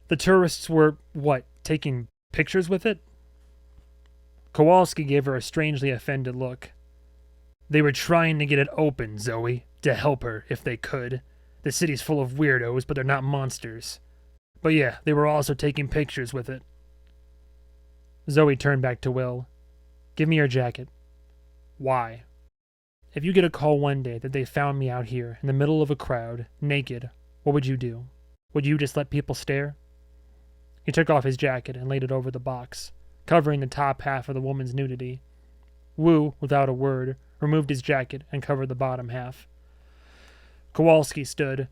"The tourists were, what, taking pictures with it?" Kowalski gave her a strangely offended look. "They were trying to get it open, Zoe, to help her, if they could. The city's full of weirdos, but they're not monsters. But yeah, they were also taking pictures with it." Zoe turned back to Will. "Give me your jacket." "Why?" "If you get a call one day that they found me out here in the middle of a crowd, naked, what would you do? Would you just let people stare?" He took off his jacket and laid it over the box, covering the top half of the woman's nudity. Wu, without a word, removed his jacket and covered the bottom half. Kowalski stood.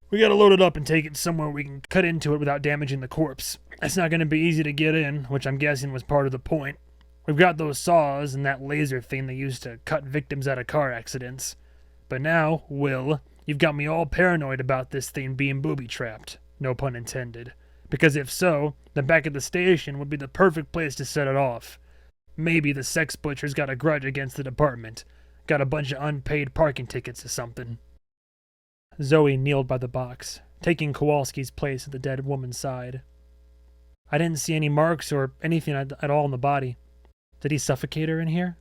"We gotta load it up and take it somewhere we can cut into it without damaging the corpse. It's not gonna be easy to get in, which I'm guessing was part of the point. We've got those saws and that laser thing they used to cut victims out of car accidents. But now, Will, you've got me all paranoid about this thing being booby-trapped, no pun intended. Because if so, the back of the station would be the perfect place to set it off. Maybe the sex butcher's got a grudge against the department. Got a bunch of unpaid parking tickets or something." Zoe kneeled by the box, taking Kowalski's place at the dead woman's side. "I didn't see any marks or anything at all in the body. Did he suffocate her in here?"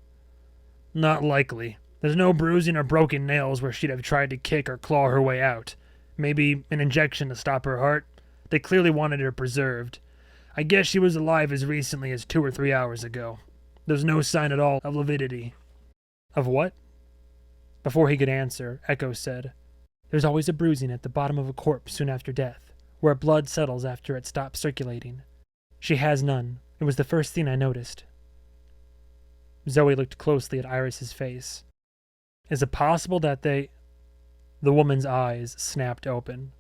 "Not likely. There's no bruising or broken nails where she'd have tried to kick or claw her way out. Maybe an injection to stop her heart. They clearly wanted her preserved. I guess she was alive as recently as 2 or 3 hours ago. There's no sign at all of lividity." "Of what?" Before he could answer, Echo said, "There's always a bruising at the bottom of a corpse soon after death, where blood settles after it stops circulating. She has none. It was the first thing I noticed." Zoe looked closely at Iris's face. "Is it possible that they—" The woman's eyes snapped open.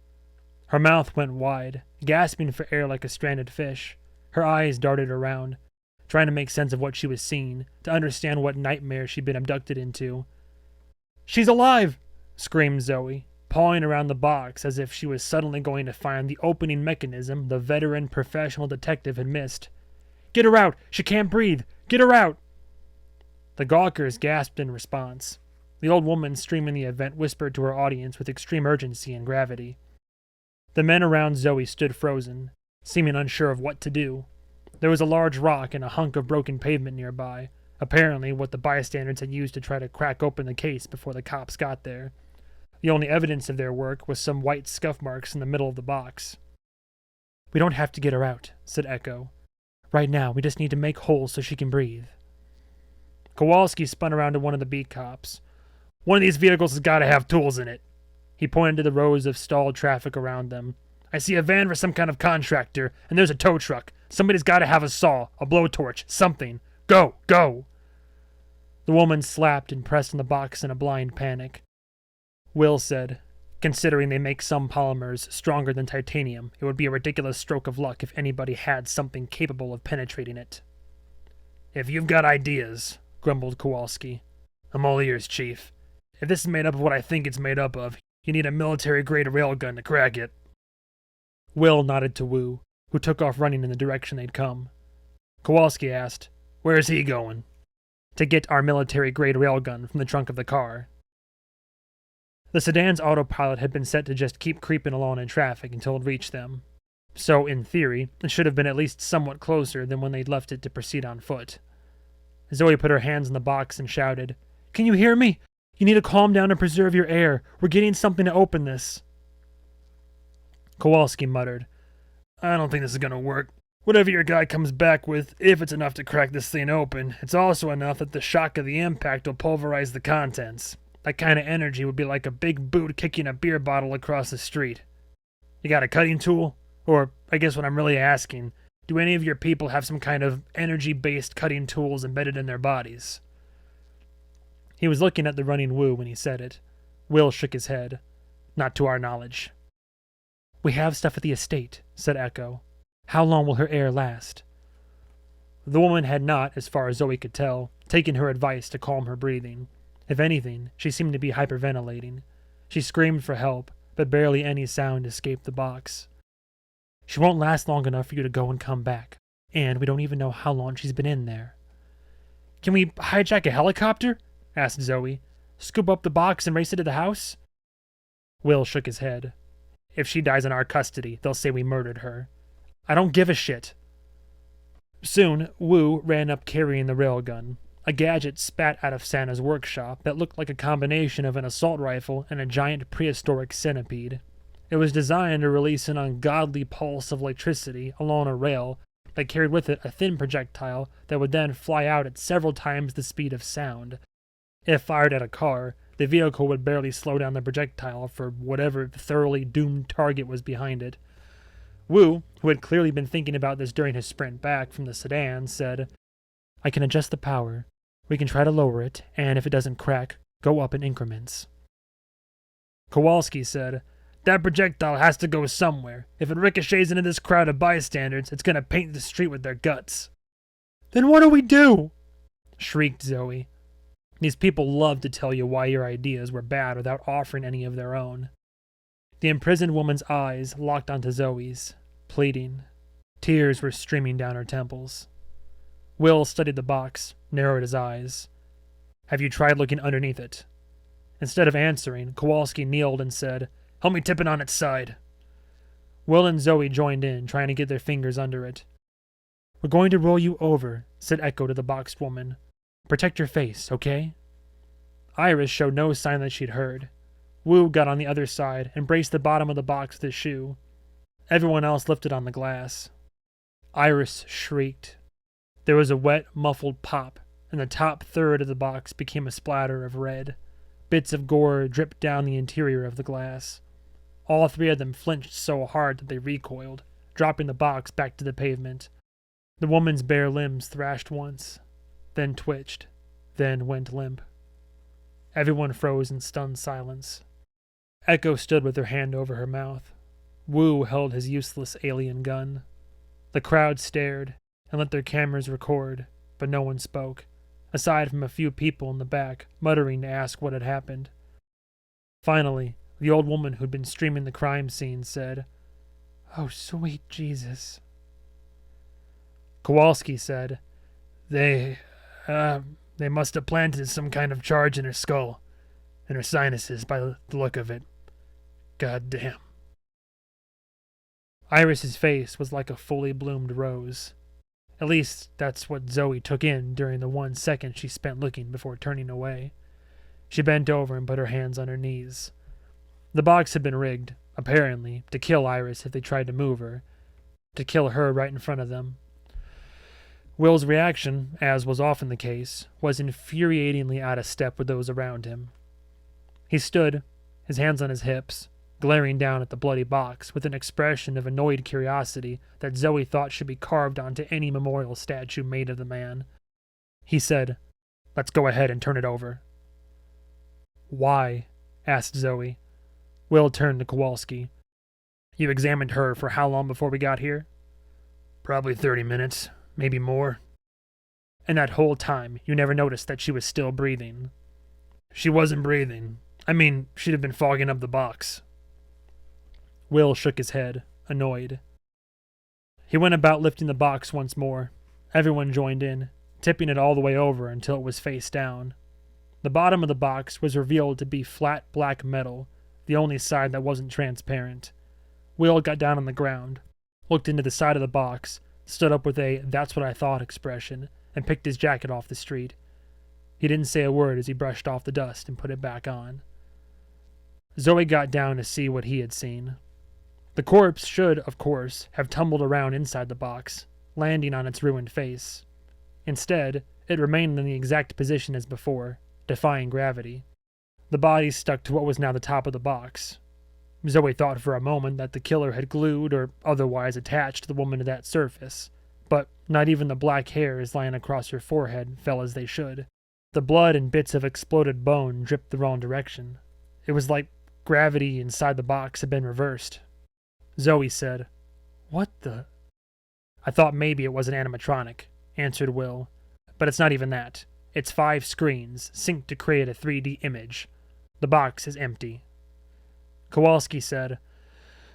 Her mouth went wide, gasping for air like a stranded fish. Her eyes darted around, trying to make sense of what she was seeing, to understand what nightmare she'd been abducted into. "She's alive!" screamed Zoe, pawing around the box as if she was suddenly going to find the opening mechanism the veteran professional detective had missed. "Get her out! She can't breathe! Get her out!" The gawkers gasped in response. The old woman streaming the event whispered to her audience with extreme urgency and gravity. The men around Zoe stood frozen, seeming unsure of what to do. There was a large rock and a hunk of broken pavement nearby, apparently what the bystanders had used to try to crack open the case before the cops got there. The only evidence of their work was some white scuff marks in the middle of the box. "We don't have to get her out," said Echo. "Right now, we just need to make holes so she can breathe." Kowalski spun around to one of the beat cops. "One of these vehicles has got to have tools in it." He pointed to the rows of stalled traffic around them. "I see a van for some kind of contractor, and there's a tow truck. Somebody's got to have a saw, a blowtorch, something. Go, go!" The woman slapped and pressed on the box in a blind panic. Will said, "Considering they make some polymers stronger than titanium, it would be a ridiculous stroke of luck if anybody had something capable of penetrating it." "If you've got ideas," grumbled Kowalski, "I'm all ears, Chief. If this is made up of what I think it's made up of, you need a military-grade railgun to crack it." Will nodded to Wu, who took off running in the direction they'd come. Kowalski asked, "Where's he going?" "To get our military-grade railgun from the trunk of the car." The sedan's autopilot had been set to just keep creeping along in traffic until it reached them. So, in theory, it should have been at least somewhat closer than when they'd left it to proceed on foot. Zoe put her hands in the box and shouted, "Can you hear me? You need to calm down and preserve your air. We're getting something to open this." Kowalski muttered, "I don't think this is going to work. Whatever your guy comes back with, if it's enough to crack this thing open, it's also enough that the shock of the impact will pulverize the contents. That kind of energy would be like a big boot kicking a beer bottle across the street. You got a cutting tool? Or, I guess what I'm really asking, do any of your people have some kind of energy-based cutting tools embedded in their bodies?" He was looking at the running Wu when he said it. Will shook his head. "Not to our knowledge." "We have stuff at the estate," said Echo. "How long will her air last?" The woman had not, as far as Zoe could tell, taken her advice to calm her breathing. If anything, she seemed to be hyperventilating. She screamed for help, but barely any sound escaped the box. "She won't last long enough for you to go and come back, and we don't even know how long she's been in there." "Can we hijack a helicopter?" asked Zoe. "Scoop up the box and race it to the house?" Will shook his head. "If she dies in our custody, they'll say we murdered her. I don't give a shit." Soon, Wu ran up carrying the railgun, a gadget spat out of Santa's workshop that looked like a combination of an assault rifle and a giant prehistoric centipede. It was designed to release an ungodly pulse of electricity along a rail that carried with it a thin projectile that would then fly out at several times the speed of sound. If fired at a car, the vehicle would barely slow down the projectile for whatever thoroughly doomed target was behind it. Wu, who had clearly been thinking about this during his sprint back from the sedan, said, "I can adjust the power. We can try to lower it, and if it doesn't crack, go up in increments." Kowalski said, "That projectile has to go somewhere. If it ricochets into this crowd of bystanders, it's going to paint the street with their guts." "Then what do we do?" shrieked Zoe. These people loved to tell you why your ideas were bad without offering any of their own. The imprisoned woman's eyes locked onto Zoe's, pleading. Tears were streaming down her temples. Will studied the box, narrowed his eyes. "Have you tried looking underneath it?" Instead of answering, Kowalski kneeled and said, "Help me tip it on its side." Will and Zoe joined in, trying to get their fingers under it. "We're going to roll you over," said Echo to the boxed woman. "Protect your face, okay?" Iris showed no sign that she'd heard. Wu got on the other side and braced the bottom of the box with his shoe. Everyone else lifted on the glass. Iris shrieked. There was a wet, muffled pop, and the top third of the box became a splatter of red. Bits of gore dripped down the interior of the glass. All three of them flinched so hard that they recoiled, dropping the box back to the pavement. The woman's bare limbs thrashed once, then twitched, then went limp. Everyone froze in stunned silence. Echo stood with her hand over her mouth. Wu held his useless alien gun. The crowd stared and let their cameras record, but no one spoke, aside from a few people in the back muttering to ask what had happened. Finally, the old woman who'd been streaming the crime scene said, "Oh, sweet Jesus." Kowalski said, They must have planted some kind of charge in her skull, and her sinuses by the look of it. God damn." Iris's face was like a fully bloomed rose. At least, that's what Zoe took in during the 1 second she spent looking before turning away. She bent over and put her hands on her knees. The box had been rigged, apparently, to kill Iris if they tried to move her, to kill her right in front of them. Will's reaction, as was often the case, was infuriatingly out of step with those around him. He stood, his hands on his hips, glaring down at the bloody box with an expression of annoyed curiosity that Zoe thought should be carved onto any memorial statue made of the man. He said, "Let's go ahead and turn it over." "Why?" asked Zoe. Will turned to Kowalski. "You examined her for how long before we got here?" "Probably 30 minutes, maybe more." "And that whole time, you never noticed that she was still breathing?" "She wasn't breathing. I mean, she'd have been fogging up the box." Will shook his head, annoyed. He went about lifting the box once more. Everyone joined in, tipping it all the way over until it was face down. The bottom of the box was revealed to be flat black metal, the only side that wasn't transparent. Will got down on the ground, looked into the side of the box, stood up with a "that's what I thought" expression, and picked his jacket off the street. He didn't say a word as he brushed off the dust and put it back on. Zoe got down to see what he had seen. The corpse should, of course, have tumbled around inside the box, landing on its ruined face. Instead, it remained in the exact position as before, defying gravity. The body stuck to what was now the top of the box. Zoe thought for a moment that the killer had glued or otherwise attached the woman to that surface, but not even the black hairs lying across her forehead fell as they should. The blood and bits of exploded bone dripped the wrong direction. It was like gravity inside the box had been reversed. Zoe said, "What the—" "I thought maybe it was an animatronic," answered Will. "But it's not even that. It's 5 screens, synced to create a 3D image. The box is empty." Kowalski said,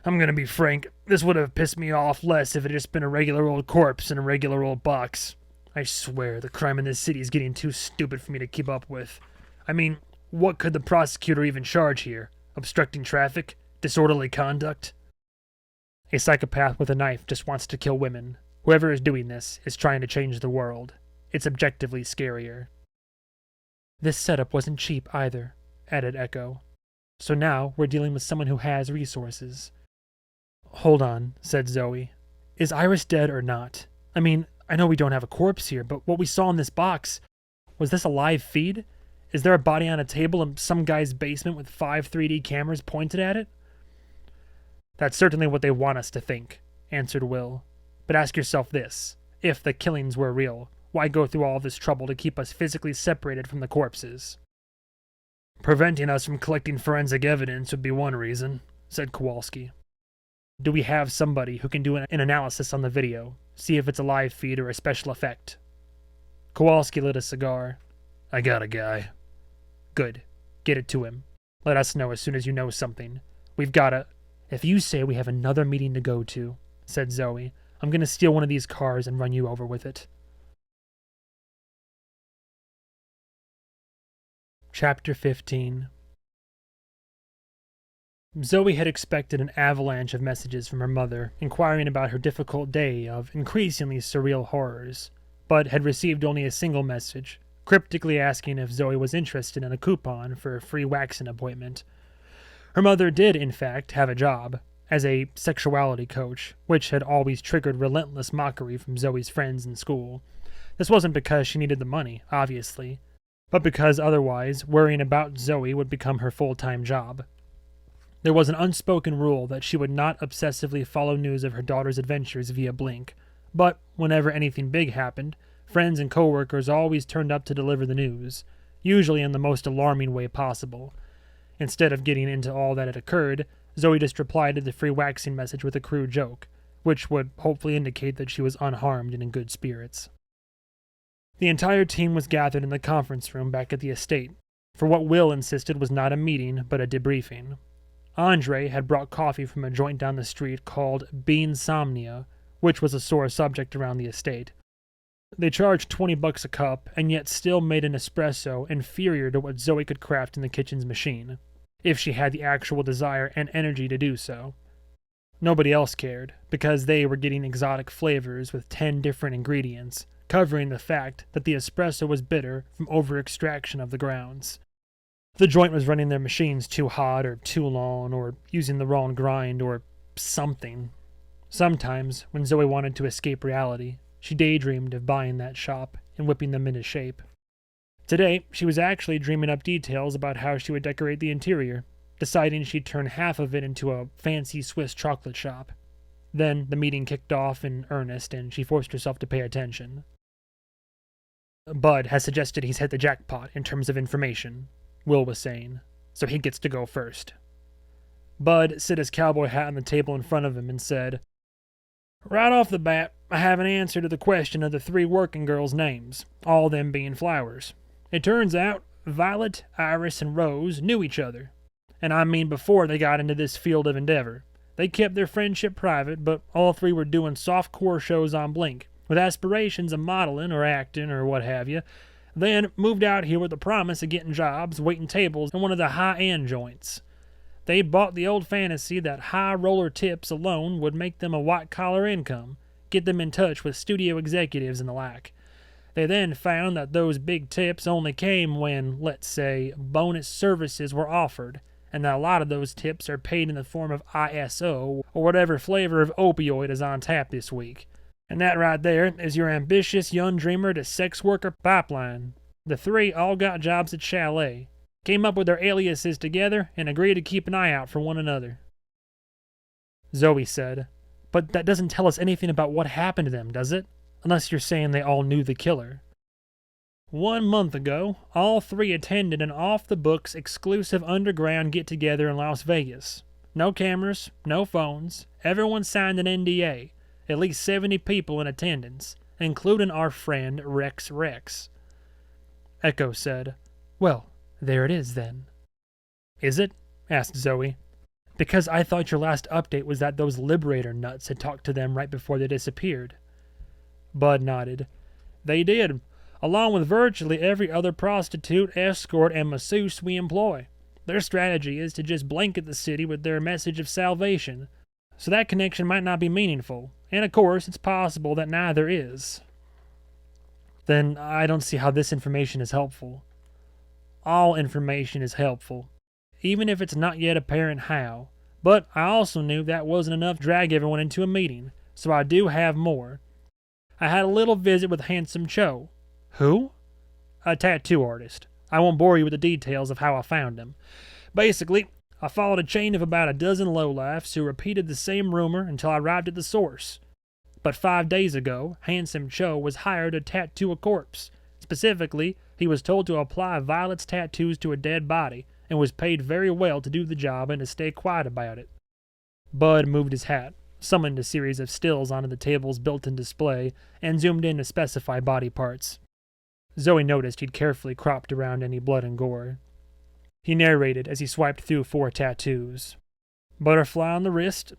"I'm gonna be frank, this would have pissed me off less if it had just been a regular old corpse in a regular old box. I swear, the crime in this city is getting too stupid for me to keep up with. I mean, what could the prosecutor even charge here? Obstructing traffic? Disorderly conduct?" "A psychopath with a knife just wants to kill women. Whoever is doing this is trying to change the world. It's objectively scarier." "This setup wasn't cheap either," added Echo. "So now we're dealing with someone who has resources." "Hold on," said Zoe. "Is Iris dead or not? I mean, I know we don't have a corpse here, but what we saw in this box, was this a live feed? Is there a body on a table in some guy's basement with 5 3D cameras pointed at it?" "That's certainly what they want us to think," answered Will. "But ask yourself this. If the killings were real, why go through all this trouble to keep us physically separated from the corpses?" "Preventing us from collecting forensic evidence would be one reason," said Kowalski. "Do we have somebody who can do an analysis on the video, see if it's a live feed or a special effect?" Kowalski lit a cigar. "I got a guy." "Good. Get it to him. Let us know as soon as you know something. We've gotta—" "If you say we have another meeting to go to," said Zoe, "I'm gonna steal one of these cars and run you over with it." Chapter 15. Zoe had expected an avalanche of messages from her mother inquiring about her difficult day of increasingly surreal horrors, but had received only a single message, cryptically asking if Zoe was interested in a coupon for a free waxing appointment. Her mother did, in fact, have a job as a sexuality coach, which had always triggered relentless mockery from Zoe's friends in school. This wasn't because she needed the money, obviously, but because otherwise worrying about Zoe would become her full-time job. There was an unspoken rule that she would not obsessively follow news of her daughter's adventures via Blink, but whenever anything big happened, friends and coworkers always turned up to deliver the news, usually in the most alarming way possible. Instead of getting into all that had occurred, Zoe just replied to the free waxing message with a crude joke, which would hopefully indicate that she was unharmed and in good spirits. The entire team was gathered in the conference room back at the estate, for what Will insisted was not a meeting but a debriefing. Andre had brought coffee from a joint down the street called Beansomnia, which was a sore subject around the estate. They charged $20 a cup, and yet still made an espresso inferior to what Zoe could craft in the kitchen's machine, if she had the actual desire and energy to do so. Nobody else cared, because they were getting exotic flavors with 10 different ingredients, covering the fact that the espresso was bitter from over-extraction of the grounds. The joint was running their machines too hot or too long, or using the wrong grind, or something. Sometimes, when Zoe wanted to escape reality, she daydreamed of buying that shop and whipping them into shape. Today, she was actually dreaming up details about how she would decorate the interior, deciding she'd turn half of it into a fancy Swiss chocolate shop. Then the meeting kicked off in earnest, and she forced herself to pay attention. Bud has suggested he's hit the jackpot in terms of information, Will was saying, so he gets to go first. Bud set his cowboy hat on the table in front of him and said, "Right off the bat, I have an answer to the question of the 3 working girls' names, all of them being flowers. It turns out Violet, Iris, and Rose knew each other. And I mean before they got into this field of endeavor. They kept their friendship private, but all 3 were doing soft-core shows on Blink, with aspirations of modeling or acting or what have you, then moved out here with the promise of getting jobs waiting tables in one of the high-end joints. They bought the old fantasy that high-roller tips alone would make them a white-collar income, get them in touch with studio executives and the like. They then found that those big tips only came when, let's say, bonus services were offered, and that a lot of those tips are paid in the form of ISO, or whatever flavor of opioid is on tap this week. And that right there is your ambitious young dreamer to sex worker pipeline. The 3 all got jobs at Chalet, came up with their aliases together, and agreed to keep an eye out for one another." Zoe said, "But that doesn't tell us anything about what happened to them, does it? Unless you're saying they all knew the killer." 1 month ago, all 3 attended an off-the-books exclusive underground get-together in Las Vegas. No cameras, no phones, everyone signed an NDA, at least 70 people in attendance, including our friend Rex. Echo said, "Well, there it is then." "Is it?" asked Zoe. "Because I thought your last update was that those Liberator nuts had talked to them right before they disappeared." Bud nodded. "They did, along with virtually every other prostitute, escort, and masseuse we employ. Their strategy is to just blanket the city with their message of salvation, so that connection might not be meaningful, and of course it's possible that neither is." "Then I don't see how this information is helpful." "All information is helpful, even if it's not yet apparent how. But I also knew that wasn't enough to drag everyone into a meeting, so I do have more. I had a little visit with Handsome Cho." "Who?" "A tattoo artist. I won't bore you with the details of how I found him. Basically, I followed a chain of about a dozen lowlifes who repeated the same rumor until I arrived at the source. But 5 days ago, Handsome Cho was hired to tattoo a corpse. Specifically, he was told to apply Violet's tattoos to a dead body, and was paid very well to do the job and to stay quiet about it." Bud moved his hat, summoned a series of stills onto the table's built-in display, and zoomed in to specify body parts. Zoe noticed he'd carefully cropped around any blood and gore. He narrated as he swiped through 4 tattoos. Butterfly on the wrist,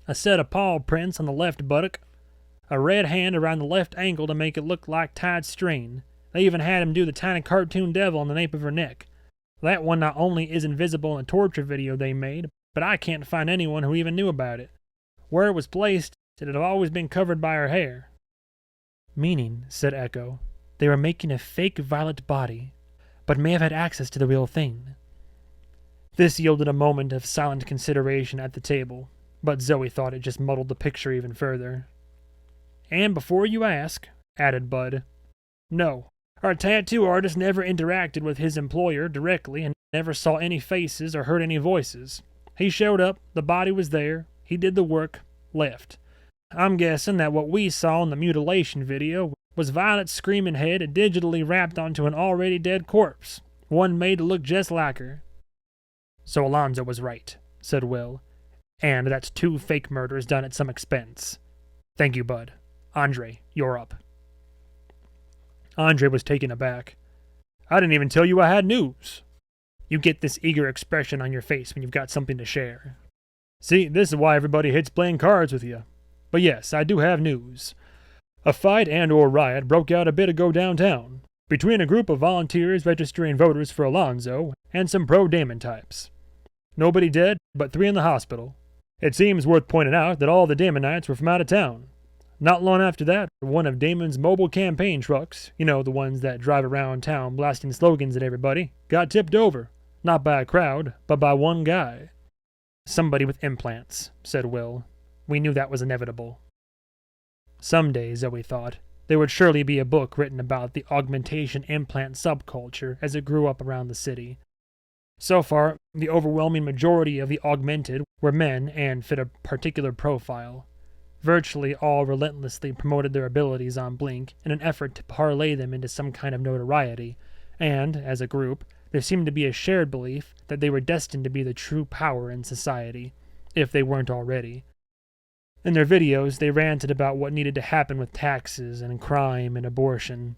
a set of paw prints on the left buttock, a red hand around the left ankle to make it look like tied string. They even had him do the tiny cartoon devil on the nape of her neck. That one not only is invisible in the torture video they made, but I can't find anyone who even knew about it. Where it was placed, it had always been covered by her hair." "Meaning," said Echo, "they were making a fake Violet body, but may have had access to the real thing." This yielded a moment of silent consideration at the table, but Zoe thought it just muddled the picture even further. "And before you ask," added Bud, "no, our tattoo artist never interacted with his employer directly and never saw any faces or heard any voices. He showed up, the body was there, he did the work, left. I'm guessing that what we saw in the mutilation video was Violet's screaming head digitally wrapped onto an already dead corpse, one made to look just like her." "So Alonzo was right," said Will, "and that's 2 fake murders done at some expense. Thank you, Bud. Andre, you're up." Andre was taken aback. "I didn't even tell you I had news." You get this eager expression on your face when you've got something to share. "See, this is why everybody hates playing cards with you. But yes, I do have news. A fight and/or riot broke out a bit ago downtown, between a group of volunteers registering voters for Alonzo and some pro-Damon types. Nobody dead, but 3 in the hospital. It seems worth pointing out that all the Damonites were from out of town. Not long after that, one of Damon's mobile campaign trucks, you know, the ones that drive around town blasting slogans at everybody, got tipped over. Not by a crowd, but by one guy. Somebody with implants, said Will. We knew that was inevitable. Someday, Zoe thought, there would surely be a book written about the augmentation implant subculture as it grew up around the city. So far, the overwhelming majority of the augmented were men and fit a particular profile. Virtually all relentlessly promoted their abilities on Blink in an effort to parlay them into some kind of notoriety, and, as a group, there seemed to be a shared belief that they were destined to be the true power in society, if they weren't already. In their videos, they ranted about what needed to happen with taxes and crime and abortion.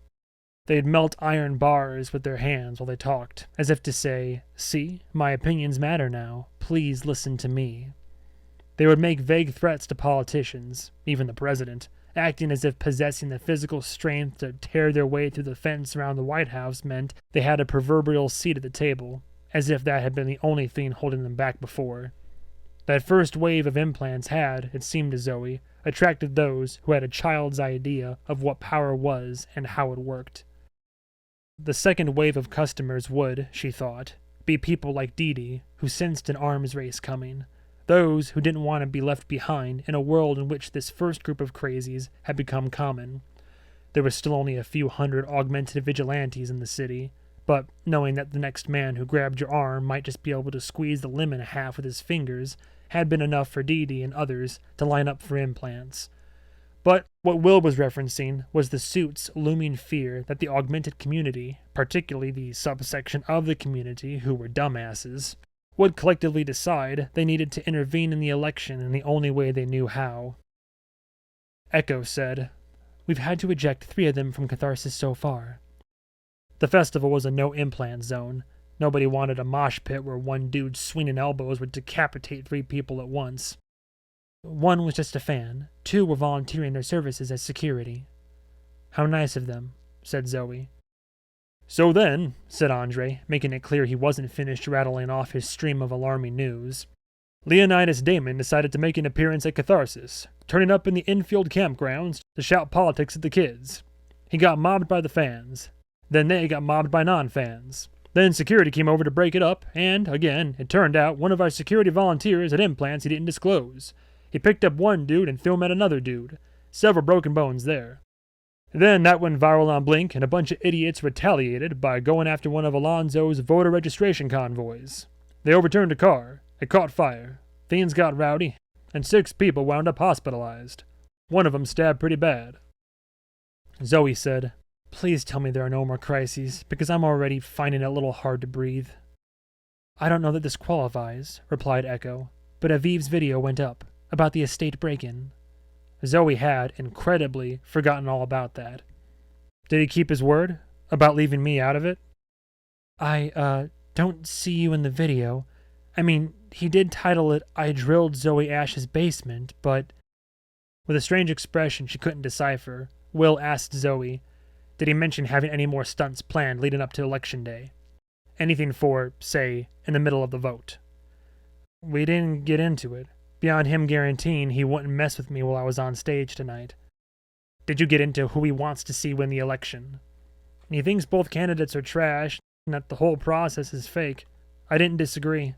They'd melt iron bars with their hands while they talked, as if to say, "See, my opinions matter now. Please listen to me." They would make vague threats to politicians, even the president, acting as if possessing the physical strength to tear their way through the fence around the White House meant they had a proverbial seat at the table, as if that had been the only thing holding them back before. That first wave of implants had, it seemed to Zoe, attracted those who had a child's idea of what power was and how it worked. The second wave of customers would, she thought, be people like Dee Dee, who sensed an arms race coming. Those who didn't want to be left behind in a world in which this first group of crazies had become common. There were still only a few hundred augmented vigilantes in the city, but knowing that the next man who grabbed your arm might just be able to squeeze the limb in half with his fingers had been enough for Dee Dee and others to line up for implants. But what Will was referencing was the suit's looming fear that the augmented community, particularly the subsection of the community who were dumbasses, would collectively decide they needed to intervene in the election in the only way they knew how. Echo said, "We've had to eject 3 of them from Catharsis so far." The festival was a no-implant zone. Nobody wanted a mosh pit where one dude swinging elbows would decapitate 3 people at once. 1 was just a fan. 2 were volunteering their services as security. "How nice of them," said Zoe. "So then," said Andre, making it clear he wasn't finished rattling off his stream of alarming news, "Leonidas Damon decided to make an appearance at Catharsis, turning up in the infield campgrounds to shout politics at the kids. He got mobbed by the fans. Then they got mobbed by non-fans. Then security came over to break it up, and, again, it turned out one of our security volunteers had implants he didn't disclose. He picked up one dude and threw him at another dude. Several broken bones there. Then that went viral on Blink, and a bunch of idiots retaliated by going after one of Alonzo's voter registration convoys. They overturned a car. It caught fire. Things got rowdy, and 6 people wound up hospitalized. One of them stabbed pretty bad." Zoe said, "Please tell me there are no more crises, because I'm already finding it a little hard to breathe." "I don't know that this qualifies," replied Echo, "but Aviv's video went up, about the estate break-in." Zoe had, incredibly, forgotten all about that. "Did he keep his word? About leaving me out of it?" I don't see you in the video. I mean, he did title it, 'I drilled Zoe Ashe's basement,' but..." With a strange expression she couldn't decipher, Will asked Zoe, did he mention having any more stunts planned leading up to Election Day? Anything for, say, in the middle of the vote? "We didn't get into it, beyond him guaranteeing he wouldn't mess with me while I was on stage tonight." "Did you get into who he wants to see win the election?" "He thinks both candidates are trash, and that the whole process is fake. I didn't disagree."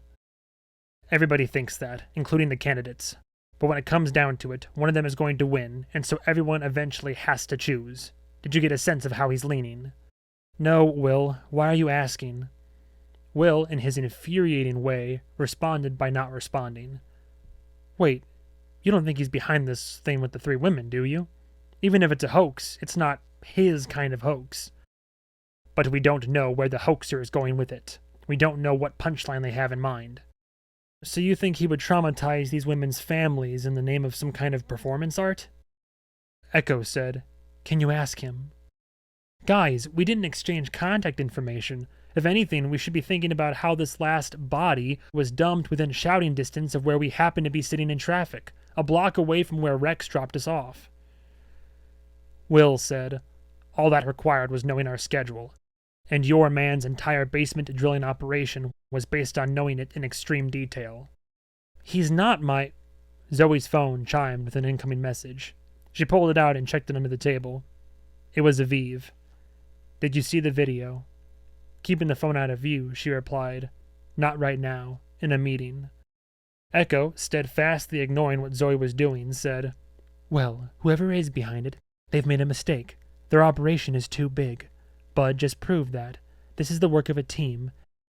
"Everybody thinks that, including the candidates. But when it comes down to it, one of them is going to win, and so everyone eventually has to choose. Did you get a sense of how he's leaning?" "No, Will. Why are you asking?" Will, in his infuriating way, responded by not responding. "Wait, you don't think he's behind this thing with the 3 women, do you? Even if it's a hoax, it's not his kind of hoax." "But we don't know where the hoaxer is going with it. We don't know what punchline they have in mind." "So you think he would traumatize these women's families in the name of some kind of performance art?" Echo said, "Can you ask him?" "Guys, we didn't exchange contact information. If anything, we should be thinking about how this last body was dumped within shouting distance of where we happen to be sitting in traffic, a block away from where Rex dropped us off." Will said, "All that required was knowing our schedule, and your man's entire basement drilling operation was based on knowing it in extreme detail." "He's not my..." Zoe's phone chimed with an incoming message. She pulled it out and checked it under the table. It was Aviv. "Did you see the video?" Keeping the phone out of view, she replied, "Not right now. In a meeting." Echo, steadfastly ignoring what Zoe was doing, said, "Well, whoever is behind it, they've made a mistake. Their operation is too big. Bud just proved that. This is the work of a team,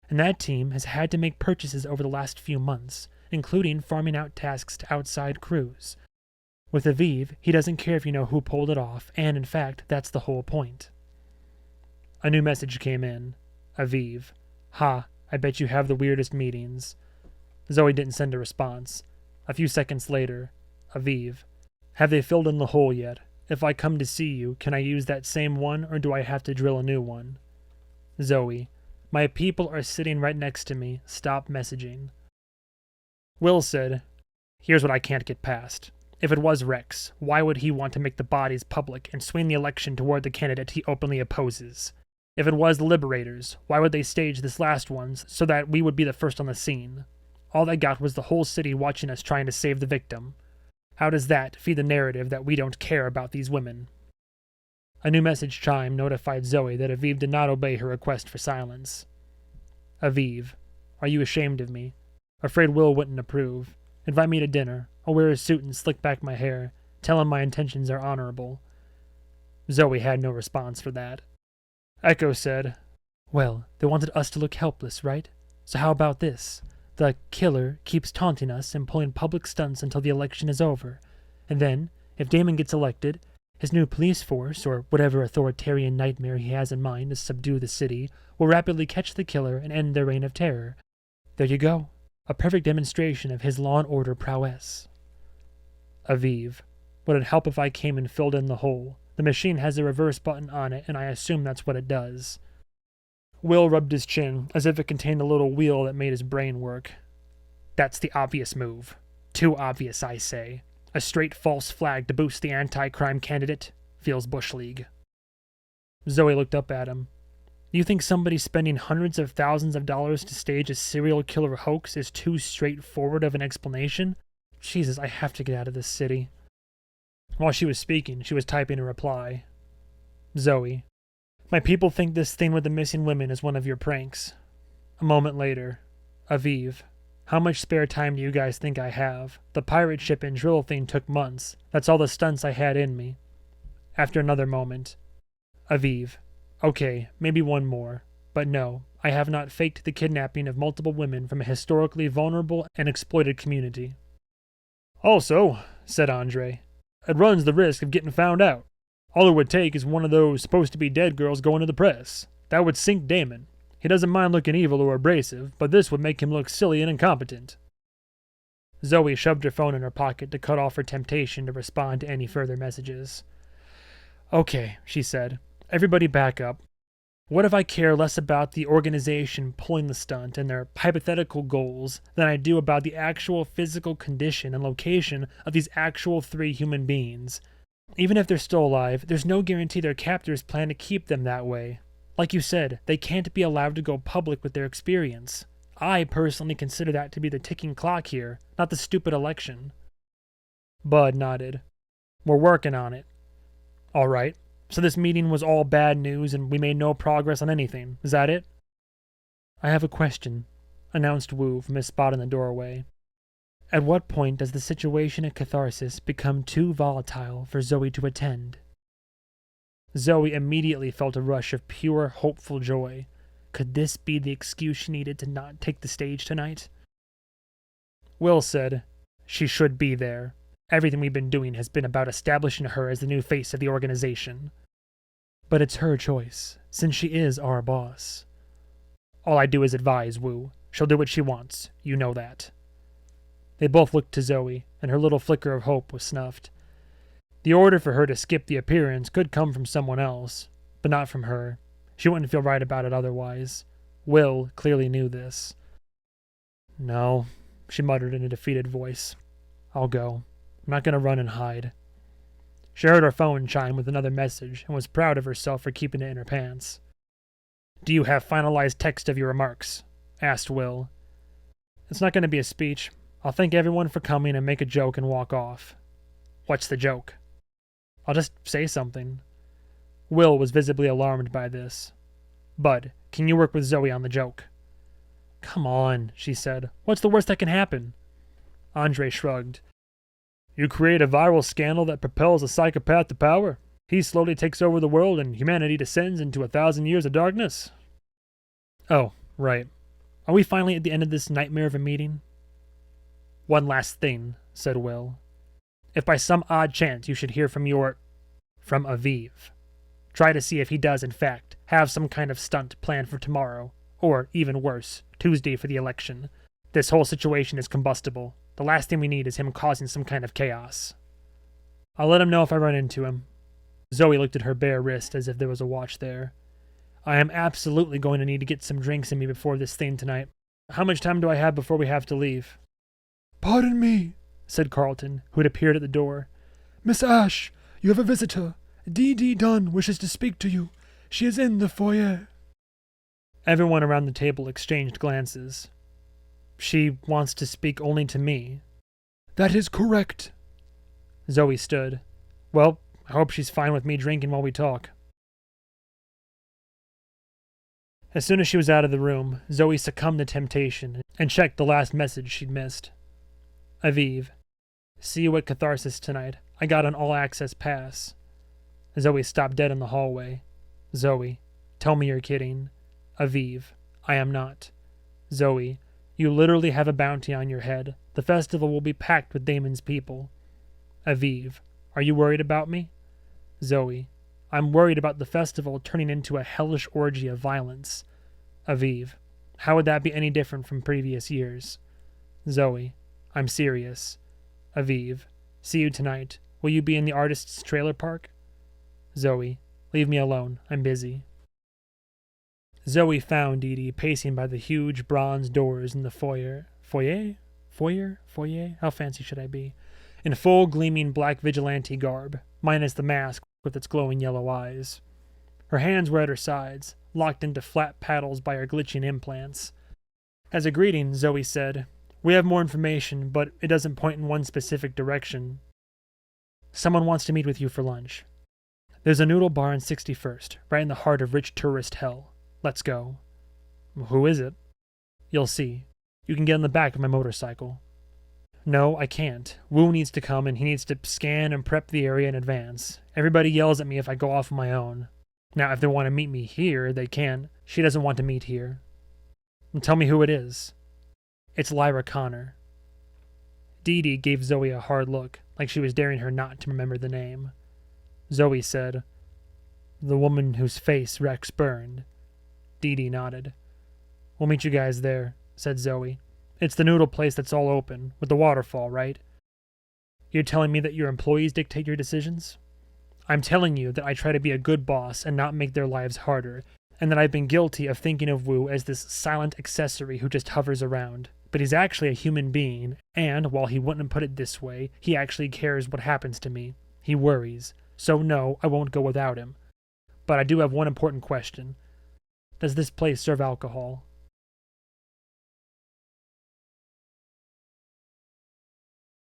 and that team has had to make purchases over the last few months, including farming out tasks to outside crews. With Aviv, he doesn't care if you know who pulled it off, and in fact, that's the whole point." A new message came in. Aviv. "Ha, I bet you have the weirdest meetings." Zoe didn't send a response. A few seconds later, Aviv. "Have they filled in the hole yet? If I come to see you, can I use that same one, or do I have to drill a new one?" Zoe. "My people are sitting right next to me. Stop messaging." Will said, "Here's what I can't get past. If it was Rex, why would he want to make the bodies public and swing the election toward the candidate he openly opposes? If it was the Liberators, why would they stage this last one so that we would be the first on the scene? All they got was the whole city watching us trying to save the victim. How does that feed the narrative that we don't care about these women?" A new message chime notified Zoe that Aviv did not obey her request for silence. Aviv. "Are you ashamed of me? Afraid Will wouldn't approve. Invite me to dinner. I'll wear a suit and slick back my hair. Tell him my intentions are honorable." Zoe had no response for that. Echo said, "Well, they wanted us to look helpless, right? So how about this? The killer keeps taunting us and pulling public stunts until the election is over. And then, if Damon gets elected, his new police force, or whatever authoritarian nightmare he has in mind to subdue the city, will rapidly catch the killer and end their reign of terror. There you go. A perfect demonstration of his law and order prowess." Aviv. "Would it help if I came and filled in the hole? The machine has a reverse button on it, and I assume that's what it does." Will rubbed his chin, as if it contained a little wheel that made his brain work. "That's the obvious move. Too obvious, I say. A straight false flag to boost the anti-crime candidate. Feels Bush League." Zoe looked up at him. "You think somebody spending hundreds of thousands of dollars to stage a serial killer hoax is too straightforward of an explanation? Jesus, I have to get out of this city." While she was speaking, she was typing a reply. Zoe. "My people think this thing with the missing women is one of your pranks." A moment later. Aviv. "How much spare time do you guys think I have? The pirate ship and drill thing took months. That's all the stunts I had in me." After another moment. Aviv. "Okay, maybe one more. But no, I have not faked the kidnapping of multiple women from a historically vulnerable and exploited community." "Also," said Andre, "it runs the risk of getting found out. All it would take is one of those supposed-to-be-dead girls going to the press. That would sink Damon. He doesn't mind looking evil or abrasive, but this would make him look silly and incompetent." Zoe shoved her phone in her pocket to cut off her temptation to respond to any further messages. "Okay," she said. "Everybody back up. What if I care less about the organization pulling the stunt and their hypothetical goals than I do about the actual physical condition and location of these actual 3 human beings? Even if they're still alive, there's no guarantee their captors plan to keep them that way. Like you said, they can't be allowed to go public with their experience. I personally consider that to be the ticking clock here, not the stupid election." Bud nodded. "We're working on it." "All right. So this meeting was all bad news and we made no progress on anything. Is that it?" "I have a question," announced Wu from his spot in the doorway. "At what point does the situation at Catharsis become too volatile for Zoe to attend?" Zoe immediately felt a rush of pure, hopeful joy. Could this be the excuse she needed to not take the stage tonight? Will said, "She should be there. Everything we've been doing has been about establishing her as the new face of the organization." "But it's her choice, since she is our boss." "All I do is advise, Wu. She'll do what she wants. You know that." They both looked to Zoe, and her little flicker of hope was snuffed. The order for her to skip the appearance could come from someone else, but not from her. She wouldn't feel right about it otherwise. Will clearly knew this. "No," she muttered in a defeated voice. "I'll go. I'm not going to run and hide." She heard her phone chime with another message and was proud of herself for keeping it in her pants. "Do you have finalized text of your remarks?" asked Will. "It's not going to be a speech. I'll thank everyone for coming and make a joke and walk off. What's the joke? I'll just say something. Will was visibly alarmed by this. Bud, can you work with Zoe on the joke? Come on, she said. What's the worst that can happen? Andre shrugged. You create a viral scandal that propels a psychopath to power. He slowly takes over the world and humanity descends into 1,000 years of darkness. Oh, right. Are we finally at the end of this nightmare of a meeting? One last thing, said Will. If by some odd chance you should hear from Aviv, try to see if he does, in fact, have some kind of stunt planned for tomorrow, or, even worse, Tuesday for the election. This whole situation is combustible. The last thing we need is him causing some kind of chaos. I'll let him know if I run into him. Zoe looked at her bare wrist as if there was a watch there. I am absolutely going to need to get some drinks in me before this thing tonight. How much time do I have before we have to leave? Pardon me, said Carlton, who had appeared at the door. Miss Ashe, you have a visitor. D.D. Dunn wishes to speak to you. She is in the foyer. Everyone around the table exchanged glances. She wants to speak only to me. That is correct. Zoe stood. Well, I hope she's fine with me drinking while we talk. As soon as she was out of the room, Zoe succumbed to temptation and checked the last message she'd missed. Aviv, see you at Catharsis tonight. I got an all-access pass. Zoe stopped dead in the hallway. Zoe, tell me you're kidding. Aviv, I am not. Zoe, you literally have a bounty on your head. The festival will be packed with Damon's people. Aviv, are you worried about me? Zoe, I'm worried about the festival turning into a hellish orgy of violence. Aviv, how would that be any different from previous years? Zoe, I'm serious. Aviv, see you tonight. Will you be in the artist's trailer park? Zoe, leave me alone. I'm busy. Zoe found Dee pacing by the huge bronze doors in the foyer. Foyer? How fancy should I be? In full gleaming black vigilante garb, minus the mask with its glowing yellow eyes. Her hands were at her sides, locked into flat paddles by her glitching implants. As a greeting, Zoe said, We have more information, but it doesn't point in one specific direction. Someone wants to meet with you for lunch. There's a noodle bar on 61st, right in the heart of rich tourist hell. Let's go. Who is it? You'll see. You can get on the back of my motorcycle. No, I can't. Wu needs to come and he needs to scan and prep the area in advance. Everybody yells at me if I go off on my own. Now, if they want to meet me here, they can. She doesn't want to meet here. And tell me who it is. It's Lyra Connor. Dee gave Zoe a hard look, like she was daring her not to remember the name. Zoe said, The woman whose face Rex burned. Dee nodded. We'll meet you guys there, said Zoe. It's the noodle place that's all open, with the waterfall, right? You're telling me that your employees dictate your decisions? I'm telling you that I try to be a good boss and not make their lives harder, and that I've been guilty of thinking of Wu as this silent accessory who just hovers around. But he's actually a human being, and, while he wouldn't put it this way, he actually cares what happens to me. He worries. So no, I won't go without him. But I do have one important question. Does this place serve alcohol?